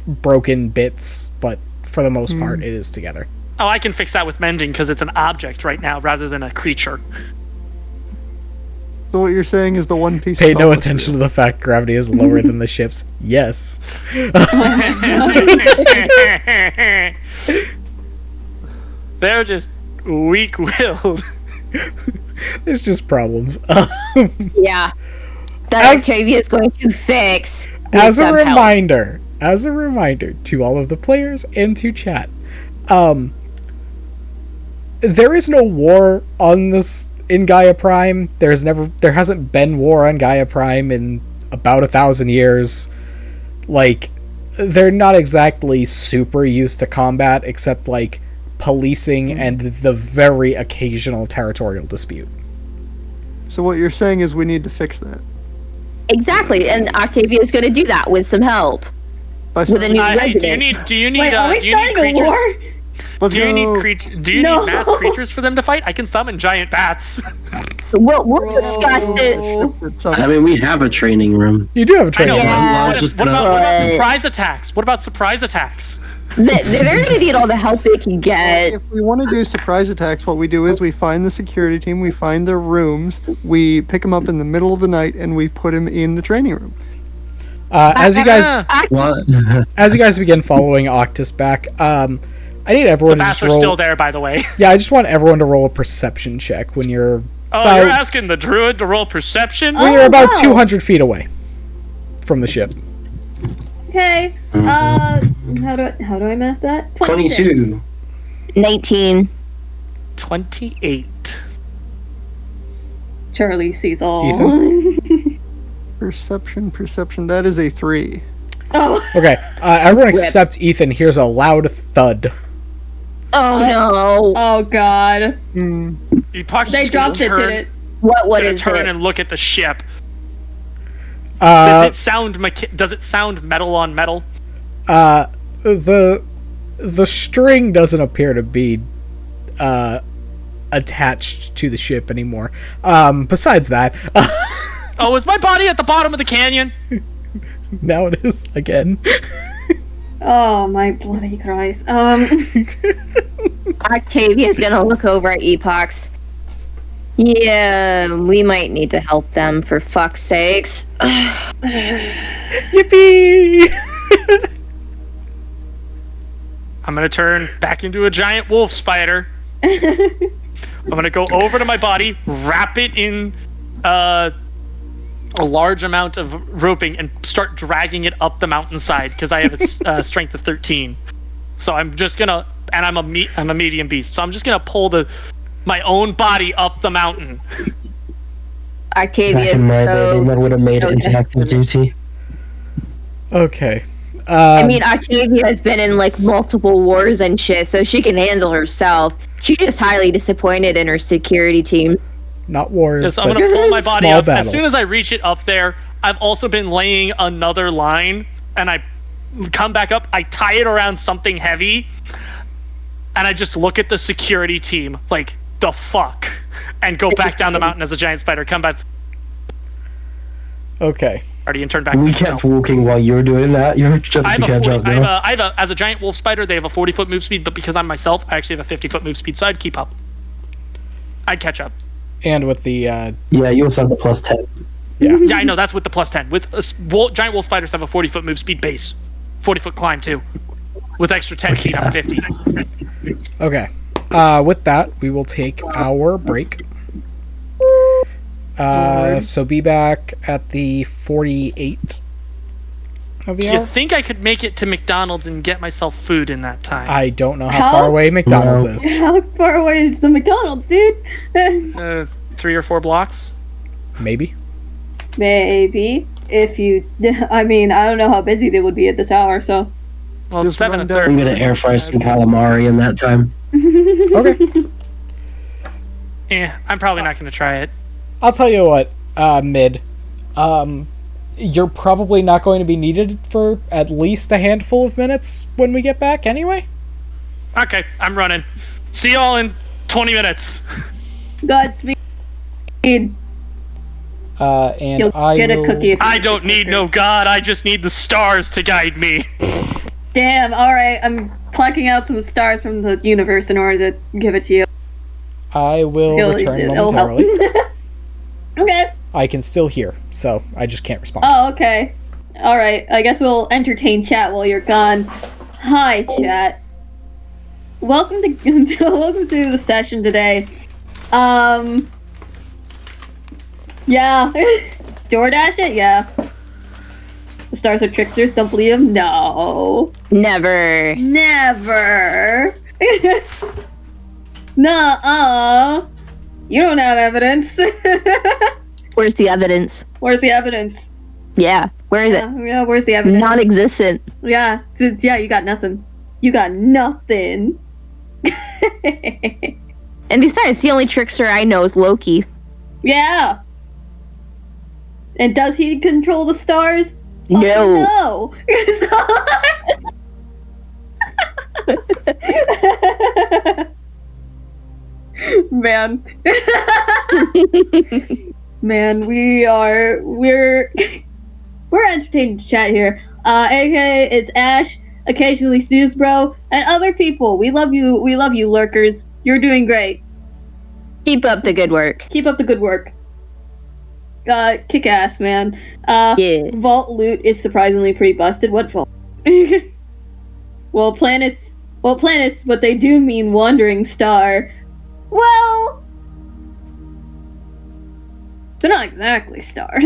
broken bits, but for the most part, it is together. Oh, I can fix that with mending because it's an object right now rather than a creature. So what you're saying is the one piece. Pay is no almost attention to the fact gravity is lower than the ship's. Yes. They're just weak-willed. There's just problems. Yeah. That As- Octavia is going to fix. with As a some help. reminder to all of the players and to chat, there is no war on this in Gaia Prime. There hasn't been war on Gaia Prime in about 1,000 years. Like, they're not exactly super used to combat, except like policing and the very occasional territorial dispute. So what you're saying is we need to fix that. Exactly, and Octavia is going to do that with some help. By With a new Hey, do you resident. need Wait, are we do you need starting a creatures? war? Let's Do you go. need No. mass creatures for them to fight? I can summon giant bats. So we'll discuss it. It's, I mean, we have a training room. You do have a I training. know. room. Yeah. What about surprise attacks? What about surprise attacks? They're going to need all the help they can get. If we want to do surprise attacks, what we do is we find the security team, we find their rooms, we pick them up in the middle of the night, and we put them in the training room. As you guys What? as you guys begin following Octus back, I need everyone to just Bats are roll. still there, by the way. Yeah, I just want everyone to roll a perception check when you're Oh, you're asking the druid to roll perception? when you're about wow. 200 feet away from the ship. Okay. How do I math that? 26. 22. 19. 28. Charlie sees all. Ethan? Perception. That is a 3. Oh. Okay, everyone except Ethan hears a loud thud. Oh no. Oh God. Epoch's They just gonna dropped it, turn, did it? What gonna is turn it? and look at the ship. Uh, Does it sound metal on metal? the string doesn't appear to be attached to the ship anymore. Besides that, Oh, is my body at the bottom of the canyon? now it is again. Oh my bloody Christ. Octavia's gonna look over at Epox. Yeah, we might need to help them, for fuck's sakes. Yippee! I'm gonna turn back into a giant wolf spider. I'm gonna go over to my body, wrap it in a large amount of roping, and start dragging it up the mountainside because I have a strength of 13. So I'm just gonna, and I'm a medium beast, so I'm just gonna pull my own body up the mountain. Back Octavia's in my day, so... they never would have made it into Okay. active duty. Okay. I mean, Octavia has been in, like, multiple wars and shit, so she can handle herself. She's just highly disappointed in her security team. not wars. So I'm but gonna pull my body small up. battles. As soon as I reach it up there, I've also been laying another line, and I come back up. I tie it around something heavy, and I just look at the security team like, the fuck, and go back down the mountain as a giant spider. Come back. Okay. Already and turn back. We to kept myself. walking while you were doing that. You're just I to have, catch up now. as a giant wolf spider, they have a 40-foot move speed, but because I'm myself, I actually have a 50-foot move speed, so I'd keep up. I'd catch up. And with the Yeah, you also have the plus 10. Yeah, I know, that's with the plus 10. With giant wolf spiders have a 40-foot move speed base. 40-foot climb, too. With extra 10 feet, I'm 50. Okay. With that, we will take our break. So be back at the 48 of the Do you hour. think I could make it to McDonald's and get myself food in that time? I don't know how How? far away McDonald's No. is. How far away is the McDonald's, dude? 3 or 4 blocks? Maybe. Maybe. If you... I mean, I don't know how busy they would be at this hour, so... Well, it's Just 7 run and down. 30. I'm gonna air fry some calamari in that time. Okay. I'm probably not going to try it. I'll tell you what, Mid. You're probably not going to be needed for at least a handful of minutes when we get back anyway. Okay, I'm running. See y'all in 20 minutes. Godspeed. And You'll I get a will... cookie if you I don't need no god, I just need the stars to guide me. Damn, alright, I'm plucking out some stars from the universe in order to give it to you. I will return It'll help. momentarily. Okay. I can still hear, so I just can't respond. Oh, okay. Alright, I guess we'll entertain chat while you're gone. Hi, chat. Welcome to welcome to the session today. Yeah. DoorDash it? Yeah. The stars are tricksters, don't believe them? No. Never. Never. Nuh-uh. You don't have evidence. Where's the evidence? Where's the evidence? Yeah, where is it? Yeah, where's the evidence? Non-existent. Yeah, yeah, you got nothing. You got nothing. And besides, the only trickster I know is Loki. Yeah. And does he control the stars? No. No. Man. Man, we're entertaining to chat here. AKA it's Ash, occasionally Suze Bro, and other people. We love you lurkers. You're doing great. Keep up the good work. Keep up the good work. kick-ass, man. Yeah. Vault loot is surprisingly pretty busted. What vault? Well, planets, but they do mean wandering star. Well, they're not exactly stars.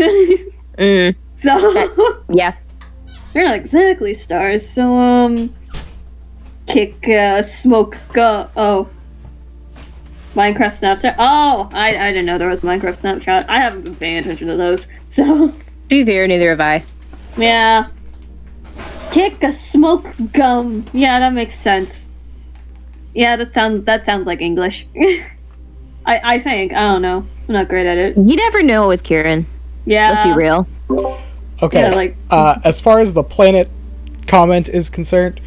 So, Yeah. they're not exactly stars. So, kick, smoke, go. Oh. Minecraft Snapchat. Oh, I didn't know there was Minecraft Snapchat. I haven't been paying attention to those. So, To be fair, neither have I. yeah. Kick a smoke gum. Yeah, that makes sense. Yeah, that sounds like English. I think. I don't know. I'm not great at it. You never know with Kieran. Yeah. Let's be real. Okay. Yeah, like- As far as the planet comment is concerned,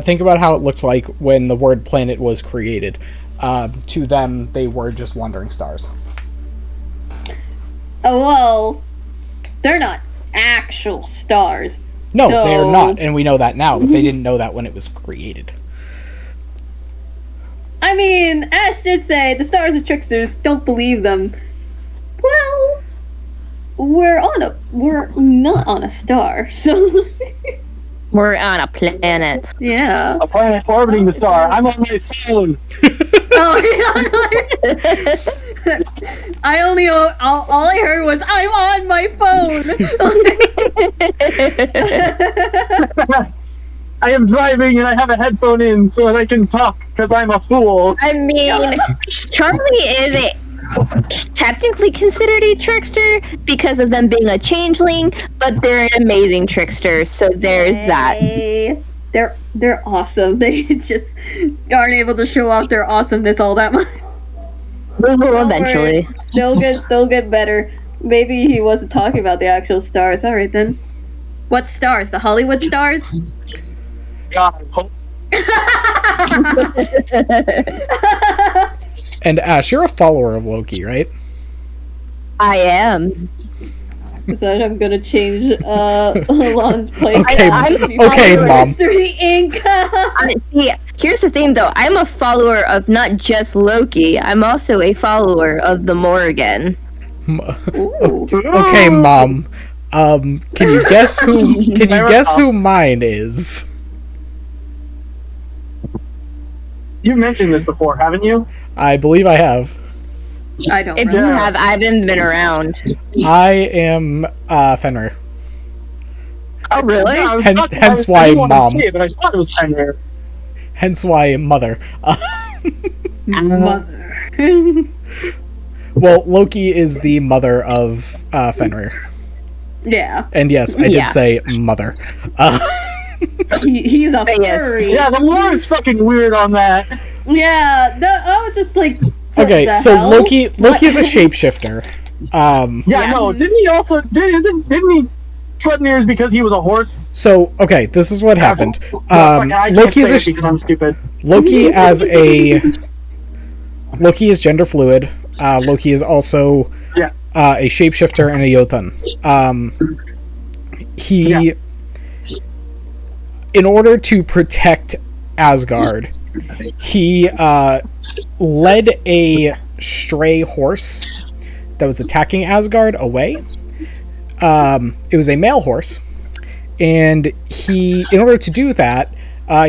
think about how it looked like when the word planet was created. To them, they were just wandering stars. Oh, well, they're not actual stars. No, So- they're not, and we know that now, but they didn't know that when it was created. I mean, Ash did say the stars are tricksters. Don't believe them. Well, we're not on a star, so We're on a planet. yeah. A planet orbiting the star. I'm on my phone. Oh, yeah. All I heard was I'm on my phone. I am driving and I have a headphone in so that I can talk because I'm a fool. I mean, Charlie is technically considered a trickster because of them being a changeling, but they're an amazing trickster, so there's that. Hey, they're awesome. They just aren't able to show off their awesomeness all that much. Well, eventually. They'll get better. Maybe he wasn't talking about the actual stars. All right then. What stars? The Hollywood stars? God, And Ash, you're a follower of Loki, right? I am. So I'm gonna change Alon's place. Okay, okay, Mom. History Inc. See, here's the thing though. I'm a follower of not just Loki, I'm also a follower of the Morrigan. Ooh. Okay, Mom. Can you guess who? Can you guess who mine is? you've mentioned this before, haven't you? I believe I have. I don't If you remember. have, I haven't been around. I am Fenrir. Oh, really? Yeah, I was Hen- not- hence I why didn't want to Mom. say it, but I thought it was Fenrir. Hence why mother. Mother. Well, Loki is the mother of Fenrir. Yeah. And yes, I did Yeah. say mother. He's a But yes. furry. Yeah, the lore is fucking weird on that. Yeah, I was just like, what Okay, the so hell? Loki is a What? shapeshifter. Yeah, no, didn't he also didn't he sweat ears because he was a horse? So okay, this is what happened. I can't Loki is say a it because I'm stupid. Loki is gender fluid. Loki is also Yeah. a shapeshifter and a Jotun. He, in order to protect Asgard, he led a stray horse that was attacking Asgard away. It was a male horse, and in order to do that,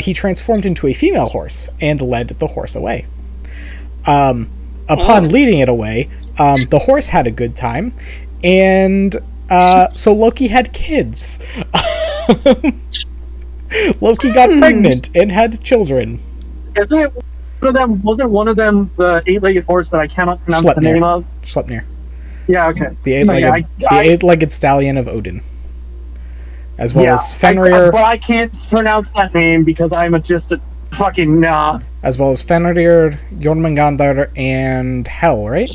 he transformed into a female horse and led the horse away. Upon leading it away, the horse had a good time, and so Loki had kids. Loki got pregnant and had children. Isn't it one of them? Wasn't one of them the eight-legged horse that I cannot pronounce the name of? Sleipnir. Yeah, okay. The I- eight-legged stallion of Odin. As well Yeah, as Fenrir, but I can't pronounce that name because I'm just a fucking nah. as well as Fenrir, Jormungandr, and Hel, right?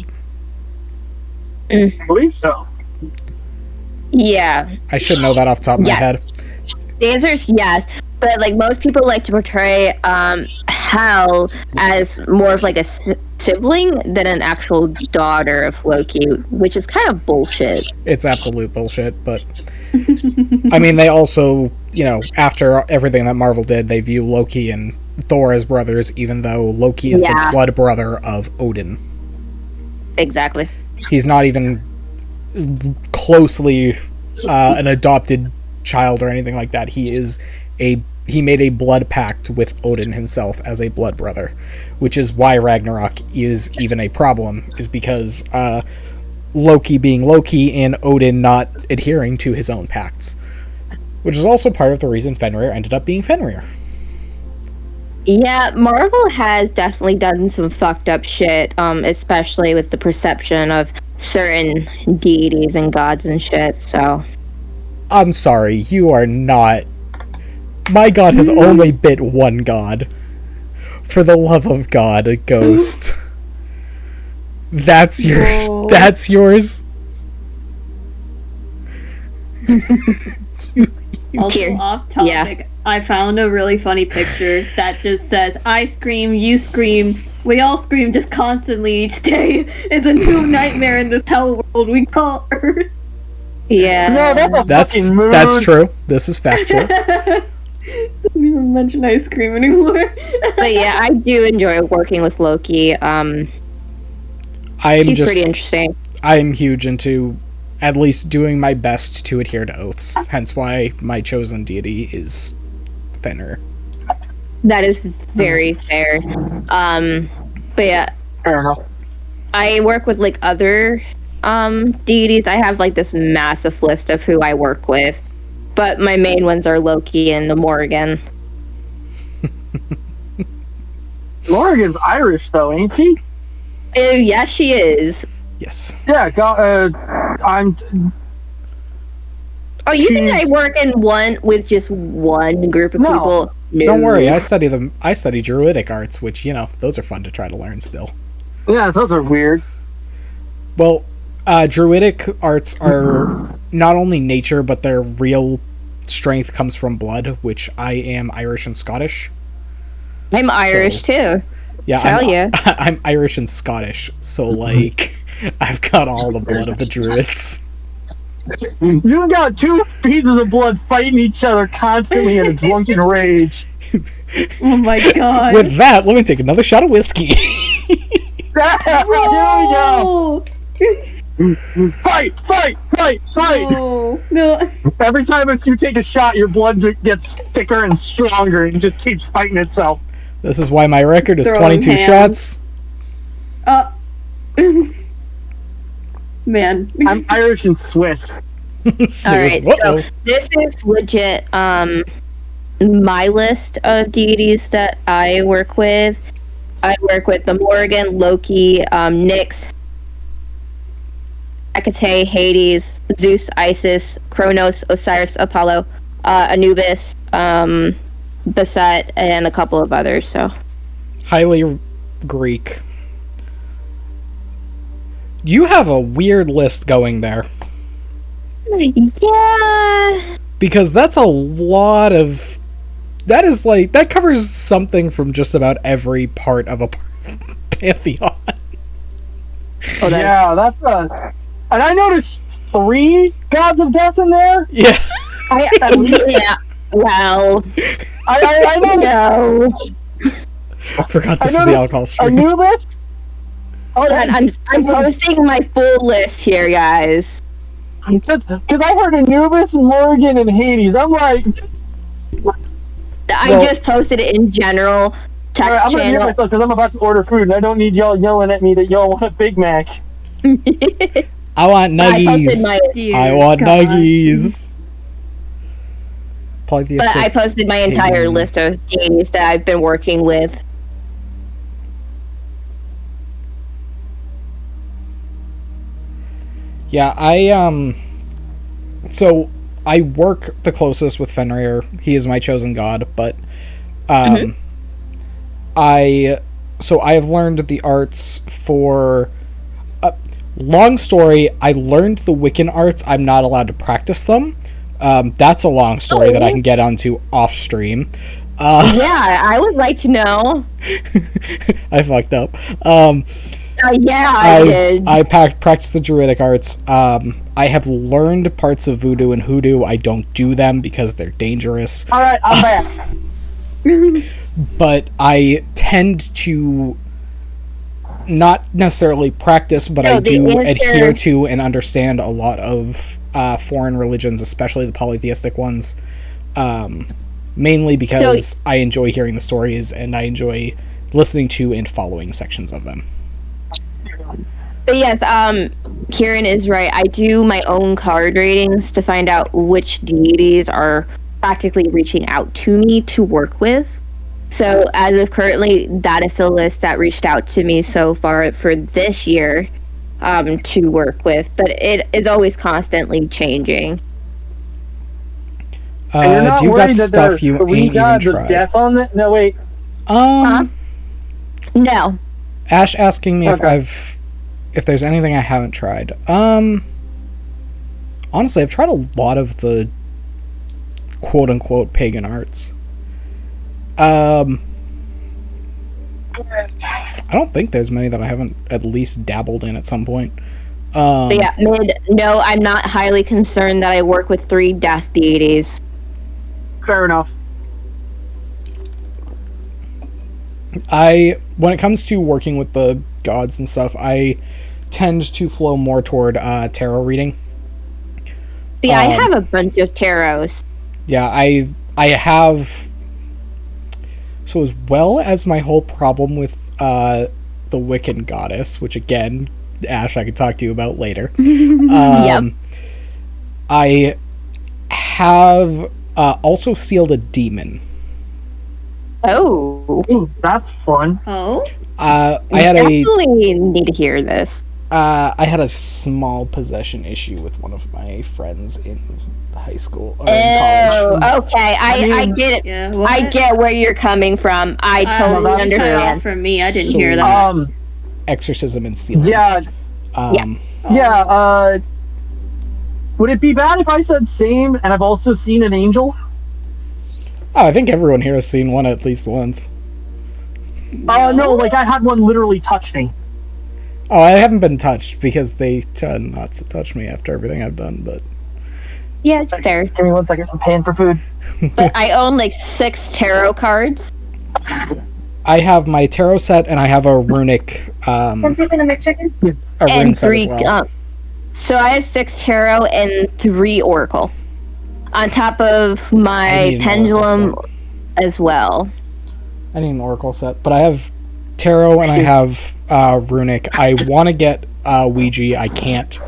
I believe so. Yeah. I should know that off the top of my Yeah. head. The answer is yes, but like most people like to portray Hel as more of like a sibling than an actual daughter of Loki, which is kind of bullshit. It's absolute bullshit, but I mean, they also, after everything that Marvel did, they view Loki and Thor as brothers, even though Loki is the Yeah. blood brother of Odin. Exactly. He's not even closely an adopted child or anything like that. He made a blood pact with Odin himself as a blood brother, which is why Ragnarok is even a problem, is because Loki being Loki and Odin not adhering to his own pacts, which is also part of the reason Fenrir ended up being Fenrir. Yeah, Marvel has definitely done some fucked up shit, especially with the perception of certain deities and gods and shit, so... I'm sorry, you are not... My god has only bit one god. For the love of God, a ghost. That's yours. Whoa. That's yours. Also, Here. off topic, I found a really funny picture that just says, I scream, you scream, we all scream just constantly each day. It's a new nightmare in this hell world we call Earth. Yeah. No, that's a fucking mood. That's true. This is factual. Don't even mention I scream anymore. But yeah, I do enjoy working with Loki. I'm He's just pretty interesting. I'm huge into at least doing my best to adhere to oaths. Hence why my chosen deity is Fenrir. That is very fair. But yeah, Fair enough. I work with like other deities. I have like this massive list of who I work with. But my main ones are Loki and the Morrigan. Morrigan's Irish, though, ain't she? Oh, yeah, she is. Yes. Yeah, I'm... Oh, you think I work with just one group of No. people? No. Don't worry, I study druidic arts, which, those are fun to try to learn still. Yeah, those are weird. Well, druidic arts are not only nature, but their real strength comes from blood, which I am Irish and Scottish. I'm Irish, too. Yeah, Hell yeah. I'm Irish and Scottish, so, like, I've got all the blood of the druids. You got two pieces of blood fighting each other constantly in a drunken rage. Oh my god. With that, let me take another shot of whiskey. Here we go! Fight! Oh, no. Every time if you take a shot, your blood gets thicker and stronger and just keeps fighting itself. This is why my record is Throwing 22 hands. shots. Man. I'm Irish and Swiss. Alright, so this is legit, my list of deities that I work with. I work with the Morrigan, Loki, Nyx, Hecate, Hades, Zeus, Isis, Kronos, Osiris, Apollo, Anubis, Bastet, and a couple of others, so. Highly Greek. You have a weird list going there. Yeah. Because that's a lot of... That covers something from just about every part of a pantheon. Oh, Yeah, that's and I noticed 3 gods of death in there. Yeah. Yeah. Wow. I noticed No. Forgot this is the alcohol stream. Anubis. Hold on, I'm posting my full list here, guys. Because I heard Anubis, Morrigan, and Hades. I'm like, I Well- just posted it in general. Check alright, I'm gonna mute channel. myself because I'm about to order food and I don't need y'all yelling at me that y'all want a Big Mac. I want I posted nuggies. my Dear I want God. nuggies. Polytheistic. But I posted my entire pagan. list of deities that I've been working with. Yeah, so I work the closest with Fenrir. He is my chosen god, but I have learned the arts for long story. I learned the Wiccan arts. I'm not allowed to practice them. That's a long story that I can get onto off stream. Yeah, I would like to know. I fucked up. Yeah, I did. I practice the druidic arts. I have learned parts of voodoo and hoodoo. I don't do them because they're dangerous. Alright, I'm back. But I tend to not necessarily practice, but No, I the do answer- adhere to and understand a lot of foreign religions, especially the polytheistic ones. Mainly because I enjoy hearing the stories and I enjoy listening to and following sections of them. But yes, Kieran is right. I do my own card ratings to find out which deities are practically reaching out to me to work with. So as of currently, that is the list that reached out to me so far for this year to work with. But it is always constantly changing. And you're not do you got worried that stuff there's you ain't three even gods of tried? death on it? No, wait. No. Ash asking me Okay. if there's anything I haven't tried. Honestly, I've tried a lot of the quote unquote pagan arts. I don't think there's many that I haven't at least dabbled in at some point. But yeah, no, I'm not highly concerned that I work with 3 death deities. Fair enough. When it comes to working with the gods and stuff, I tend to flow more toward tarot reading. See, I have a bunch of tarots. Yeah, I have. So as well as my whole problem with the Wiccan goddess, which again, Ash, I could talk to you about later. Yep. I have also sealed a demon. Oh. Ooh, that's fun. Oh? I I had a definitely need to hear this. I had a small possession issue with one of my friends in high school or in college. Oh, okay. I get it. Yeah, what? I get where you're coming from. I totally that's Cut off understand. from me. I didn't So- hear that. Exorcism and sealing. Yeah, Yeah. would it be bad if I said same and I've also seen an angel? Oh, I think everyone here has seen one at least once. No, like I had one literally touch me. Oh, I haven't been touched because they tried not to touch me after everything I've done, but Yeah, it's fair. Give me 1 second, I'm paying for food. But I own like 6 tarot cards. I have my tarot set and I have a runic a rune And set 3 as well. so I have 6 tarot and 3 oracle. On top of I my need an pendulum oracle as well. I need an oracle set, but I have tarot and I have runic. I want to get Ouija. I can't.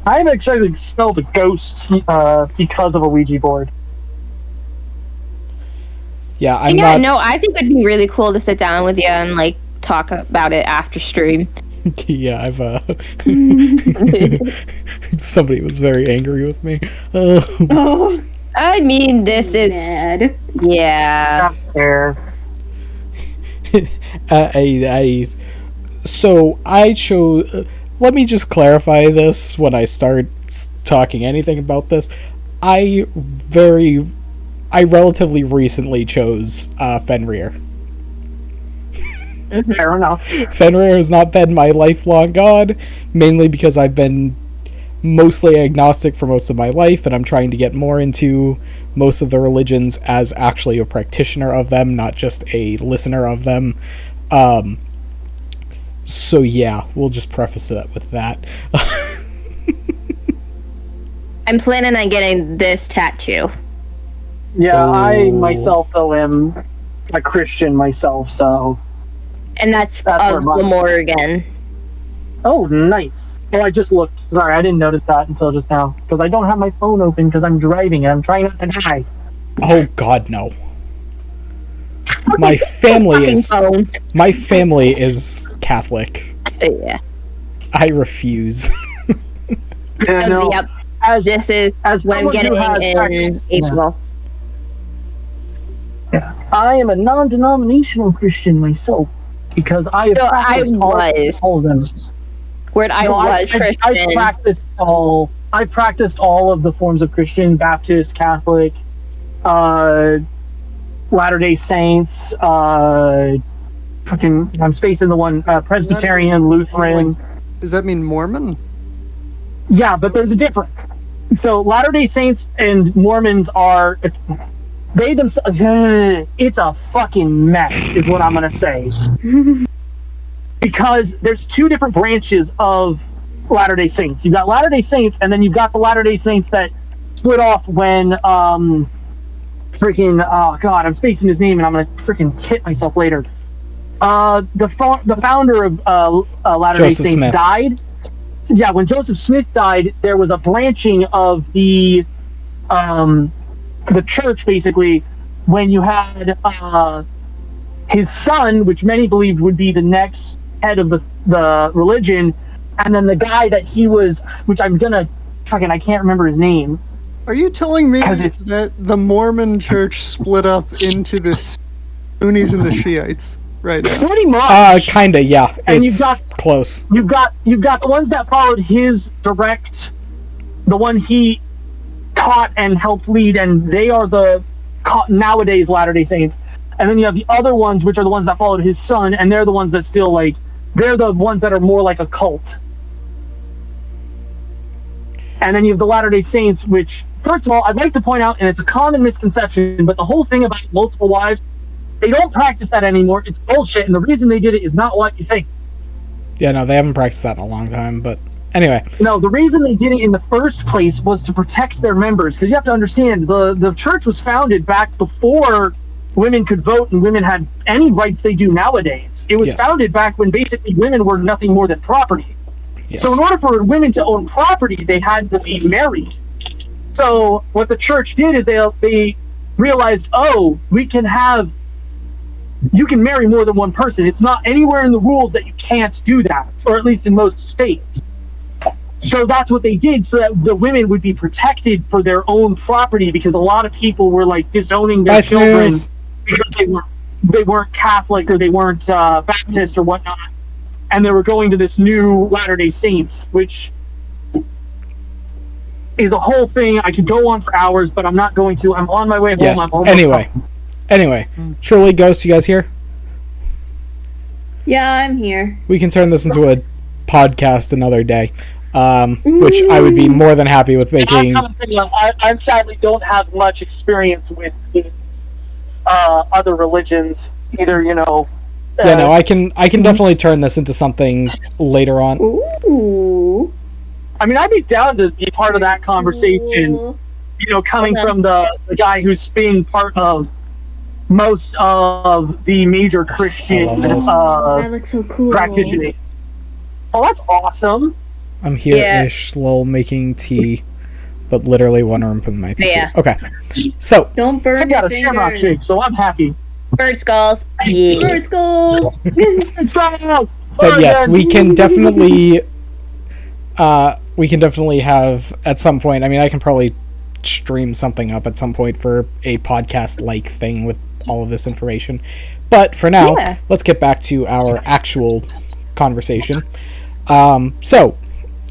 I've actually expelled a ghost because of a Ouija board. Yeah, I'm Yeah, not. no, I think it'd be really cool to sit down with you and like talk about it after stream. Yeah, I've somebody was very angry with me. Oh, I mean, this is mad. yeah. That's fair. So I chose. Let me just clarify this when I start talking anything about this. I relatively recently chose Fenrir. Fair enough. Fenrir has not been my lifelong god, mainly because I've been mostly agnostic for most of my life, and I'm trying to get more into most of the religions as actually a practitioner of them, not just a listener of them. So yeah, we'll just preface that with that. I'm planning on getting this tattoo. Yeah, I Oh. myself though am a Christian myself, so. And that's That's of where the mine- Morrigan. Oh, nice. Oh, I just looked. Sorry, I didn't notice that until just now because I don't have my phone open because I'm driving and I'm trying not to die. Oh god, no. My family Fucking is phone. Catholic. Yeah. I refuse. Yeah, So, no. yep. As This is as what I'm someone who getting has in April. I am a non-denominational Christian myself because I have So I practiced was. all of them. Where I No, was I Christian. practiced all. I practiced all of the forms of Christian: Baptist, Catholic, Latter-day Saints. Fucking, I'm spacing the one. Presbyterian, Lutheran. Does that mean Mormon? Yeah, but there's a difference. So Latter-day Saints and Mormons are they themselves, it's a fucking mess, is what I'm gonna say. Because there's two different branches of Latter-day Saints. You've got Latter-day Saints, and then you've got the Latter-day Saints that split off when oh god, I'm spacing his name, and I'm gonna freaking hit myself later. The founder of Latter-day Joseph Saints Smith died. Yeah, when Joseph Smith died, there was a branching of the church, basically, when you had his son, which many believed would be the next head of the religion, and then the guy that he was, which I'm gonna I can't remember his name. Are you telling me that the Mormon church split up into the Sunnis and the Shiites right now? Pretty much. Kinda, yeah. And It's close. You've got the ones that followed his direct, the one he taught and helped lead, and they are the nowadays Latter-day Saints. And then you have the other ones, which are the ones that followed his son, and they're the ones that still, like, they're the ones that are more like a cult. And then you have the Latter-day Saints, which, first of all, I'd like to point out, and it's a common misconception, but the whole thing about multiple wives, they don't practice that anymore. It's bullshit, and the reason they did it is not what you think. Yeah, no, they haven't practiced that in a long time, but anyway. No, the reason they did it in the first place was to protect their members, because you have to understand, the church was founded back before women could vote and women had any rights they do nowadays. It was founded back when basically women were nothing more than property. Yes. So in order for women to own property, they had to be married. So what the church did is they realized, oh, you can marry more than one person. It's not anywhere in the rules that you can't do that, or at least in most states. So that's what they did, so that the women would be protected for their own property, because a lot of people were like disowning their children because they weren't Catholic or they weren't Baptist or whatnot, and they were going to this new Latter-day Saints, which is a whole thing. I could go on for hours, but I'm not going to. I'm on my way home. Yes. I'm almost Anyway, Truly, Ghost, you guys here? Yeah, I'm here. We can turn this into a podcast another day, which I would be more than happy with making. I sadly don't have much experience with other religions either. Yeah, no, I can definitely turn this into something later on. Ooh. I mean, I'd be down to be part of that conversation. Coming from the guy who's been part of most of the major Christian that looks so cool. practitioners. Oh, that's awesome. I'm here-ish, lol, making tea, but literally one room from my PC. Yeah. Okay, so don't burn. I got a shamrock shake, so I'm happy. Bird skulls. Yeah. Bird skulls. Bird skulls. But yes, we can definitely have at some point. I mean, I can probably stream something up at some point for a podcast-like thing with all of this information. But for now, let's get back to our actual conversation. So,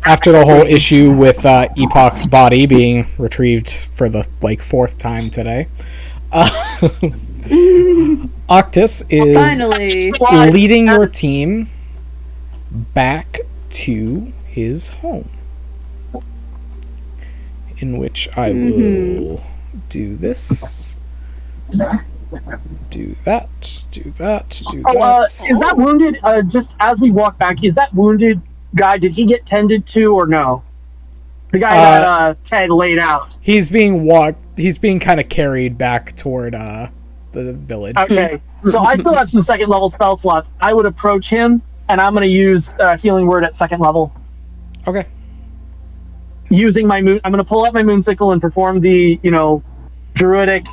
after the whole issue with Epoch's body being retrieved for the fourth time today, Octus is finally leading your team back to his home, in which I will do this, do that, do that, do that. Is that wounded? Just as we walk back, is that wounded guy? Did he get tended to or no? The guy that Ted laid out. He's being kind of carried back toward the village. Okay, so I still have some second level spell slots. I would approach him, and I'm going to use Healing Word at second level. Okay. Using my moon, I'm going to pull out my moonsicle and perform the druidic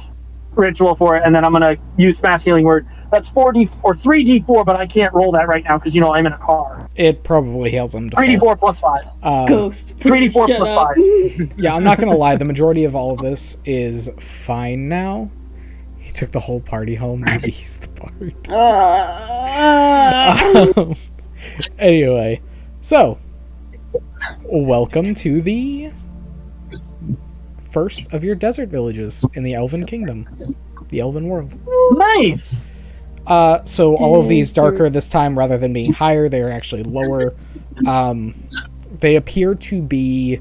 ritual for it, and then I'm going to use Mass Healing Word. That's 4D or 3D4, but I can't roll that right now because I'm in a car. It probably heals him to 3D4 plus 5. Ghost. 3D4 plus 5. Yeah, I'm not gonna lie. The majority of all of this is fine now. He took the whole party home. Maybe he's the party. Anyway, so welcome to the first of your desert villages in the Elven Kingdom, the Elven world. Nice. So all of these darker this time, rather than being higher, they are actually lower. They appear to be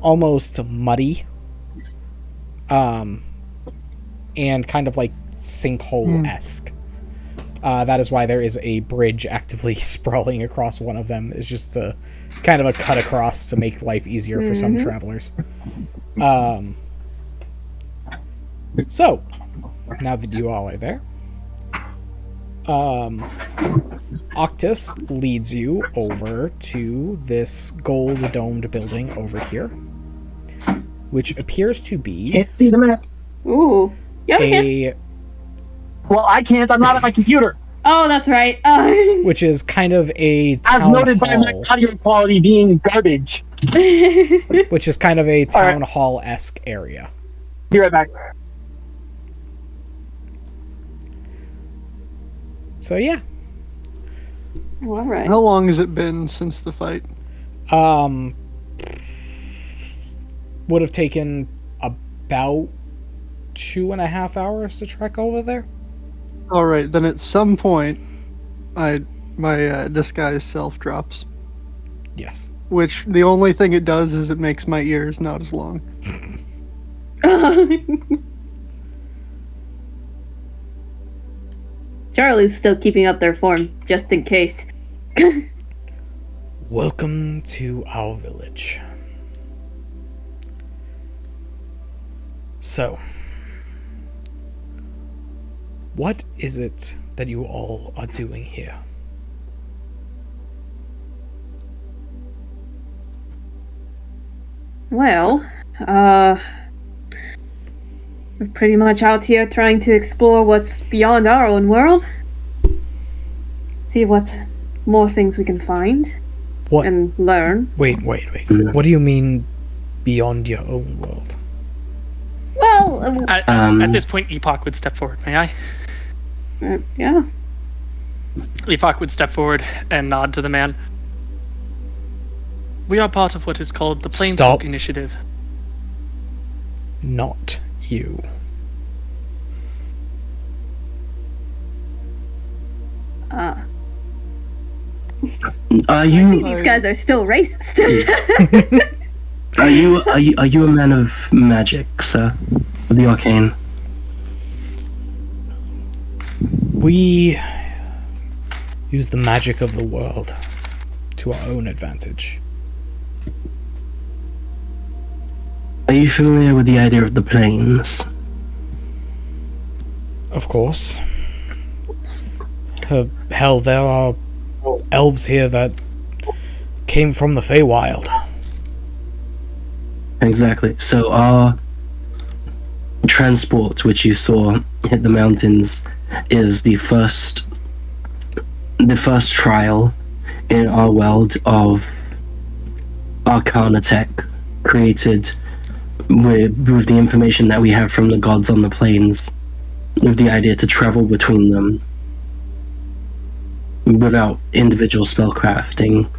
almost muddy. and kind of like sinkhole-esque. That is why there is a bridge actively sprawling across one of them. It's just a kind of a cut across to make life easier for some travelers. So, now that you all are there, Octus leads you over to this gold-domed building over here, which appears to be Can't see the map. Ooh. Yeah, we can. Well, I can't. I'm not at my computer. Oh, that's right. Which is kind of a town As noted by my hall, audio quality being garbage. which is kind of a town hall-esque area. Be right back. So yeah, All right. How long has it been since the fight? would have taken about 2.5 hours to trek over there. All right, then at some point, my disguise self drops. Yes. Which the only thing it does is it makes my ears not as long. Charlie's still keeping up their form, just in case. Welcome to our village. So, what is it that you all are doing here? Well, we're pretty much out here trying to explore what's beyond our own world. See what more things we can find What? and learn. Wait. What do you mean beyond your own world? Well, At this point, Epoch would step forward. May I? yeah. Epoch would step forward and nod to the man. We are part of what is called the Planeswalk Stop. Initiative. Not you. Are I you think these guys are still racist. are you a man of magic, sir? Of the arcane? We use the magic of the world to our own advantage. Are you familiar with the idea of the planes? Of course. Hell, there are elves here that came from the Feywild. Exactly. So our transport, which you saw hit the mountains, is the first trial in our world of arcana tech created with the information that we have from the gods on the plains, with the idea to travel between them without individual casting,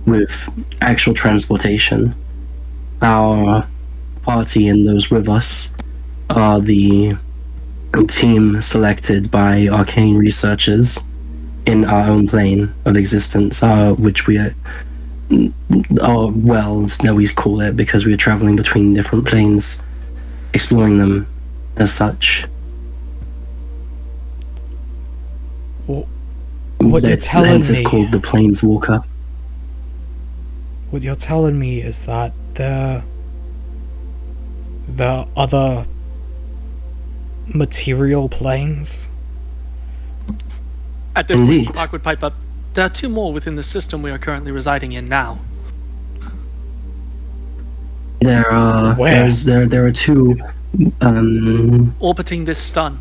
with actual transportation. Our party and those with us are the team selected by arcane researchers in our own plane of existence, which we are, now we call it, because we are traveling between different planes, exploring them as such. What you're telling Hence me... it's called the Planeswalker. What you're telling me is that the other material planes? At this Indeed. point, Epoch would pipe up. There are 2 more within the system we are currently residing in now. There are Where? there are 2 Orbiting this star.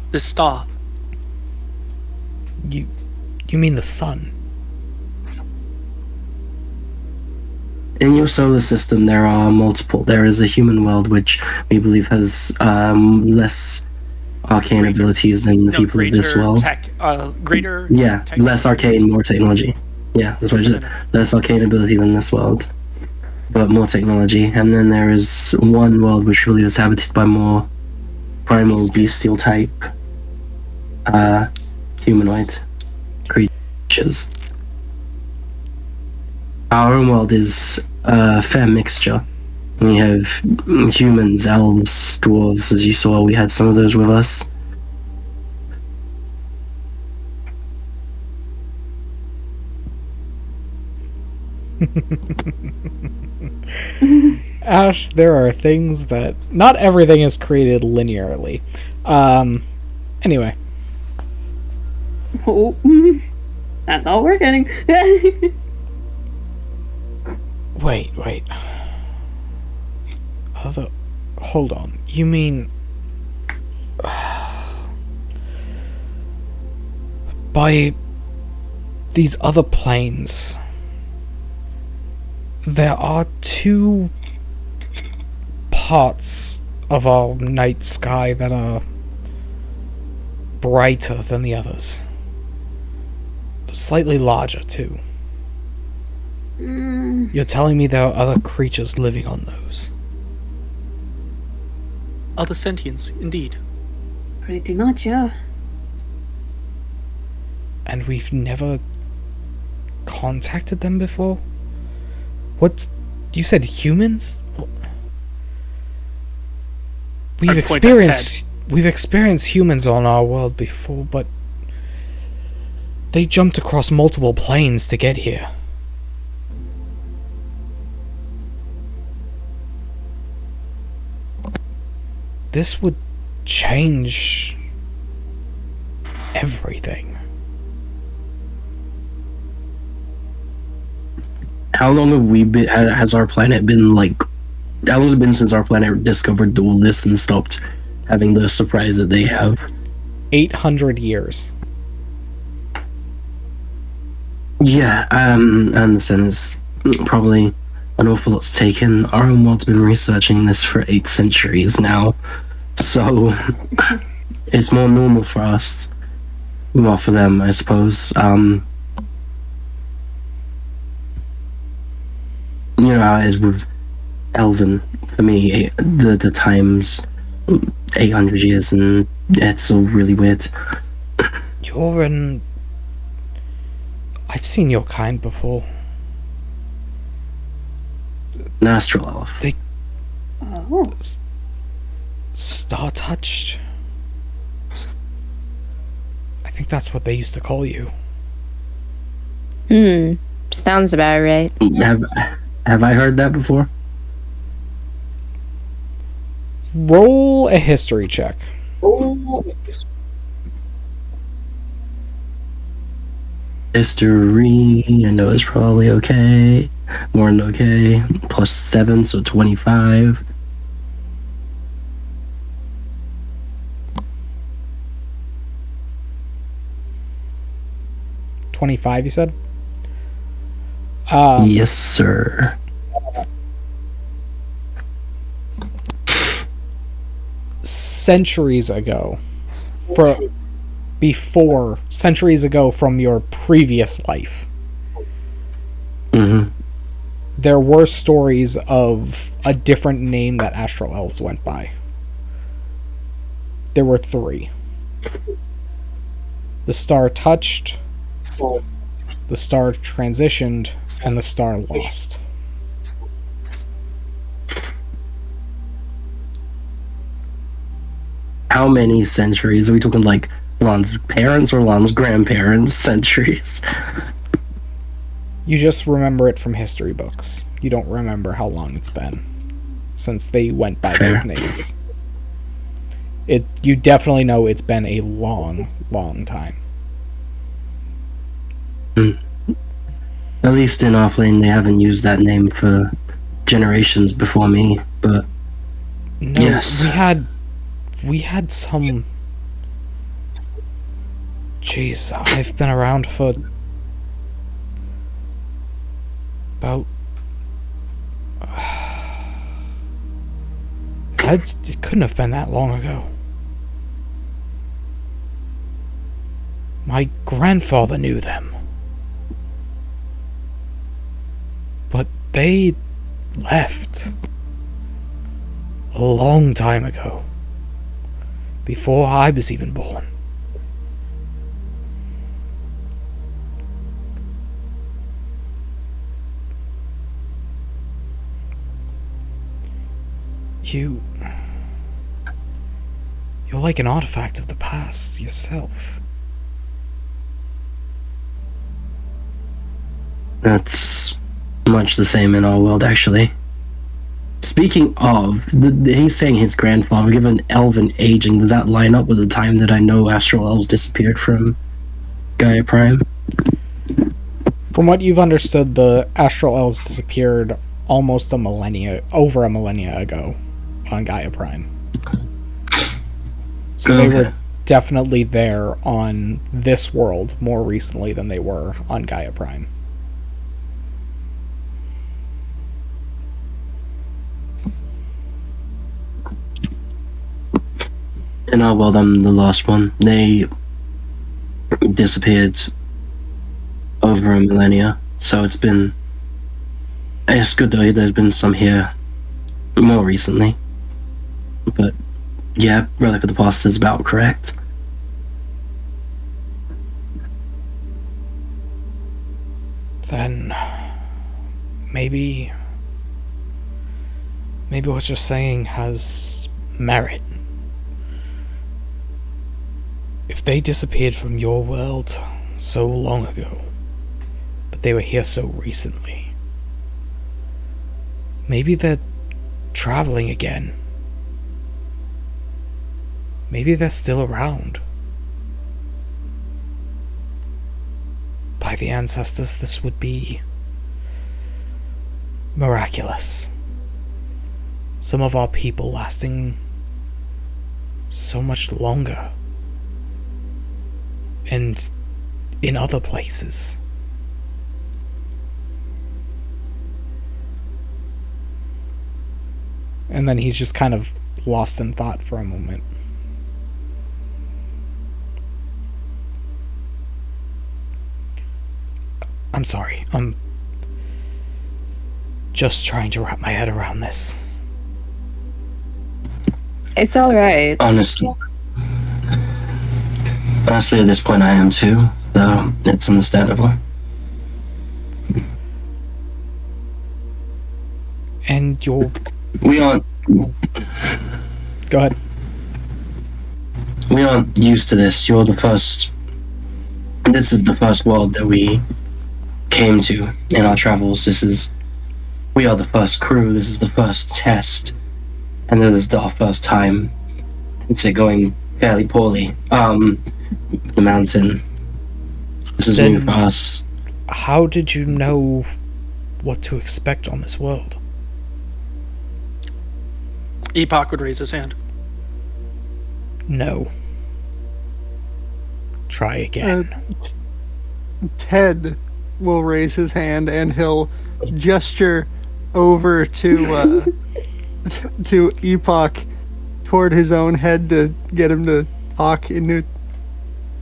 You mean the sun? in your solar system. There are multiple. There is a human world which we believe has less arcane abilities than the people of this world. Greater Less arcane, more technology. Yeah, that's what I said. Less arcane ability than this world, but more technology. And then there is one world which we believe is habited by more primal bestial type humanoid creatures. Our own world is a fair mixture We have humans, elves, dwarves, as you saw. We had some of those with us. Ash, there are things that... Not everything is created linearly. Anyway. Oh, that's all we're getting. Wait. Hold on. You mean... By these other planes... There are two parts of our night sky that are brighter than the others. Slightly larger, too. You're telling me there are other creatures living on those? Other sentients, indeed. Pretty much, yeah. And we've never contacted them before? What? You said humans? We've experienced humans on our world before, but they jumped across multiple planes to get here. This would change everything. How long have we been? Has our planet been like? How long has it been since our planet discovered all this and stopped having the surprise that they have? 800 years. Yeah, I understand. It's probably an awful lot to take in. Our own world's been researching this for 8 centuries now, so it's more normal for us. Well, for them, I suppose. You know how it is with Elven. For me, the time's 800 years, and it's all really weird. You're an... I've seen your kind before. An astral elf. Oh. Star-touched? I think that's what they used to call you. Sounds about right. Have I heard that before? Roll a history check. History, I know it's probably okay. More than okay. +7, so 25. $25, you said? Yes, sir. Centuries ago, centuries ago from your previous life, there were stories of a different name that astral elves went by. There were 3. The star touched, the star transitioned, and the star lost. How many centuries? Are we talking like Lon's parents or Lon's grandparents' centuries? You just remember it from history books. You don't remember how long it's been since they went by those names. You definitely know it's been a long, long time. At least in our plane, they haven't used that name for generations before me, but no, yes. We had some... Jeez, I've been around for... about... It couldn't have been that long ago. My grandfather knew them. But they left a long time ago. Before I was even born. You're like an artifact of the past yourself. That's much the same in our world, actually. Speaking of, he's saying his grandfather, given elven aging, does that line up with the time that I know astral elves disappeared from Gaia Prime? From what you've understood, the astral elves disappeared almost over a millennia ago on Gaia Prime. So they were definitely there on this world more recently than they were on Gaia Prime. In our world, I'm the last one. They disappeared over a millennia, so it's good though there's been some here more recently. But yeah, Relic of the Past is about correct. Then maybe what you're saying has merit. If they disappeared from your world so long ago, but they were here so recently, maybe they're traveling again. Maybe they're still around. By the ancestors, this would be miraculous. Some of our people lasting so much longer. And in other places. And then he's just kind of lost in thought for a moment. I'm sorry, I'm just trying to wrap my head around this. It's alright. Honestly, at this point I am too, so it's understandable. And We aren't... Go ahead. We aren't used to this. You're the first... This is the first world that we came to in our travels. We are the first crew, this is the first test, and this is our first time. It's going fairly poorly. The mountain. This is new for us. How did you know what to expect on this world? Epoch would raise his hand. No. Try again. Ted will raise his hand and he'll gesture over to to Epoch toward his own head to get him to talk into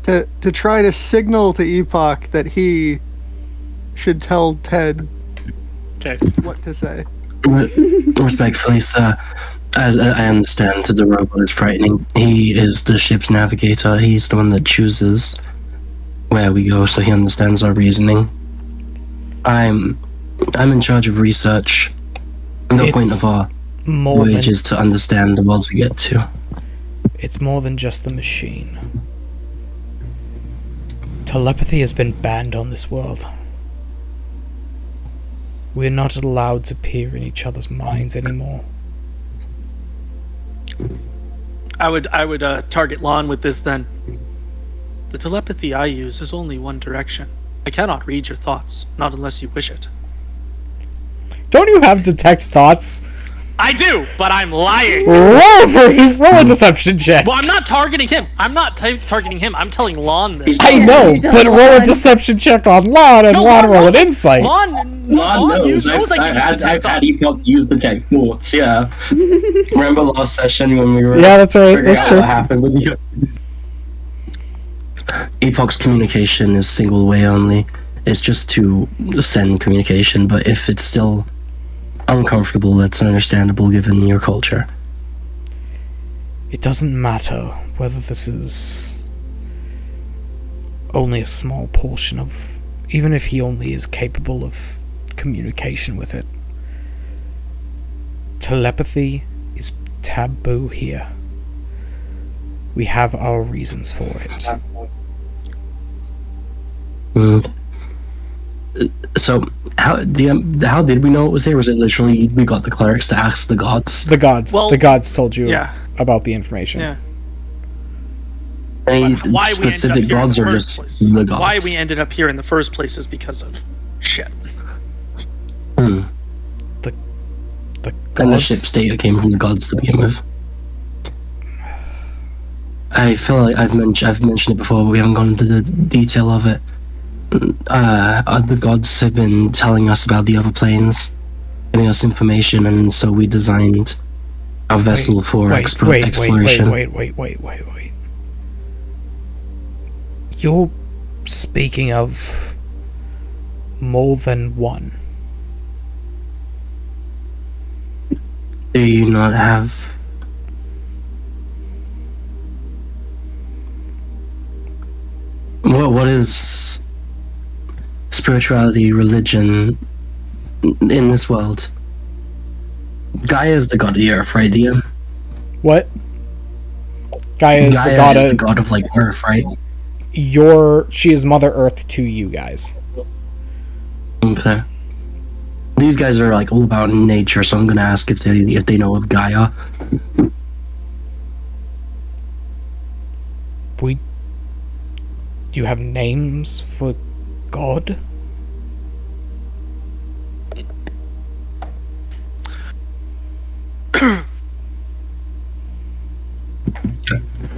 to try to signal to Epoch that he should tell Ted what to say. Respectfully, sir, as I understand, the robot is frightening. He is the ship's navigator. He's the one that chooses where we go, so he understands our reasoning. I'm in charge of research. The point of our voyage is to understand the worlds we get to. It's more than just the machine. Telepathy has been banned on this world. We're not allowed to peer in each other's minds anymore. I would target Lon with this then. The telepathy I use is only one direction. I cannot read your thoughts, not unless you wish it. Don't you have detect thoughts? I do, but I'm lying. Roll a deception check. Well, I'm not targeting him. I'm not targeting him. I'm telling Lon this. I know, but roll a deception check on Lon, and Lon roll an insight. Lon knows. I've had Epoch use the tech thoughts, yeah. Remember last session when we were... Yeah, that's right. That's true. What happened with you? Epoch's communication is single way only. It's just to send communication, but if it's still uncomfortable, that's understandable given your culture. It doesn't matter whether this is only a small portion of... Even if he only is capable of communication with it. Telepathy is taboo here. We have our reasons for it. So, how did we know it was there? Was it literally we got the clerics to ask the gods? The gods. Well, the gods told you yeah. about the information. Yeah. Any Why we ended up specific here in gods the or first just place. the gods? Why we ended up here in the first place is because of shit. Hmm. The And the gods. ship's data came from the gods to begin with. I feel like I've mentioned it before, but we haven't gone into the detail of it. The gods have been telling us about the other planes, giving us information, and so we designed our vessel for exploration. Wait. You're speaking of more than one. Do you not have... What is spirituality, religion in this world? Gaia is the god of the earth, right, DM? What? Gaia is the god of like earth, right? She is Mother Earth to you guys. Okay. These guys are like all about nature, so I'm gonna ask if they know of Gaia. You have names for God?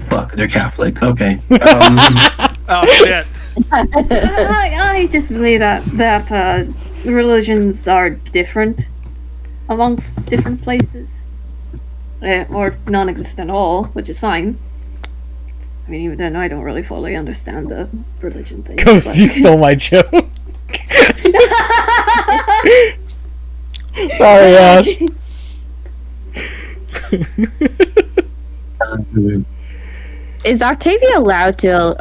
Fuck, they're Catholic. Okay. Oh shit. I just believe that religions are different amongst different places, or non-existent at all, which is fine. I mean, even then, I don't really fully understand the religion thing. Ghost, you stole my joke. Sorry, Ash. Is Octavia allowed to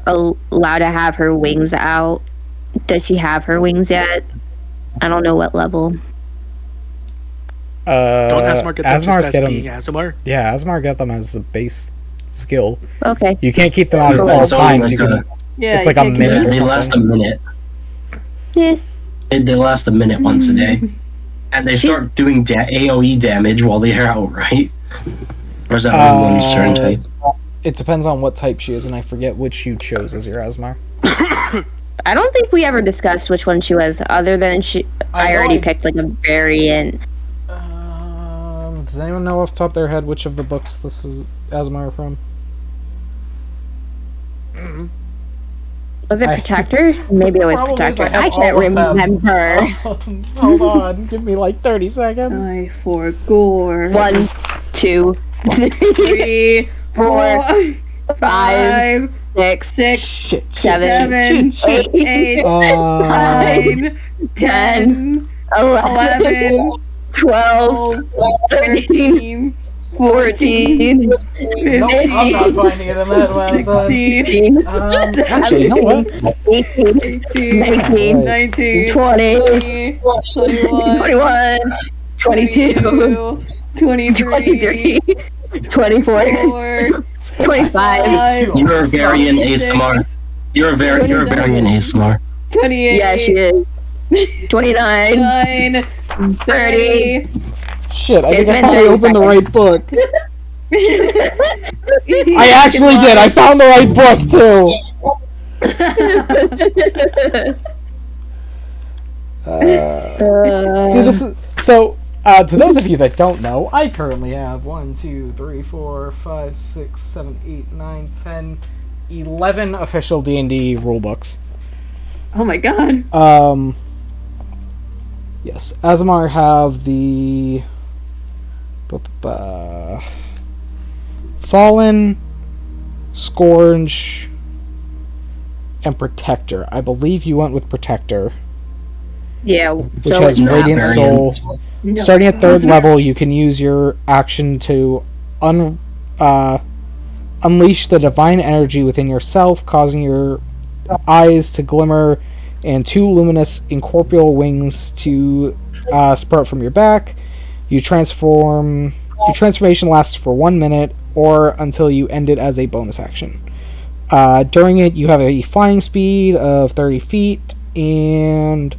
have her wings out? Does she have her wings yet? I don't know what level. Don't Asmar get them Asmar's just get as them. being Asmar? Yeah, Asmar got them as a base skill. Okay. You can't keep them out at all It's only times. like You can. Yeah, It's you like a can't keep minute it. or They last a something. minute. Yeah. They last a minute once a day. And they start doing AoE damage while they're out, right? Or is that only one certain type? It depends on what type she is, and I forget which you chose as your Asmar. I don't think we ever discussed which one she was, other than I already picked like a variant. Does anyone know off the top of their head which of the books this is Asmar from? Was it Protector? Maybe it was Protector. I can't remember. Hold on, give me like 30 seconds. I forgot. 1, 2, 3, 4, 5, 6, 7, 8, 9, 10, 11, 12, 13, 14, 15, I'm not finding it in that one. 16, Actually, you know what? 18, 19, 20, 21, 22, 23, 24, 25. You're a variant ASMR. You're a variant ASMR. 28. Yeah, she is. 29, 30. Shit, I think I been probably 30 opened the right book. I actually did. I found the right book too. See, this is so. To those of you that don't know, I currently have 1, 2, 3, 4, 5, 6, 7, 8, 9, 10, 11 official D&D rulebooks. Oh my god. Yes, Asmar have the Fallen, Scourge, and Protector. I believe you went with Protector, Yeah, which so has it's not Radiant variant. Soul. Starting at 3rd level, you can use your action to unleash the divine energy within yourself, causing your eyes to glimmer and 2 luminous incorporeal wings to sprout from your back. You transform Your transformation lasts for 1 minute or until you end it as a bonus action. During it, you have a flying speed of 30 feet, and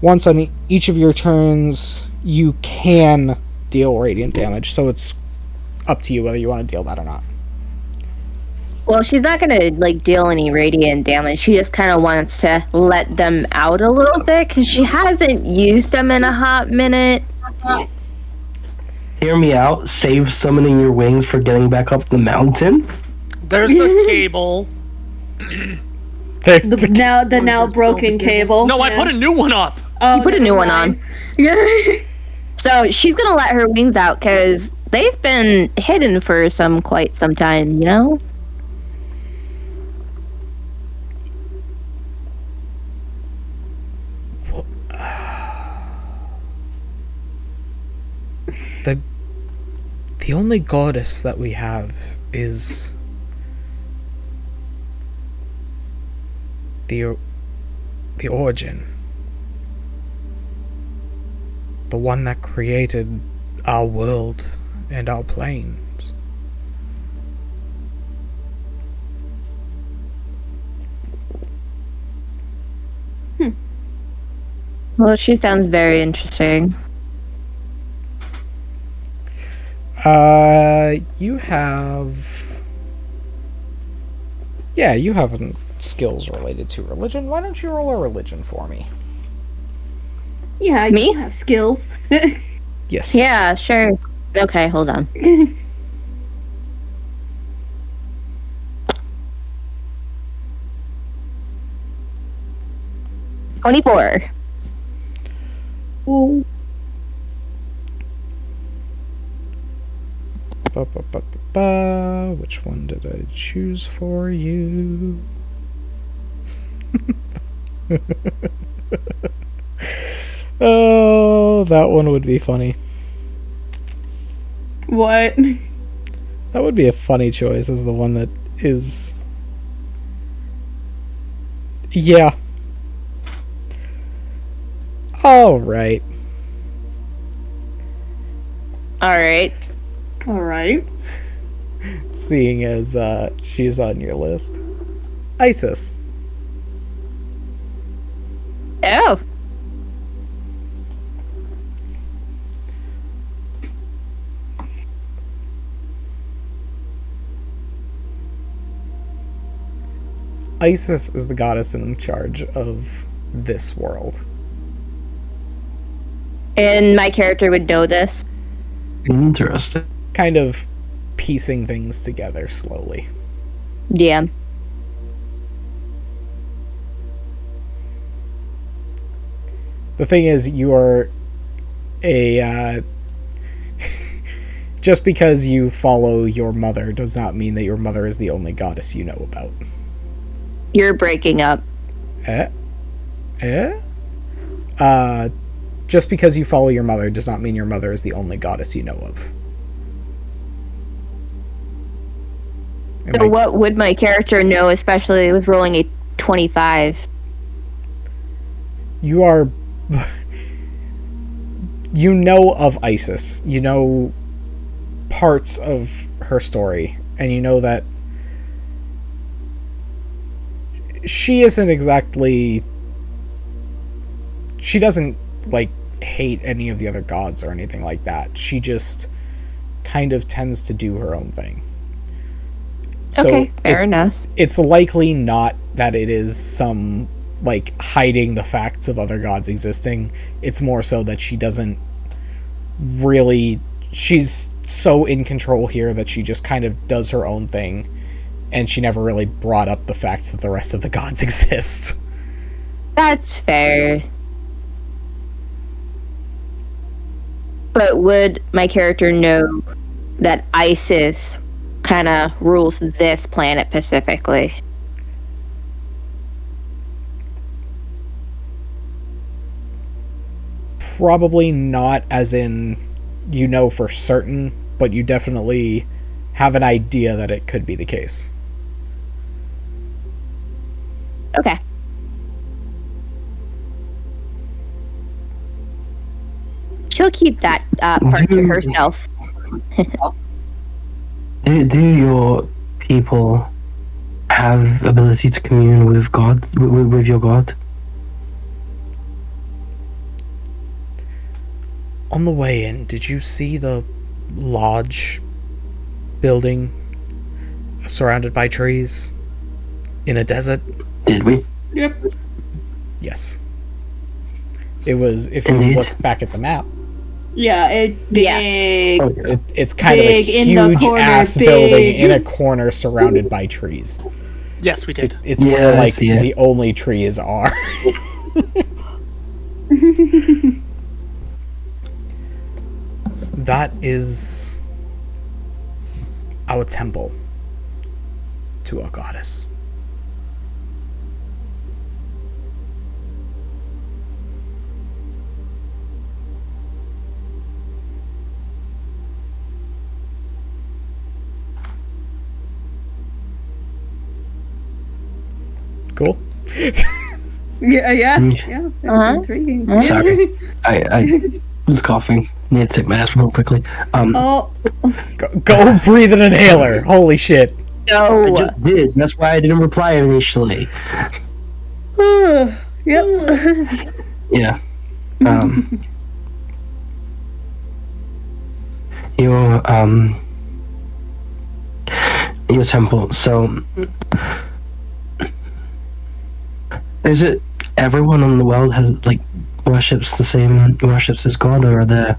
once on each of your turns, you can deal radiant damage, so it's up to you whether you want to deal that or not. Well, she's not gonna deal any radiant damage. She just kind of wants to let them out a little bit because she hasn't used them in a hot minute. Hear me out. Save summoning your wings for getting back up the mountain. There's the cable. There's the now broken cable. No, I put a new one up. Oh, You put a new one on. So she's gonna let her wings out because they've been hidden for quite some time, you know? The only goddess that we have is the Origin. The one that created our world and our planes. Well, she sounds very interesting. You have... Yeah, you have skills related to religion. Why don't you roll a religion for me? Yeah, Me? you have skills. Yes. Yeah, sure. Okay, hold on. 24. Ooh. Which one did I choose for you? Oh, that one would be funny. What? That would be a funny choice as the one that is... Yeah. Alright. Alright. Alright. Seeing as she's on your list. Isis. Oh. Isis is the goddess in charge of this world. And my character would know this. Interesting. Kind of piecing things together slowly. Yeah. The thing is, you are a... just because you follow your mother does not mean that your mother is the only goddess you know about. You're breaking up. Just because you follow your mother does not mean your mother is the only goddess you know of. So what would my character know, especially with rolling a 25? You are... you know of Isis. You know parts of her story. And you know that she isn't exactly... She doesn't, like, hate any of the other gods or anything like that. She just kind of tends to do her own thing. So Okay, fair enough. It's likely not that it is some, like, hiding the facts of other gods existing. It's more so that she doesn't really... She's so in control here that she just kind of does her own thing, and she never really brought up the fact that the rest of the gods exist. That's fair. But would my character know that Isis kind of rules this planet specifically? Probably not as in you know for certain, but you definitely have an idea that it could be the case. Okay. She'll keep that part to herself. Do your people have ability to commune with God, with your God? On the way in, did you see the lodge building surrounded by trees in a desert? Did we? Yep. Yes. It was, if you Indeed. look back at the map, Yeah, it's big. Oh, yeah. it's kind of a Big in the huge corner, ass big. building in a corner surrounded by trees. Yes, we did. It's Yeah, where I like see it. the only trees are. That is our temple to our goddess. Cool. Yeah. Uh-huh. Intriguing. Sorry. I was coughing. Need to take my ass real quickly. Oh, Go breathe an inhaler. Holy shit. I No. just did. That's why I didn't reply initially. yep. Yeah. Your your temple. So, is it everyone in the world has worships as God, or are there,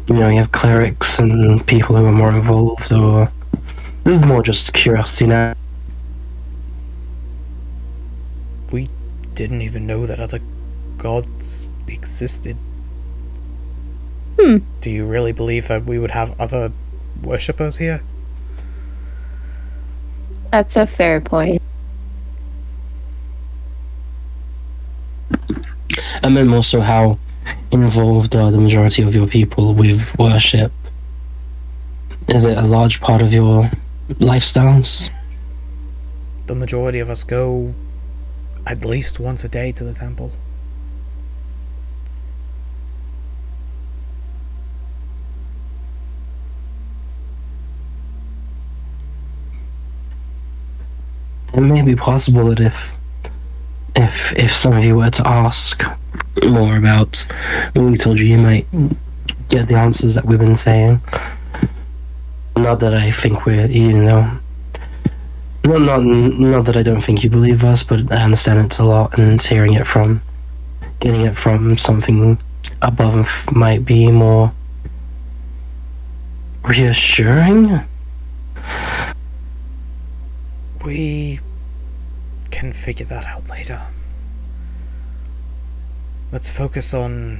you have clerics and people who are more involved, or this is more just curiosity now. We didn't even know that other gods existed. Do you really believe that we would have other worshippers here? That's a fair point. I meant more so how involved are the majority of your people with worship? Is it a large part of your lifestyles? The majority of us go at least once a day to the temple. It may be possible that if some of you were to ask more about what we told you, you might get the answers that we've been saying. Not that I think we're, not that I don't think you believe us, but I understand it's a lot, and getting it from something above might be more reassuring. We can figure that out later. Let's focus on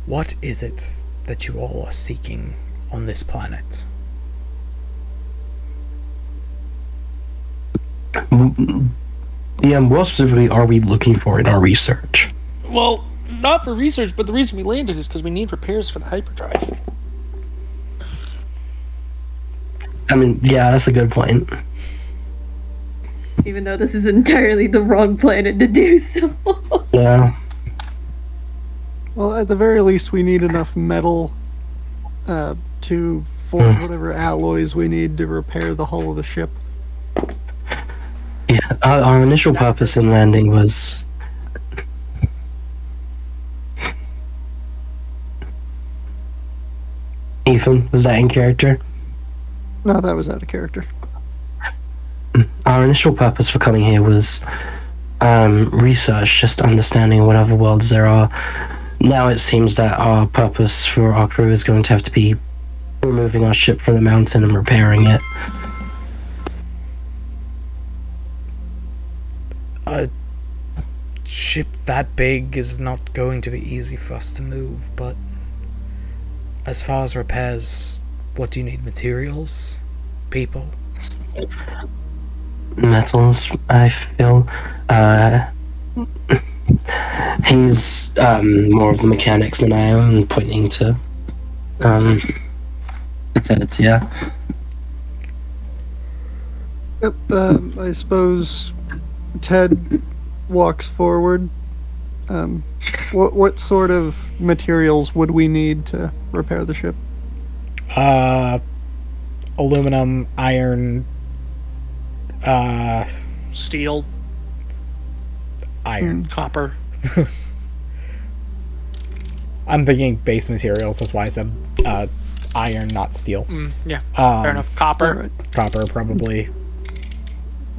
what is it that you all are seeking on this planet. Yeah, what specifically are we looking for in our research? Well, not for research, but the reason we landed is because we need repairs for the hyperdrive. I mean, yeah, that's a good point. Even though this is entirely the wrong planet to do so. Yeah. Well, at the very least, we need enough metal to form whatever alloys we need to repair the hull of the ship. Yeah, our initial purpose in landing was... Ethan, was that in character? No, that was out of character. Our initial purpose for coming here was research, just understanding what other worlds there are. Now it seems that our purpose for our crew is going to have to be removing our ship from the mountain and repairing it. A ship that big is not going to be easy for us to move, but as far as repairs, what do you need? Materials? People? Metals, I feel. He's more of the mechanics than I am, pointing to it, yeah. Yep, I suppose Ted walks forward. What sort of materials would we need to repair the ship? Aluminum, iron, Steel, iron. copper. I'm thinking base materials. That's why I said iron, not steel. Yeah, fair enough. Copper. Copper, probably.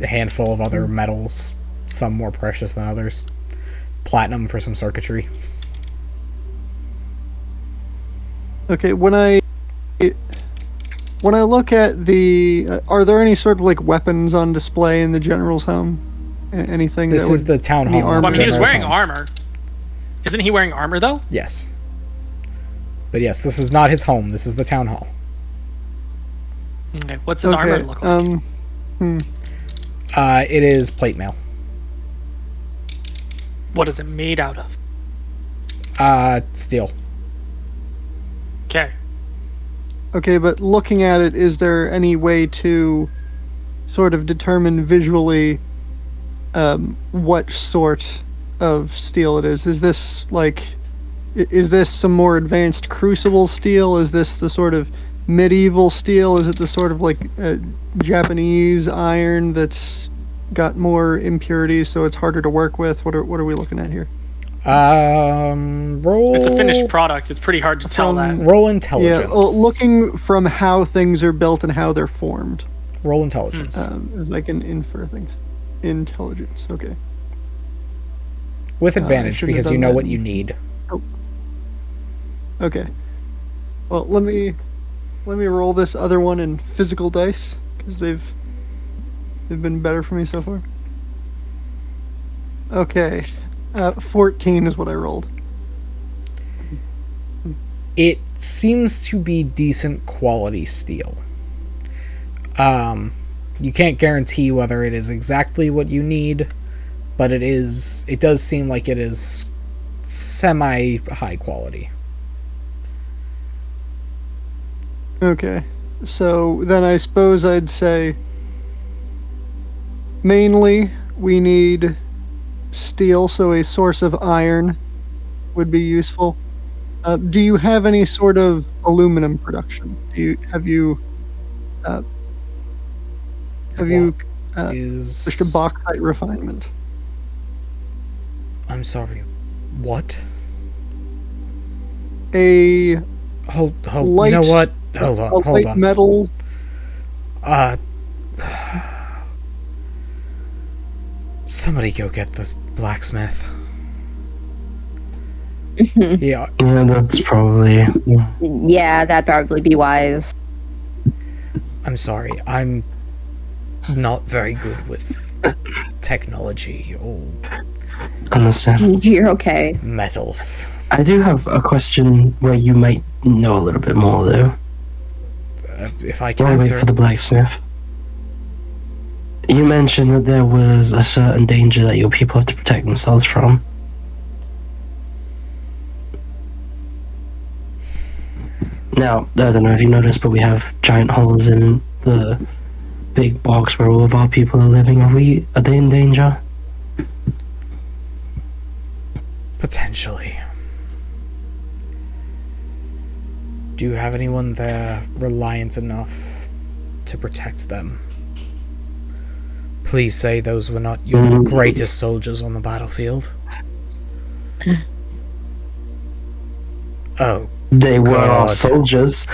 A handful of other metals, some more precious than others. Platinum for some circuitry. Okay, when I look at the, are there any sort of like weapons on display in the general's home? Anything? This is the town hall. Well, I mean, he was wearing home. armor. Isn't he wearing armor though? Yes. But yes, this is not his home. This is the town hall. Okay, what's his armor look like? It is plate mail. What is it made out of? Steel. Okay. Okay, but looking at it, is there any way to sort of determine visually what sort of steel it is? Is this some more advanced crucible steel? Is this the sort of medieval steel? Is it the sort of like Japanese iron that's got more impurities, so it's harder to work with? What are we looking at here? Roll. It's a finished product. It's pretty hard to tell that. Roll intelligence. Yeah, looking from how things are built and how they're formed. Roll intelligence. I can infer things. Intelligence. Okay. With advantage shouldn't because have you done know that. what you need. Oh. Okay. Well, let me roll this other one in physical dice because they've been better for me so far. Okay. 14 is what I rolled. It seems to be decent quality steel. You can't guarantee whether it is exactly what you need, but it does seem like it is semi high quality. Okay. So then I suppose I'd say mainly we need steel, so a source of iron would be useful. Do you have any sort of aluminum production? Have you pushed a bauxite refinement? I'm sorry. What? A Hold. light, You know what? Hold light on. metal. Somebody go get the blacksmith. Yeah. Yeah, that's probably. Yeah, that'd probably be wise. I'm sorry. I'm not very good with technology or Understand. You're okay. metals. I do have a question where you might know a little bit more, though. If I can While I wait answer. for the blacksmith. You mentioned that there was a certain danger that your people have to protect themselves from. Now, I don't know if you noticed, but we have giant holes in the big box where all of our people are living. Are they in danger? Potentially. Do you have anyone there reliant enough to protect them? Please say those were not your greatest soldiers on the battlefield. Oh. They were our God. soldiers.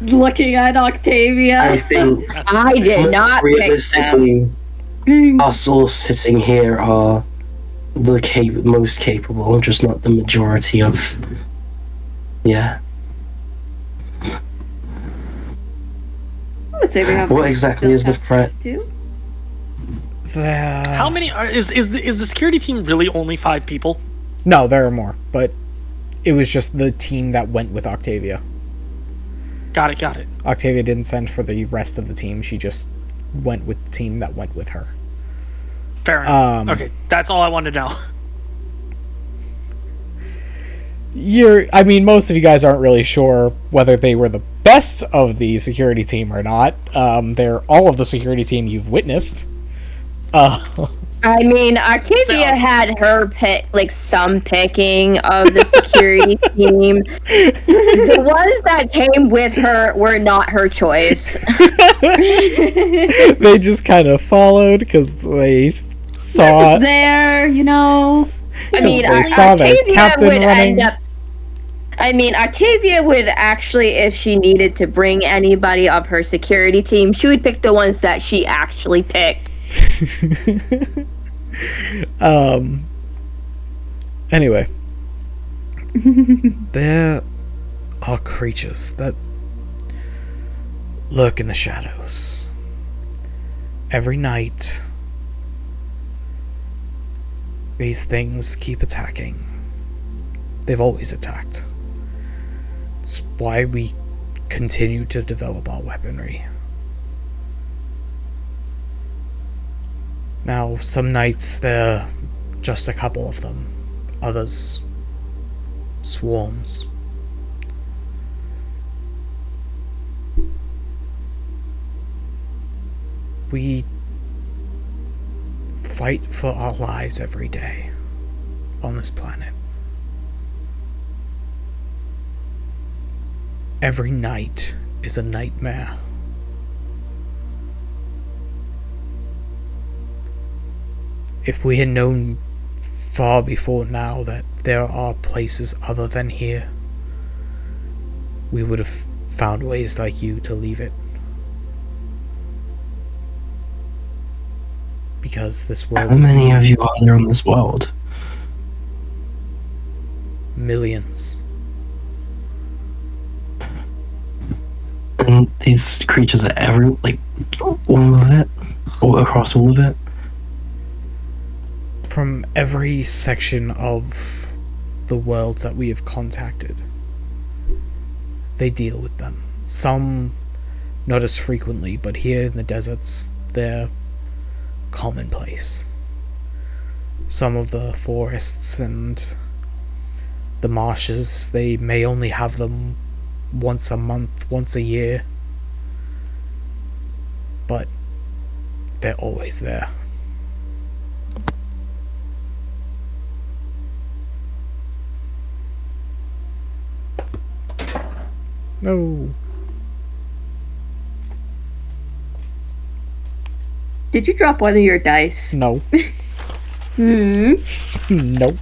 Looking at Octavia. I think I did not pick them. realistically, us all sitting here are the most capable, just not the majority of. Yeah. I would say we have. What exactly is the threat? How many is the security team really only 5 people? No, there are more, but it was just the team that went with Octavia. Got it. Octavia didn't send for the rest of the team. She just went with the team that went with her. Fair enough. Okay, that's all I wanted to know. Most of you guys aren't really sure whether they were the best of the security team or not. They're all of the security team you've witnessed. I mean, Artavia had her pick, like some picking of the security team. The ones that came with her were not her choice. They just kind of followed because they saw there, you know. I mean, they saw their Artavia captain would running. end up. I mean, Artavia would actually, if she needed to bring anybody of her security team, she would pick the ones that she actually picked. Anyway, there are creatures that lurk in the shadows. Every night, these things keep attacking. They've always attacked. It's why we continue to develop our weaponry. Now, some nights there are just a couple of them, others swarms. We fight for our lives every day on this planet. Every night is a nightmare. If we had known far before now that there are places other than here, we would have found ways like you to leave it. Because this world How is many of you are there in this world? millions. And these creatures are all of it? Or across all of it? From every section of the worlds that we have contacted, they deal with them. Some not as frequently, but here in the deserts, they're commonplace. Some of the forests and the marshes, they may only have them once a month, once a year, but they're always there. No. Did you drop one of your dice? No. Hmm. Nope.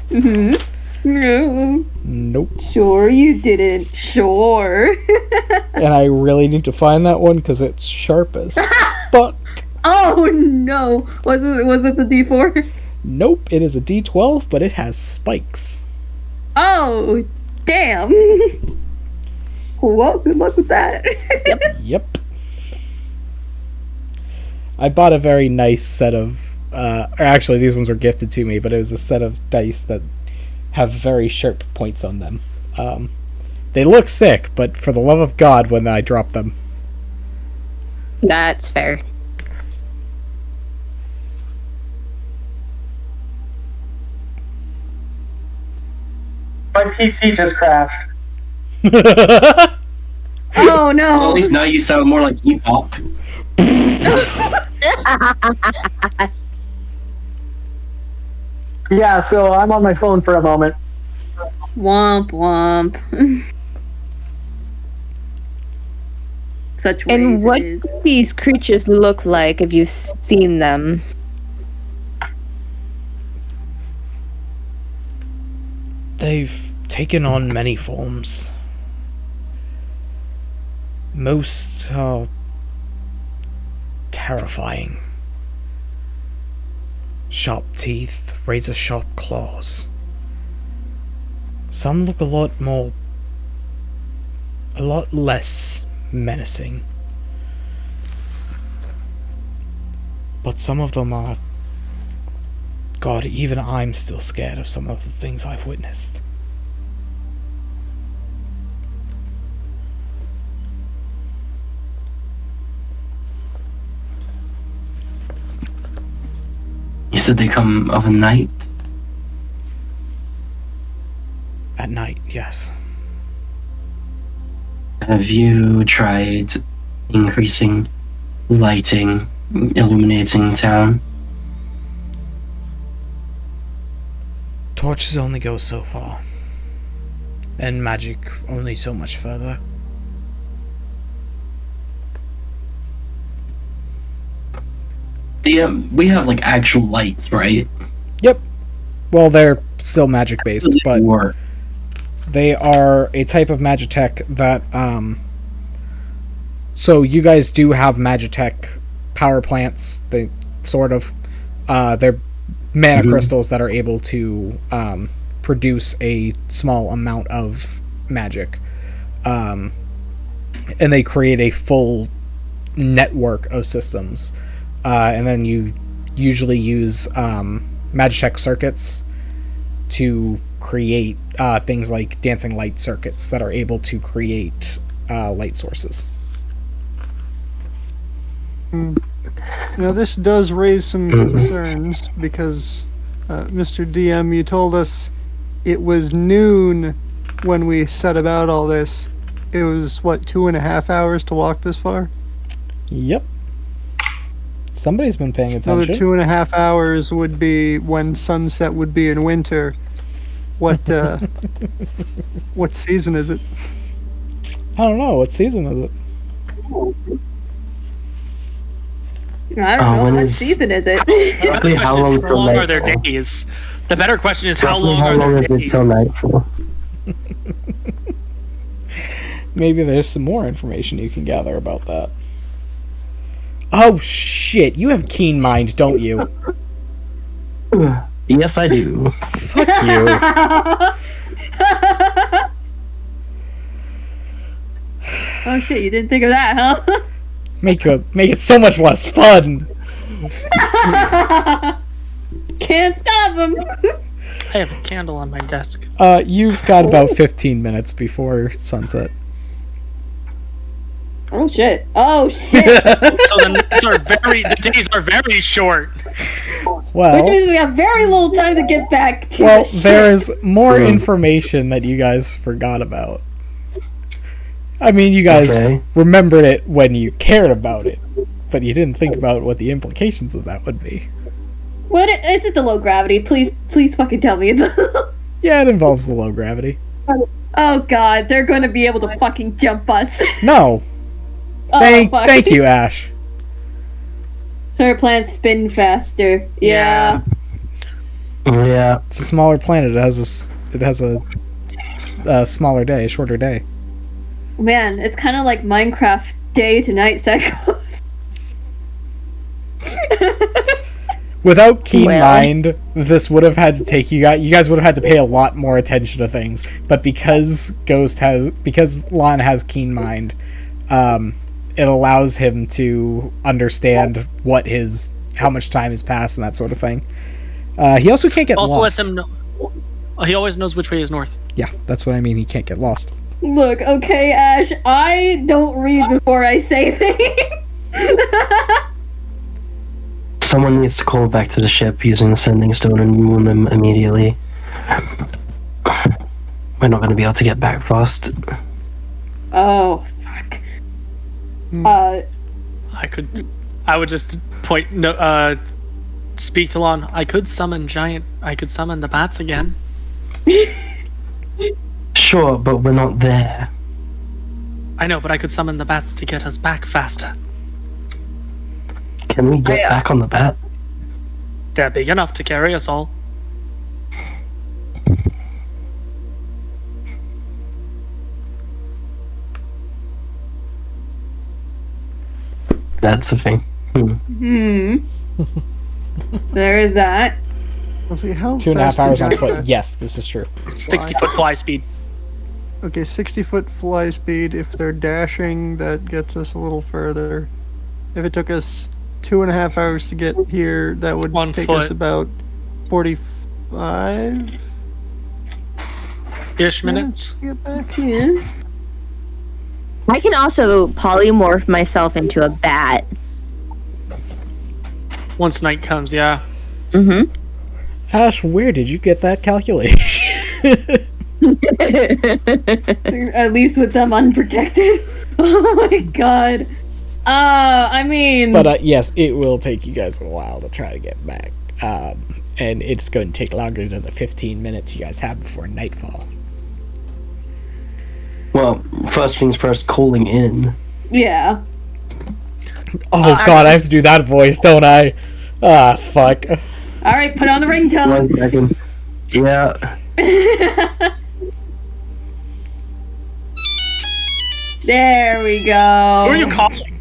No. Nope. Sure you didn't. Sure. And I really need to find that one because it's sharp as fuck. Oh no! Was it the D4? Nope, it is a D12, but it has spikes. Oh, damn. Well, good luck with that. Yep. I bought a very nice set of, or actually these ones were gifted to me, but it was a set of dice that have very sharp points on them. They look sick, but for the love of God, when I drop them. That's fair. My PC just crashed. Oh no! Well, at least now you sound more like Epoch. Yeah, so I'm on my phone for a moment. Womp womp. Such ways And what it is. do these creatures look like if you've seen them? They've taken on many forms. Most are terrifying. Sharp teeth, razor-sharp claws. Some look a lot less menacing. But some of them are... God, even I'm still scared of some of the things I've witnessed. You said they come of a night? At night, yes. Have you tried increasing lighting, illuminating town? Torches only go so far. And magic only so much further. We have like actual lights, right? Yep. Well, they're still magic based, but they are a type of magitech that so you guys do have magitech power plants. They sort of they're mana crystals that are able to produce a small amount of magic, and they create a full network of systems. And then you usually use magitech circuits to create things like dancing light circuits that are able to create light sources. Now this does raise some concerns because, Mr. DM, you told us it was noon when we set about all this. It was, what, 2.5 hours to walk this far? Yep. Somebody's been paying attention. Another 2.5 hours would be when sunset would be in winter. What what season is it? I don't know. What season is it? I don't know. when What is- season is it? Roughly how long How till long are their nightfall? days? The better question is how Roughly long how are long their is it days? till nightfall? Maybe there's some more information you can gather about that. Oh shit! You have keen mind, don't you? Yes, I do. Fuck you. Oh shit, you didn't think of that, huh? Make it so much less fun. Can't stop him. I have a candle on my desk. You've got about 15 minutes before sunset. Oh shit. Oh shit. So the days are very short. Which Well, means we have very little time to get back to well, the ship. there is more information that you guys forgot about. I mean, you guys Okay. remembered it when you cared about it, but you didn't think about what the implications of that would be. What is it? The low gravity? Please fucking tell me. Yeah, it involves the low gravity. Oh god, they're gonna be able to fucking jump us. No, Oh, fuck. thank you, Ash. So our planets spin faster. Yeah. Yeah. It's a smaller planet. It has a smaller day, a shorter day. Man, it's kind of like Minecraft day to night cycles. Without keen Well. mind, this would have had to take you guys would have had to pay a lot more attention to things. But because Lon has keen mind, it allows him to understand how much time has passed and that sort of thing. He also can't get Also, lost. let them know. He always knows which way is north. Yeah, that's what I mean. He can't get lost. Look, okay, Ash, I don't read before I say things. Someone needs to call back to the ship using the sending stone and warn them immediately. We're not going to be able to get back fast. Oh, fuck. I would just speak to Lon. I could summon the bats again. Sure, but we're not there. I know, but I could summon the bats to get us back faster. Can we get back on the bat? They're big enough to carry us all. That's a thing. There is that. Let's see, how 2.5 fast hours do on guys foot. fly? Yes, this is true. 60-foot fly speed. Okay, 60-foot fly speed. If they're dashing, that gets us a little further. If it took us 2.5 hours to get here, that would On take foot. us about 45 Ish minutes. to get back. Yeah. I can also polymorph myself into a bat. Once night comes, yeah. Mm-hmm. Ash, where did you get that calculation? At least with them unprotected. Oh my god. I mean... But yes, it will take you guys a while to try to get back. And it's going to take longer than the 15 minutes you guys have before nightfall. Well, first things first, calling in. Yeah. Oh god, I have to do that voice, don't I? Ah, fuck. Alright, put on the ringtone. 1 second. Yeah. There we go. Who are you calling?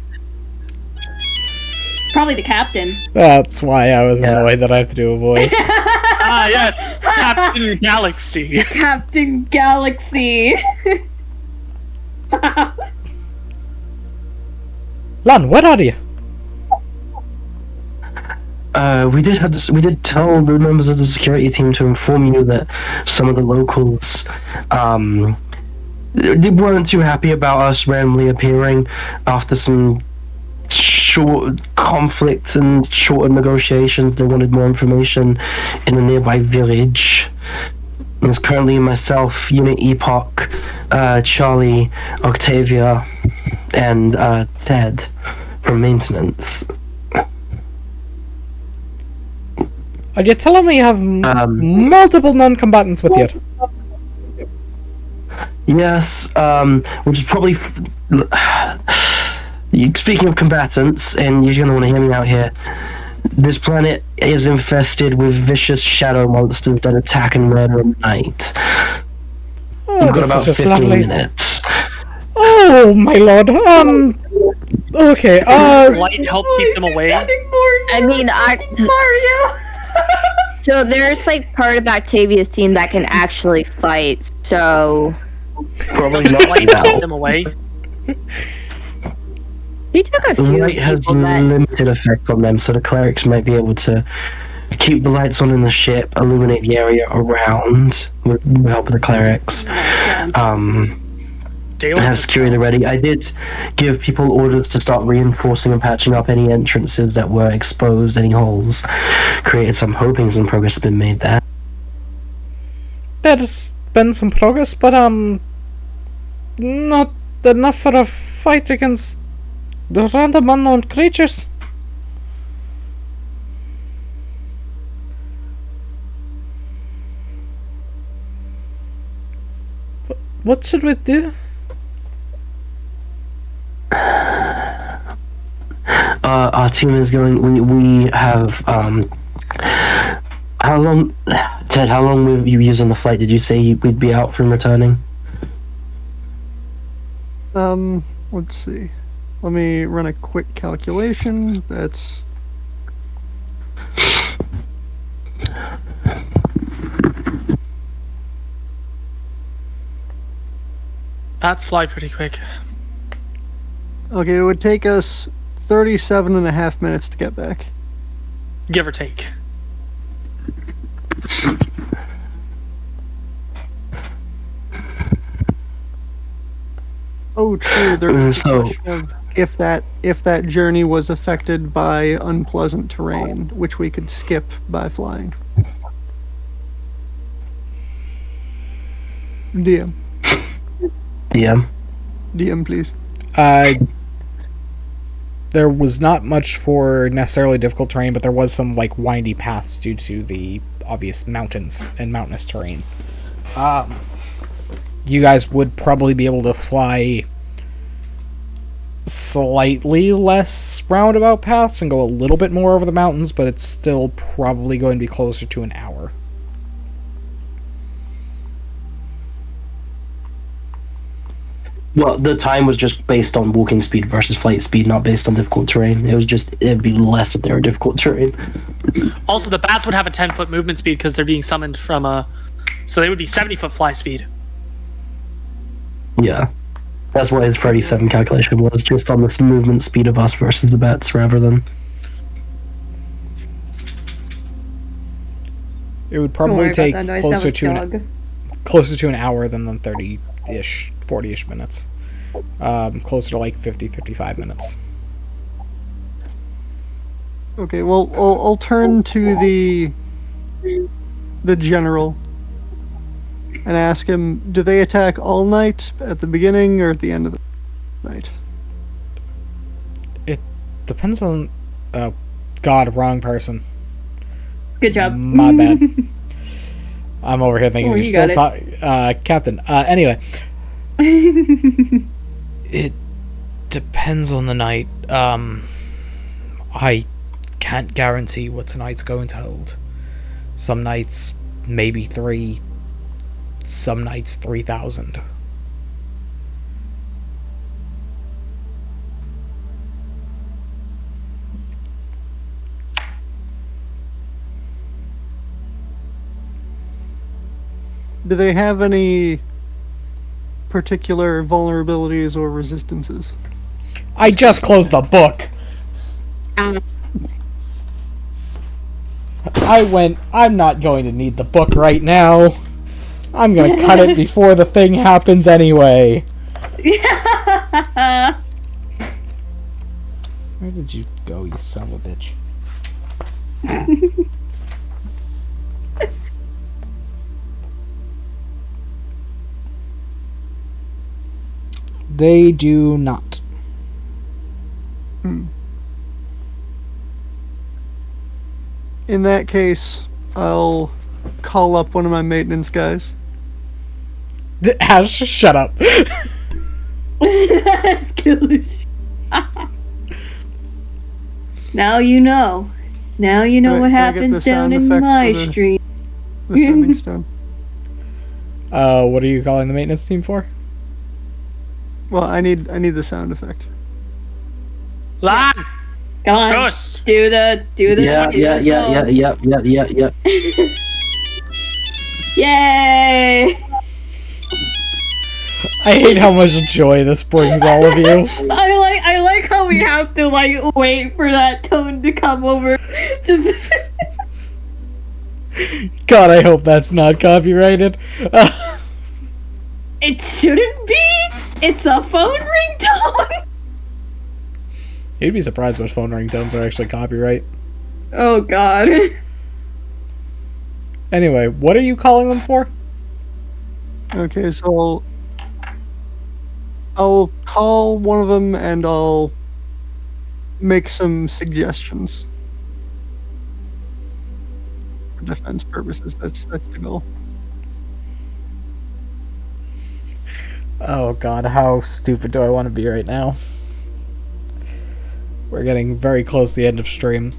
Probably the captain. That's why I was annoyed that I have to do a voice. Ah, yes, Captain Galaxy. Captain Galaxy. Lan, where are you? We did tell the members of the security team to inform you that some of the locals, they weren't too happy about us randomly appearing after some short conflict and shorter negotiations. They wanted more information in a nearby village. There's currently myself, Unit Epoch, Charlie, Octavia, and Ted from maintenance. Are you telling me you have multiple non-combatants with you? Yes, which is probably... Speaking of combatants, and you're going to want to hear me out here, this planet is infested with vicious shadow monsters that attack and murder at night. Oh, We've got this about is just 15 lovely. minutes. Oh, my lord. Okay, Light help keep them away. I mean, Mario. so there's like part of Octavia's team that can actually fight, so Probably not Light now. keep them away. he took a The few light has people that limited effect on them, so the clerics might be able to keep the lights on in the ship, illuminate the area around with the help of the clerics. Deal I have with security ready. I did give people orders to start reinforcing and patching up any entrances that were exposed, any holes created. So I'm hoping some progress has been made there. there's been some progress, but, not enough for a fight against the random unknown creatures. What should we do? Our team is going. We have. How long, Ted? How long were you using the flight? Did you say we'd be out from returning? Let's see. Let me run a quick calculation. That's Bats fly pretty quick. okay. It would take us 37 and a half minutes to get back. Give or take. Oh, true. There's So- a question of if that journey was affected by unpleasant terrain, which we could skip by flying. DM, DM. please. There was not much for necessarily difficult terrain, but there was some, like, windy paths due to the obvious mountains and mountainous terrain. You guys would probably be able to fly slightly less roundabout paths and go a little bit more over the mountains, but it's still probably going to be closer to an hour. Well, the time was just based on walking speed versus flight speed, not based on difficult terrain. It was just, it'd be less if they were difficult terrain. Also, the bats would have a 10-foot movement speed because they're being summoned from a... So they would be 70-foot fly speed. Yeah. That's what his 37 calculation was, just on this movement speed of us versus the bats rather than... It would probably take closer to an hour than the 30-ish, 40-ish minutes. Closer to like 50, 55 minutes. Okay, well, I'll turn to the general and ask him, do they attack all night, at the beginning, or at the end of the night? It depends on... God, wrong person. Good job. My bad. I'm over here thinking you're you still got Captain. Anyway. It depends on the night. I can't guarantee what tonight's going to hold. Some nights, maybe 3. Some nights, 3,000. Do they have any particular vulnerabilities or resistances? I just closed the book. I'm not going to need the book right now. I'm going to cut it before the thing happens anyway. Where did you go, you son of a bitch? They do not. In that case, I'll call up one of my maintenance guys. Ash, shut up. Now you know. Now you know Can I what get happens the down sound in effect my for the- street. The sending stone. What are you calling the maintenance team for? Well, I need the sound effect. La! Come on. Ghost! Do the Yeah. Yay! I hate how much joy this brings all of you. I like how we have to like wait for that tone to come over. Just God, I hope that's not copyrighted. it shouldn't be. It's a phone ringtone. You'd be surprised which phone ringtones are actually copyright. Oh God. Anyway, what are you calling them for? Okay, so I'll call one of them and I'll make some suggestions. For defense purposes, that's the goal. Oh God, how stupid do I want to be right now? We're getting very close to the end of stream.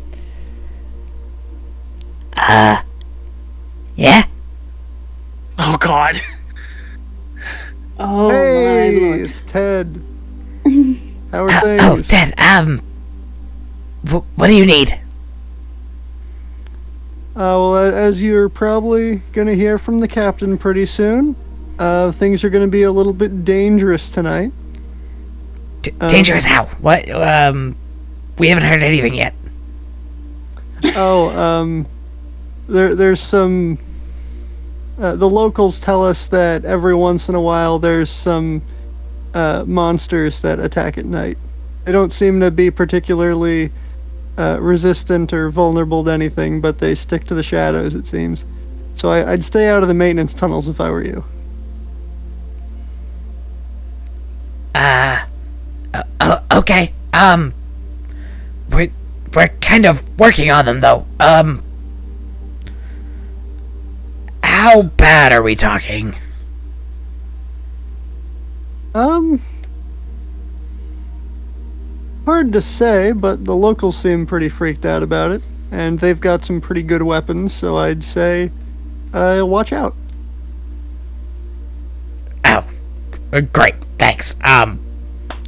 Yeah? Oh god. Oh my Hey, Lord. it's Ted. How are things? Oh, Ted, what do you need? Well, as you're probably gonna hear from the captain pretty soon, things are gonna be a little bit dangerous tonight. Dangerous how? What, we haven't heard anything yet. There's some. The locals tell us that every once in a while there's some monsters that attack at night. They don't seem to be particularly resistant or vulnerable to anything, but they stick to the shadows, it seems. So I'd stay out of the maintenance tunnels if I were you. Okay, we're kind of working on them, though. How bad are we talking? Hard to say, but the locals seem pretty freaked out about it, and they've got some pretty good weapons, so I'd say, watch out. Oh, great, thanks.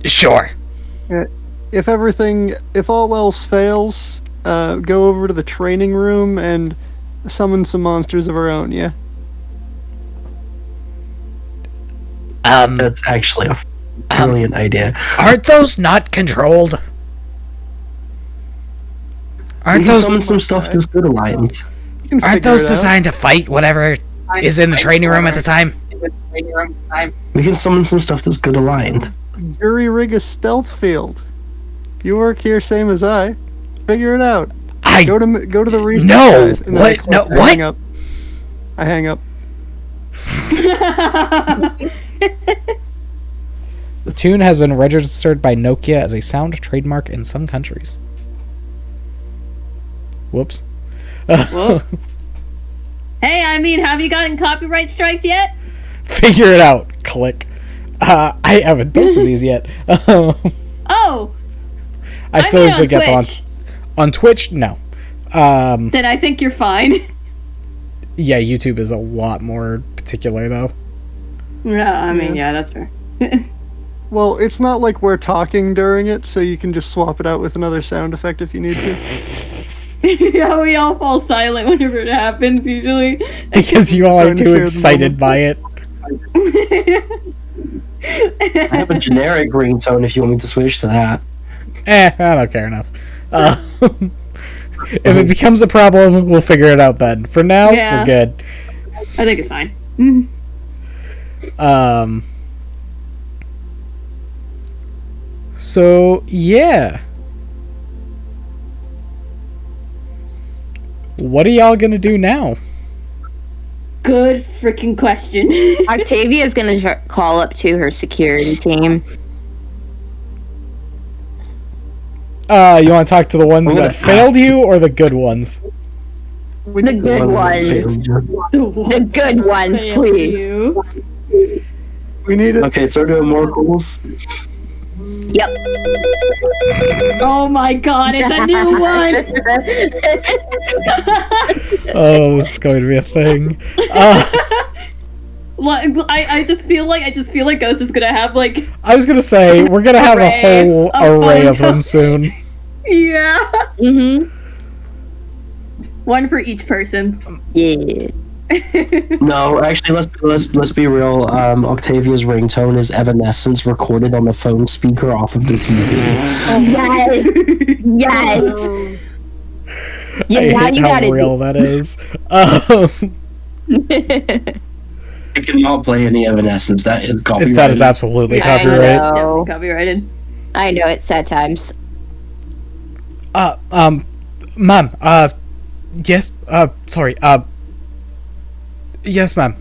Sure. If all else fails, go over to the training room and summon some monsters of our own, yeah? That's actually a brilliant idea. Aren't those not controlled? Aren't We can those summon some stuff that's good alliance. You can aren't figure those it out. designed to fight whatever is in the training room at the time? We can summon some stuff that's good aligned. Jury rig a stealth field. You work here same as I. Figure it out. Go to the research No! guys, and then What? I No, click. what? I hang up. The tune has been registered by Nokia as a sound trademark in some countries. Whoops. Whoa. Hey, I mean, have you gotten copyright strikes yet? Figure it out. Click. I haven't posted these yet. Oh. I still mean need to get them Twitch. on Twitch. No. Then I think you're fine. Yeah, YouTube is a lot more particular though. Yeah, I mean, yeah, that's fair. Well, it's not like we're talking during it, so you can just swap it out with another sound effect if you need to. Yeah, we all fall silent whenever it happens, usually. Because you all are Trying to too share the excited by it. I have a generic ringtone if you want me to switch to that. I don't care enough. If it becomes a problem, we'll figure it out then. For now, Yeah. we're good. I think it's fine. So, yeah. What are y'all gonna do now? Good freaking question. Octavia's gonna call up to her security team. You want to talk to the ones I'm gonna that failed you, or the good ones? The good ones. The good ones, please. We need it. Okay, so we're doing more calls. Yep. Oh my god, it's a new one! Oh, this is going to be a thing. I just feel like Ghost is gonna have like I was gonna say we're gonna have a whole array of them soon. yeah, Mhm. one for each person. Yeah. No, actually, let's be real. Octavia's ringtone is Evanescence recorded on the phone speaker off of the TV. Yes. Yeah, I now hate you how gotta real that is. I cannot play any Evanescence. That is copyrighted. That is absolutely I copyright. know. Definitely copyrighted. I know it's sad times. Ma'am, yes, sorry, yes, ma'am.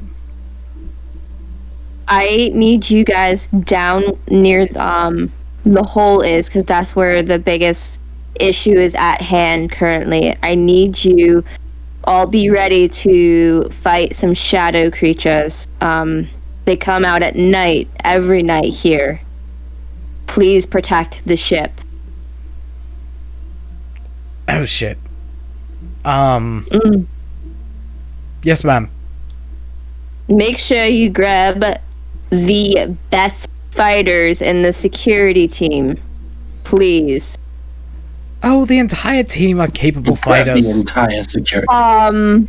I need you guys down near the hole is, because that's where the biggest issue is at hand currently. I need you all be ready to fight some shadow creatures. They come out at night, every night here. Please protect the ship. Oh shit. Yes, ma'am. Make sure you grab the best fighters in the security team. Please. Oh, the entire team are capable Grab the fighters. entire security. I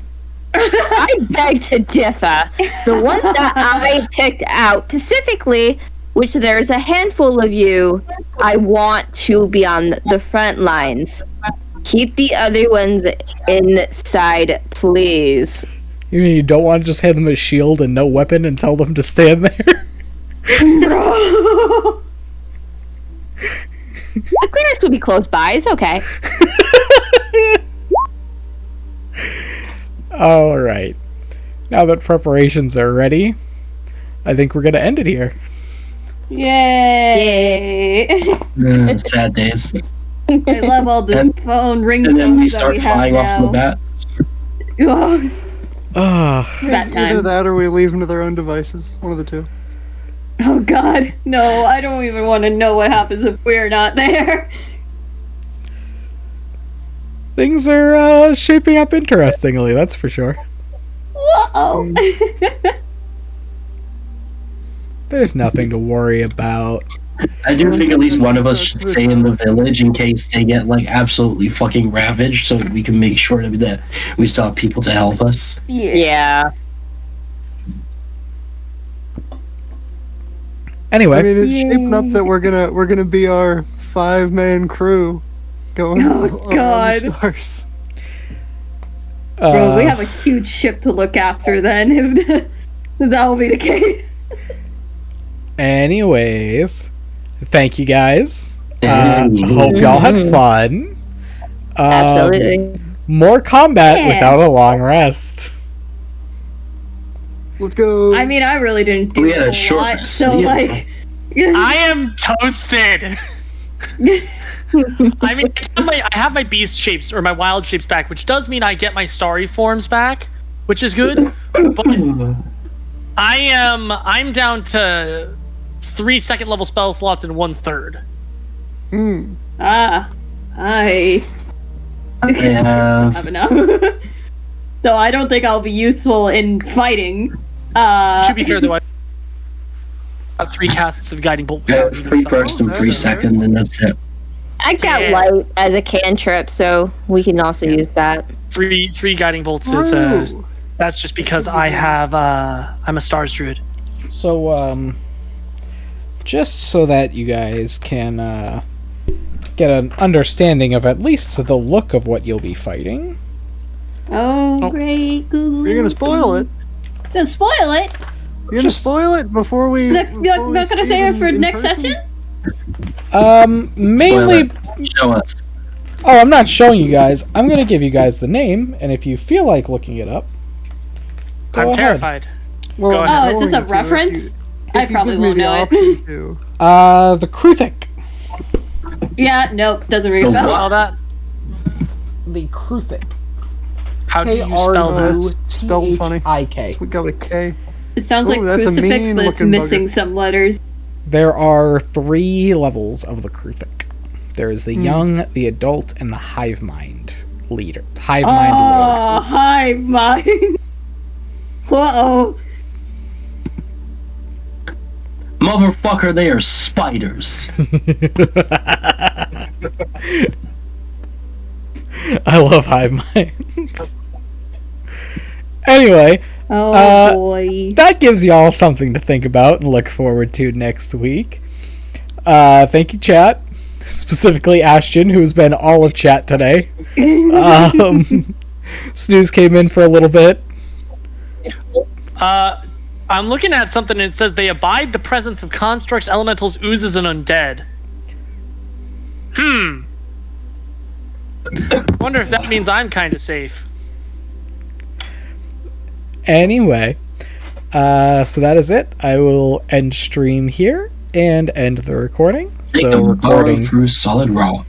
beg to differ. The ones that I picked out specifically, which there's a handful of you, I want to be on the front lines. Keep the other ones inside, please. You mean you don't want to just hand them a shield and no weapon and tell them to stand there? Bro. The clearance will be close by. It's okay. Alright. Now that preparations are ready, I think we're gonna end it here. Yay! Sad days. I love all the phone ringtones And then we that start we have flying off the now. bat. Oh, Ugh. that Either time. that or we leave them to their own devices. One of the two. Oh god, no, I don't even want to know what happens if we're not there. Things are shaping up interestingly, that's for sure. Whoa! There's nothing to worry about. I do think at least one of us should stay in the village in case they get like absolutely fucking ravaged, so we can make sure that we still have people to help us. Yeah. Anyway, I mean, it's shaping up that we're gonna be our 5-man crew going Oh, around God. the stars. Bro, we have a huge ship to look after then, if that will be the case. Anyways, thank you guys. Hey. Hope y'all had fun. Absolutely. More combat Yeah. without a long rest. Let's go. I mean, I really didn't do We had a a short lot, rest, so yeah. like... I am toasted. I mean, I have my beast shapes or my wild shapes back, which does mean I get my starry forms back, which is good. But I'm down to 3 second level spell slots and 1/3. I have enough. So I don't think I'll be useful in fighting. To be fair, though, I have 3 casts of guiding bolt. Yeah, 3 burst and 3 second, and that's it. I got light as a cantrip, so we can also use that. 3 guiding bolts is that's just because I have I'm a stars druid. So just so that you guys can get an understanding of at least the look of what you'll be fighting. Oh, great! Google. You're gonna spoil it. Gonna spoil it? You're gonna spoil it before we. You're not gonna say it for next session? Mainly. Show us. Oh, I'm not showing you guys. I'm gonna give you guys the name, and if you feel like looking it up, I'm terrified. Well, Go ahead. Oh, is this a reference? I probably won't know it. The Kruthic. Yeah, nope, doesn't ring a bell. Spell that. The Kruthic. How do you spell that? Spelled funny. K. We got a K. It sounds like that's a crucifix, but it's mean-looking missing bugger. some letters. There are 3 levels of the Kruthic. There is the young, the adult, and the hive mind leader. Hive mind Oh, lord. hive mind. Uh-oh. Motherfucker, they are spiders. I love hive minds. Anyway, Oh boy. that gives y'all something to think about and look forward to next week. Thank you, chat. Specifically Ashton, who's been all of chat today. Snooze came in for a little bit. I'm looking at something and it says they abide the presence of constructs, elementals, oozes, and undead. Wonder if that means I'm kind of safe. Anyway, so that is it. I will end stream here and end the recording. Take So a recording through solid rock.